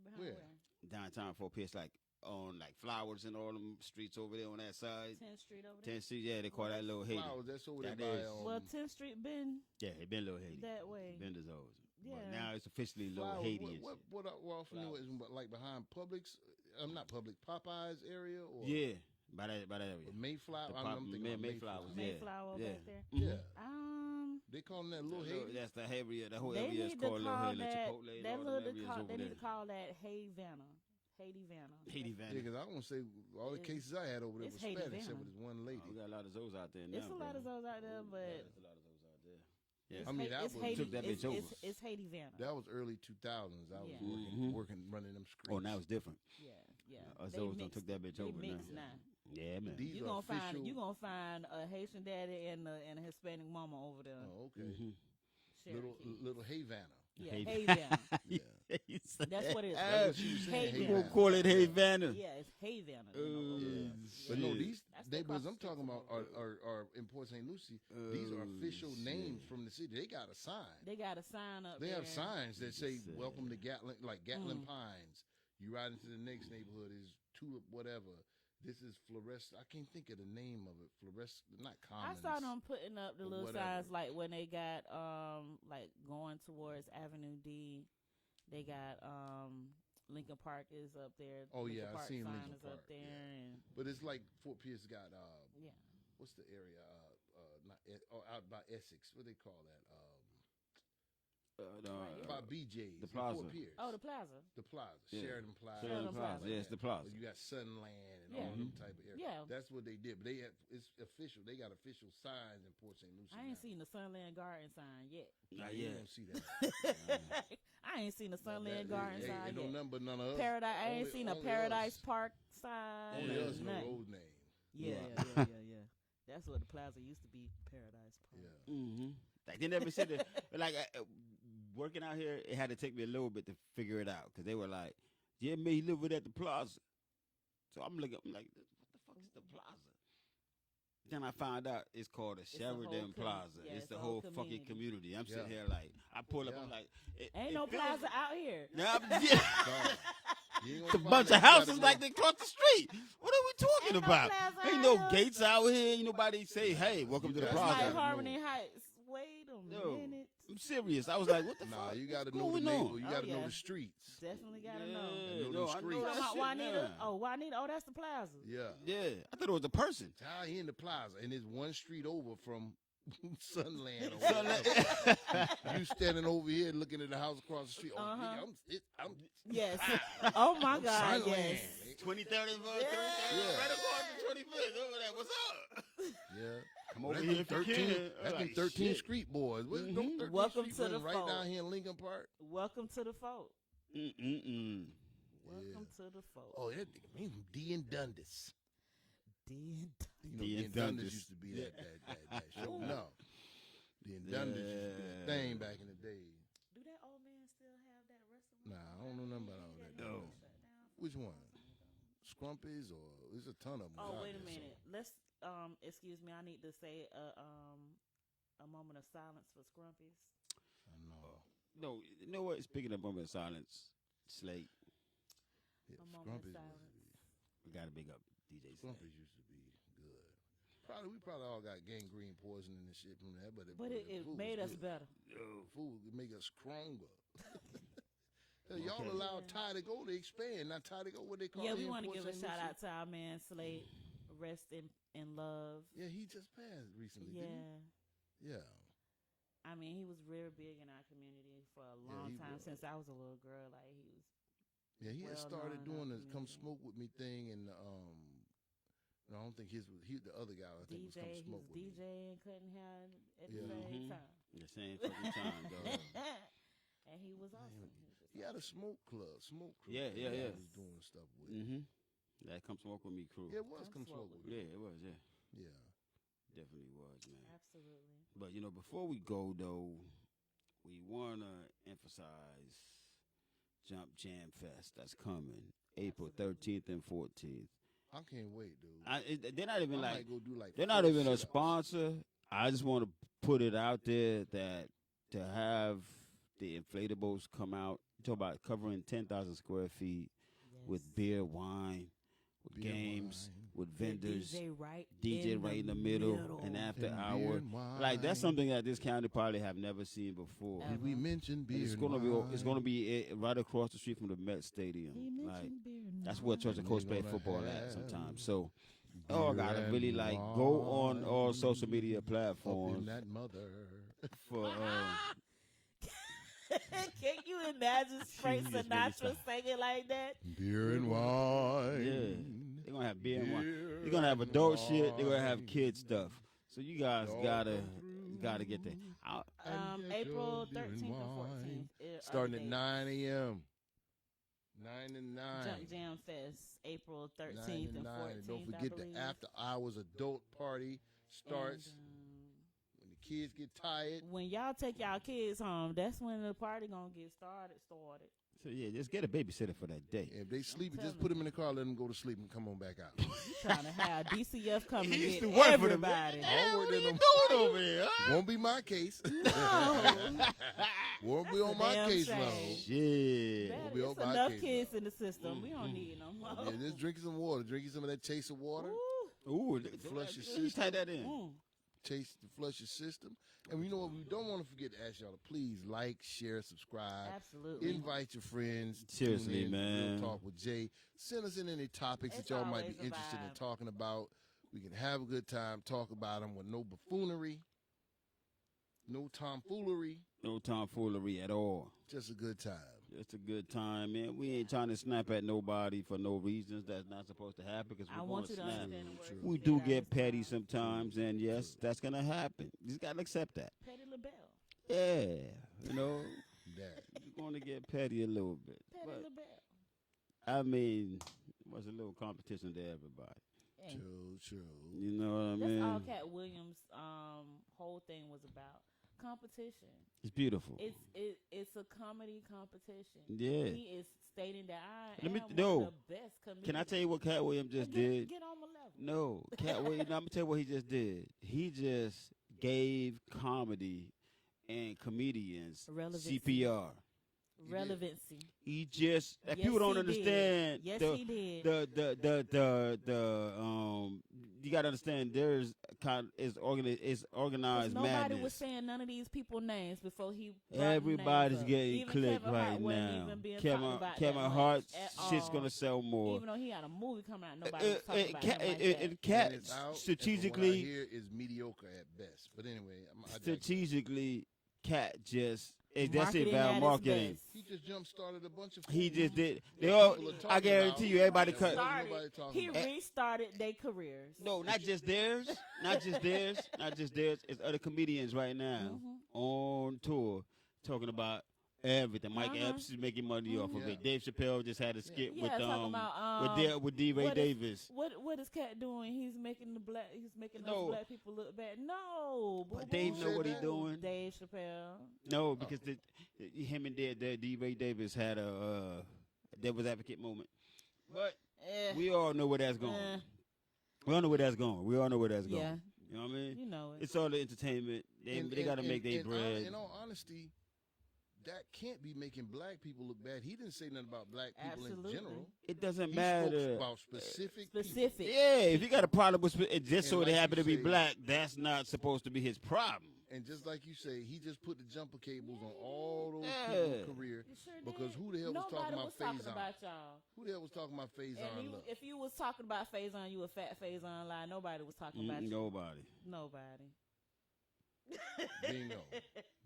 Behind Where? Downtown Fort Pierce, like on like Flowers and all them streets over there on that side. 10th Street over there. 10th Street, yeah, they call that Little Haiti. Flowers. That's over there That by. is. Well, 10th Street been Yeah, it been Little Haiti. that way. Been those. But Yeah. now it's officially Little Flowers, Haiti. what I often know is like behind Publix. I'm not Publix. Popeyes area or Yeah, by that area. Mayflower. The I'm thinking about Mayflower. Mayflower. Yeah. Mayflower yeah. back there. Yeah. They call them that little Haiti. That's the area. The whole They area is need to called Little call Haiti. that. Chipotle and That all them little. areas over They there. need to call that Havana. Haiti Vanna. Haiti Yeah, Vanna. because I want to say all the It's- cases I had over there it's was Haiti Spanish, except Vanna. for this one lady. Oh, we got a lot of those out there now. It's a lot of bro. those out there, but There's a lot of those out there. Yeah. it's I mean, Ha- that it's was- Haiti. Took that bitch it's, over. It's Haiti Vanna. That was early 2000s. I was Yeah. working, running them streets. Oh, now it's different. Yeah. Us They those done mixed- took that bitch they over mixed now. now. Yeah, man. These You are gonna find official. you gonna find a Haitian daddy and a Hispanic mama over there. Oh, okay. Mhm. Little Cherokee. little Havana. Yeah, Havana. Havana. Yeah. That's what it is. That's what she was saying. Hey, You Vanna. gonna call it Havana? Yeah, it's Havana. Yeah. But no, these That's neighborhoods the I'm talking about Constitution. are in Port St. Lucie. These are official names from the city. They got a sign. They got a sign up They there. have signs that say Yes, "Welcome to Gatlin," like Gatlin Mm. Pines. You ride into the next neighborhood is Tulip, whatever. This is fluorescent. I can't think of the name of it. Fluorescent, not I commons. saw them putting up the or little whatever. signs like when they got like going towards Avenue D. They got Lincoln Park is up there. Oh, Lincoln yeah, I Park seen sign Lincoln is up Park, there, yeah. and But it's like Fort Pierce got yeah. what's the area? Not out by Essex. What they call that? By BJ's. the in Plaza. Fort Pierce. Oh, the plaza. The Plaza. Yeah. Sheridan Plaza. Sheridan Sheridan Plaza. Plaza. Yeah, it's the Plaza. You got Sunland and Yeah. all them type of areas. Yeah. That's what they did. But they have, it's official. They got official signs in Port St. Lucie. I ain't now. seen the Sunland Garden sign yet. Nah, Not you yet. don't see that. I ain't seen the Sunland That- Garden ain't- sign ain't no yet. number, none of us. Paradise. I ain't Only- seen a only Paradise us. Park sign. Only Yeah. us know Nothing. road name. Yeah. That's what the plaza used to be, Paradise Park. Yeah. Mm-hmm. Like they never said that. Like working out here, it had to take me a little bit to figure it out because they were like, "Yeah, man, he lived at the Plaza." So I'm like, what the fuck is the Plaza? Then I found out it's called the the whole Sheridan Plaza. yeah, it's it's the the whole whole fucking community. I'm sitting Yeah. here like, I pull up, Yeah. I'm like, Ain't no plaza out here. Nah, yeah. Dog. You ain't It's a gonna bunch find of that. You houses gotta like know. they across the street. What are we talking Ain't no about? plaza Ain't out no here. gates out here. Ain't nobody say, "Hey, welcome to the That's It's Plaza. like Plaza." Harmony Heights. Wait a Yo. minute. I'm serious. I was like, "What the Nah, fuck?" you got to What's know the going neighbor. on? You Oh, got to know yeah. the streets. Definitely gotta Yeah, know. know no, them I streets. know that Talking about shit Juanita. now. Oh, Juanita. Oh, that's the plaza. Yeah. Yeah, I thought it was a person. It's out here in the plaza, and it's one street over from Sunland. Or So, whatever. like- You standing over here looking at the house across the street. Oh, Uh-huh. nigga, I'm Yes. Oh my I'm God. Sunland. Yes. 2030, Yeah. right across the 25th. Over there. What's up? Yeah. Come Well, over that's here them if you 13, can. that's them Like, 13 shit. Street boys. Where's them Mhm. 13 Welcome Street to the boys right fold. down here in Lincoln Park? Welcome to the fold. Mm-mm-mm. Welcome to the fold. Oh, that nigga, man from D and Dundas. D&D. You know, D D and and Dundas Dundas. used to be that show. Ooh. No. D and Dundas used to be that thing back in the day. Do that old man still have that restaurant? Nah, I don't know nothing about all that. No. Which one? Scrumpies or there's a ton of them. Oh, out wait a there, so- minute. Let's excuse me. I need to say a moment of silence for Scrumpies. I know. No, you know what? Speaking of moment of silence, Slate, Yeah, A moment of Scrumpies silence. we got to big up DJ Slate. Scrumpies used to be good. We probably all got gangrene poisoning and shit from that, but But it food was made us good. better. Food would make us stronger. Hell, y'all Okay. allowed Ty to go to expand. Not Ty to go. What they call Yeah, it we in want to Port give a St. shout Lucie? out to our man Slade. Rest in love. Yeah, he just passed recently. Yeah. Didn't he? Yeah. I mean, he was real big in our community for a long he time was. since I was a little girl. Like he was. Yeah, he had Well started known in doing our the "Come community. Smoke with Me" thing, and no, I don't think his was the other guy. I think was "Come DJ, he was Smoke with Me." DJ and cutting hair at Yeah. the same Mhm. time. The same fucking time, dog. And he was awesome. Man, He was just He had a awesome. smoke club, smoke crew. Yeah, that yeah, he yeah. was doing stuff with. Mm-hmm. That Come Smoke With Me crew. Yeah, it was Come "Come Smoke Smoke with Me." Yeah, it was, yeah. Yeah. Definitely was, man. Absolutely. But, you know, before we go, though, we want to emphasize Jump Jam Fest that's coming April 13th and 14th. I can't wait, dude. They're not even I like, might go do like they're not 4 even a sit-ups. sponsor. I just want to put it out there that to have the inflatables come out, talk about covering 10,000 square feet with Yes. beer, wine, with Beer, games, wine, with The vendors, DJ right in the middle, and after and beer hour. and wine. Like that's something that this county probably have never seen before. Ever. Did we mention And beer? it's and gonna be wine? right across the street from the Met Stadium. He Like mentioned beer and that's where Church wine. of Coast They play gonna football at have sometimes. So oh, I beer gotta and really like go on all wine social media up in platforms that mother. for Can you imagine Frank Genius, baby, Sinatra stop. singing like that? Beer and wine. Yeah. They're gonna have beer and wine. Beer You're gonna have and adult shit. They're gonna have wine. kid stuff. So you guys Y'all gotta come get there. through. And get April your beer and 13th and wine. 14th. Starting at 9 a.m. 9 to 9. Jump Jam Fest, April 9 13th to and 9. 14th. Don't I forget believe. the after hours adult party starts when the kids get tired. When y'all take y'all kids home, that's when the party gonna get started. So yeah, just get a babysitter for that day. If they sleep, telling just put them in the car, let them go to sleep, and come on back out. You trying to have DCF come and He used get to work for them. everybody. All What work are in you them. doing over here? Huh? Won't be my case. No. Won't be on a my damn caseload. shame. Shit. Man, We'll be on it's my enough case kids now. in the system. We don't need no more. Yeah, just drink some water. Drink some of that chaser water. Ooh. Ooh, Flush your you system. tie that in. Chase to flush your system. And you know what? We don't want to forget to ask y'all to please like, share, subscribe. Absolutely. Invite your friends. Seriously, Tune in. man. We'll talk with Jay. Send us in any topics It's that y'all might be always a interested in vibe. talking about. We can have a good time, talk about them with no buffoonery, no tomfoolery, No tomfoolery at all. just a good time. It's a good time, man. We ain't trying to snap at nobody for no reasons. That's not supposed to happen because I we're want going you to to snap. understand the words. True. you We said do out get this petty time. sometimes, and yes, that's going to happen. You just got to accept that. Petty LaBelle. Yeah, you know, That. you're going to get petty a little bit. Petty But, LaBelle. I mean, it was a little competition to everybody. Hey, True. You know what I that's mean? all Cat Williams' whole thing was about. Competition. It's beautiful. It's a comedy competition. Yeah. He is stating that I Let me- am no. one of the best comedians. Can I tell you what Cat Williams just did? Get on my level. No, Cat Williams. I'm gonna tell you what he just did. He just gave comedy and comedians Relevancy. CPR. Relevancy. He just Yes, people don't he did. understand. Yes, the, he did. the you gotta understand there's is 'Cause organized nobody madness. was saying none of these people names before he brought the Everybody's names up. getting Even clicked Kevin Hart right wasn't now. even being Kevin talked about Kevin that Hart much at shit's all. gonna sell more. Even though he had a movie coming out, nobody was talking about Cat, him like that. and Cat And it's out, and from what I strategically hear is mediocre at best. But anyway, I digress. strategically, Cat just that's it Marketing about at its marketing. best. He just jump started a bunch of. He just did. They that all. people are I talking guarantee about. you, everybody That cut. wasn't nobody talking He about. restarted their careers. No, not just theirs. Not just theirs. Not just theirs. It's other comedians right now Mhm. on tour talking about everything. Mike Uh-huh. Epps is making money off of Yeah. it. Dave Chappelle just had a skit Yeah, with talking about with D. Ray what is- Davis. What is Cat doing? He's making No. us black people look bad. No, But boo-boo. Dave know what he that? doing. Dave Chappelle. No, because him and D. Ray Davis had a devil's advocate moment. But Eh, we all know where that's going. eh, We all know where that's going. We all know where that's going. yeah, You know what I mean? you know it. It's all the entertainment. They got to make their bread. In all honesty, that can't be making black people look bad. He didn't say nothing about black people Absolutely. in general. It doesn't He matter. spoke about specific people. Specific. Yeah, if you got a problem with just so And they like happen you to be say- black, that's not supposed to be his problem. And just like you say, he just put the jumper cables on all those Yeah. people's career. You sure Because did. who the hell was Nobody talking about was talking Faison? about y'all. Who the hell was talking about And Faison you, Love? if you was talking about Faison, you a fat Faison lie. Nobody was talking about you. Nobody. Nobody. Bingo.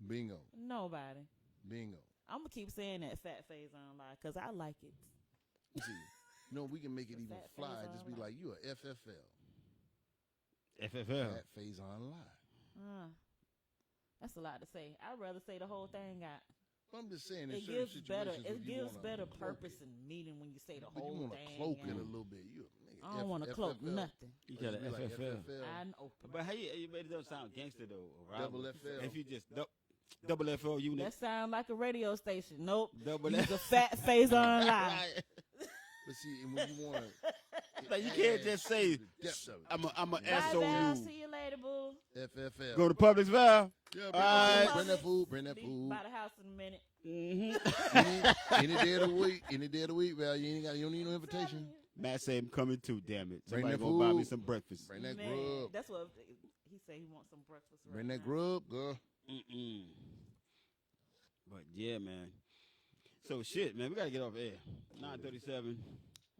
Bingo. Nobody. Bingo. I'm gonna keep saying that fat Faison lie because I like it. See, we can make it The even fat fly. Faison Just be lie. like, you a FFL. FFL. Fat Faison lie. That's a lot to say. I'd rather say the whole thing out. I'm just saying, in It certain gives better. situations, It when you gives wanna better cloak purpose it, and meaning when you say the but you whole want to thing. cloak it and a little bit. You, nigga, I don't want to cloak FFL. nothing. You Or got just a be like FFL. I open. But how you made it don't sound gangster though. Right? Double FL. If you just double FL unit. That sound like a radio station. Nope. Double You's F. a fat Faison lie. Right. But see, and when you want to, Like, you can't just say, depth of it. I'm a Bye, Val. SOU. See you later, boo. FFL. Go to Publix Val. Yeah, All right. bring that food. Bring that Be food. by the house in a minute. Mm-hmm. Any day of the week. Any day of the week, Val. You don't need no invitation. Matt said I'm coming too, damn it. Bring Somebody that gonna buy me food. some breakfast. Bring that Man, grub. that's what he said. He wants some breakfast. Right Bring that now. grub, girl. Mm-mm. But yeah, man. So shit, man, we gotta get off air. 9:37.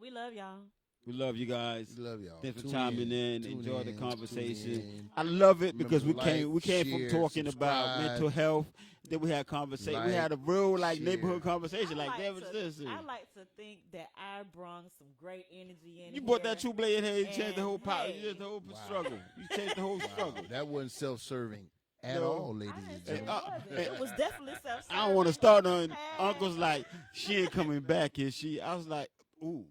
We love y'all. We love you guys. We love y'all. Thanks for Tune chiming in. Tune Enjoy the in, conversation. tune in. I love it Remember because to we like, came share, from talking about subscribe. mental health. Then we had conversation. We Like, had a real share. neighborhood conversation. I Like like David to- said. I like to think that I brought some great energy in. You brought here. that true blade in here. You changed the whole And, power. hey. You changed the whole Wow. struggle. You changed the whole struggle. Wow, that wasn't self-serving at No. all, ladies I and didn't say it gentlemen. wasn't. It was definitely self-serving. I don't want to start on Hey. Uncle's like, she ain't coming back, is she? I was like, ooh.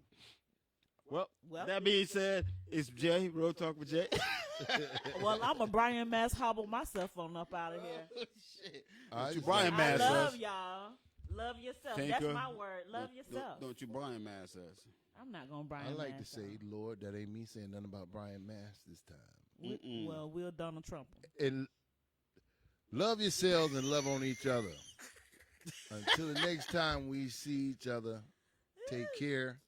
Well, Well. that being said, it's Jay, Real Talk with Jay. Well, I'm a Brian Mass hobble myself on up out of here. All right, you Brian I Mass love us. y'all. Love yourself. Thank That's you. my word. Love yourself. Don't you Brian Mass us. I'm not gonna Brian. I like to Mass say, y'all. Lord, that ain't me saying nothing about Brian Mass this time. Mm-mm. Well, we'll Donald Trump. And love yourselves and love on each other. Until the next time we see each other, take care.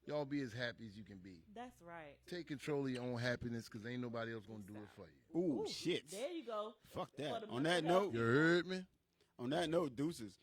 Y'all be as happy as you can be. That's right. Take control of your own happiness because ain't nobody else going to do it for you. Ooh, shit. There you go. Fuck that. For the On that mental note, You heard me? on that note, deuces.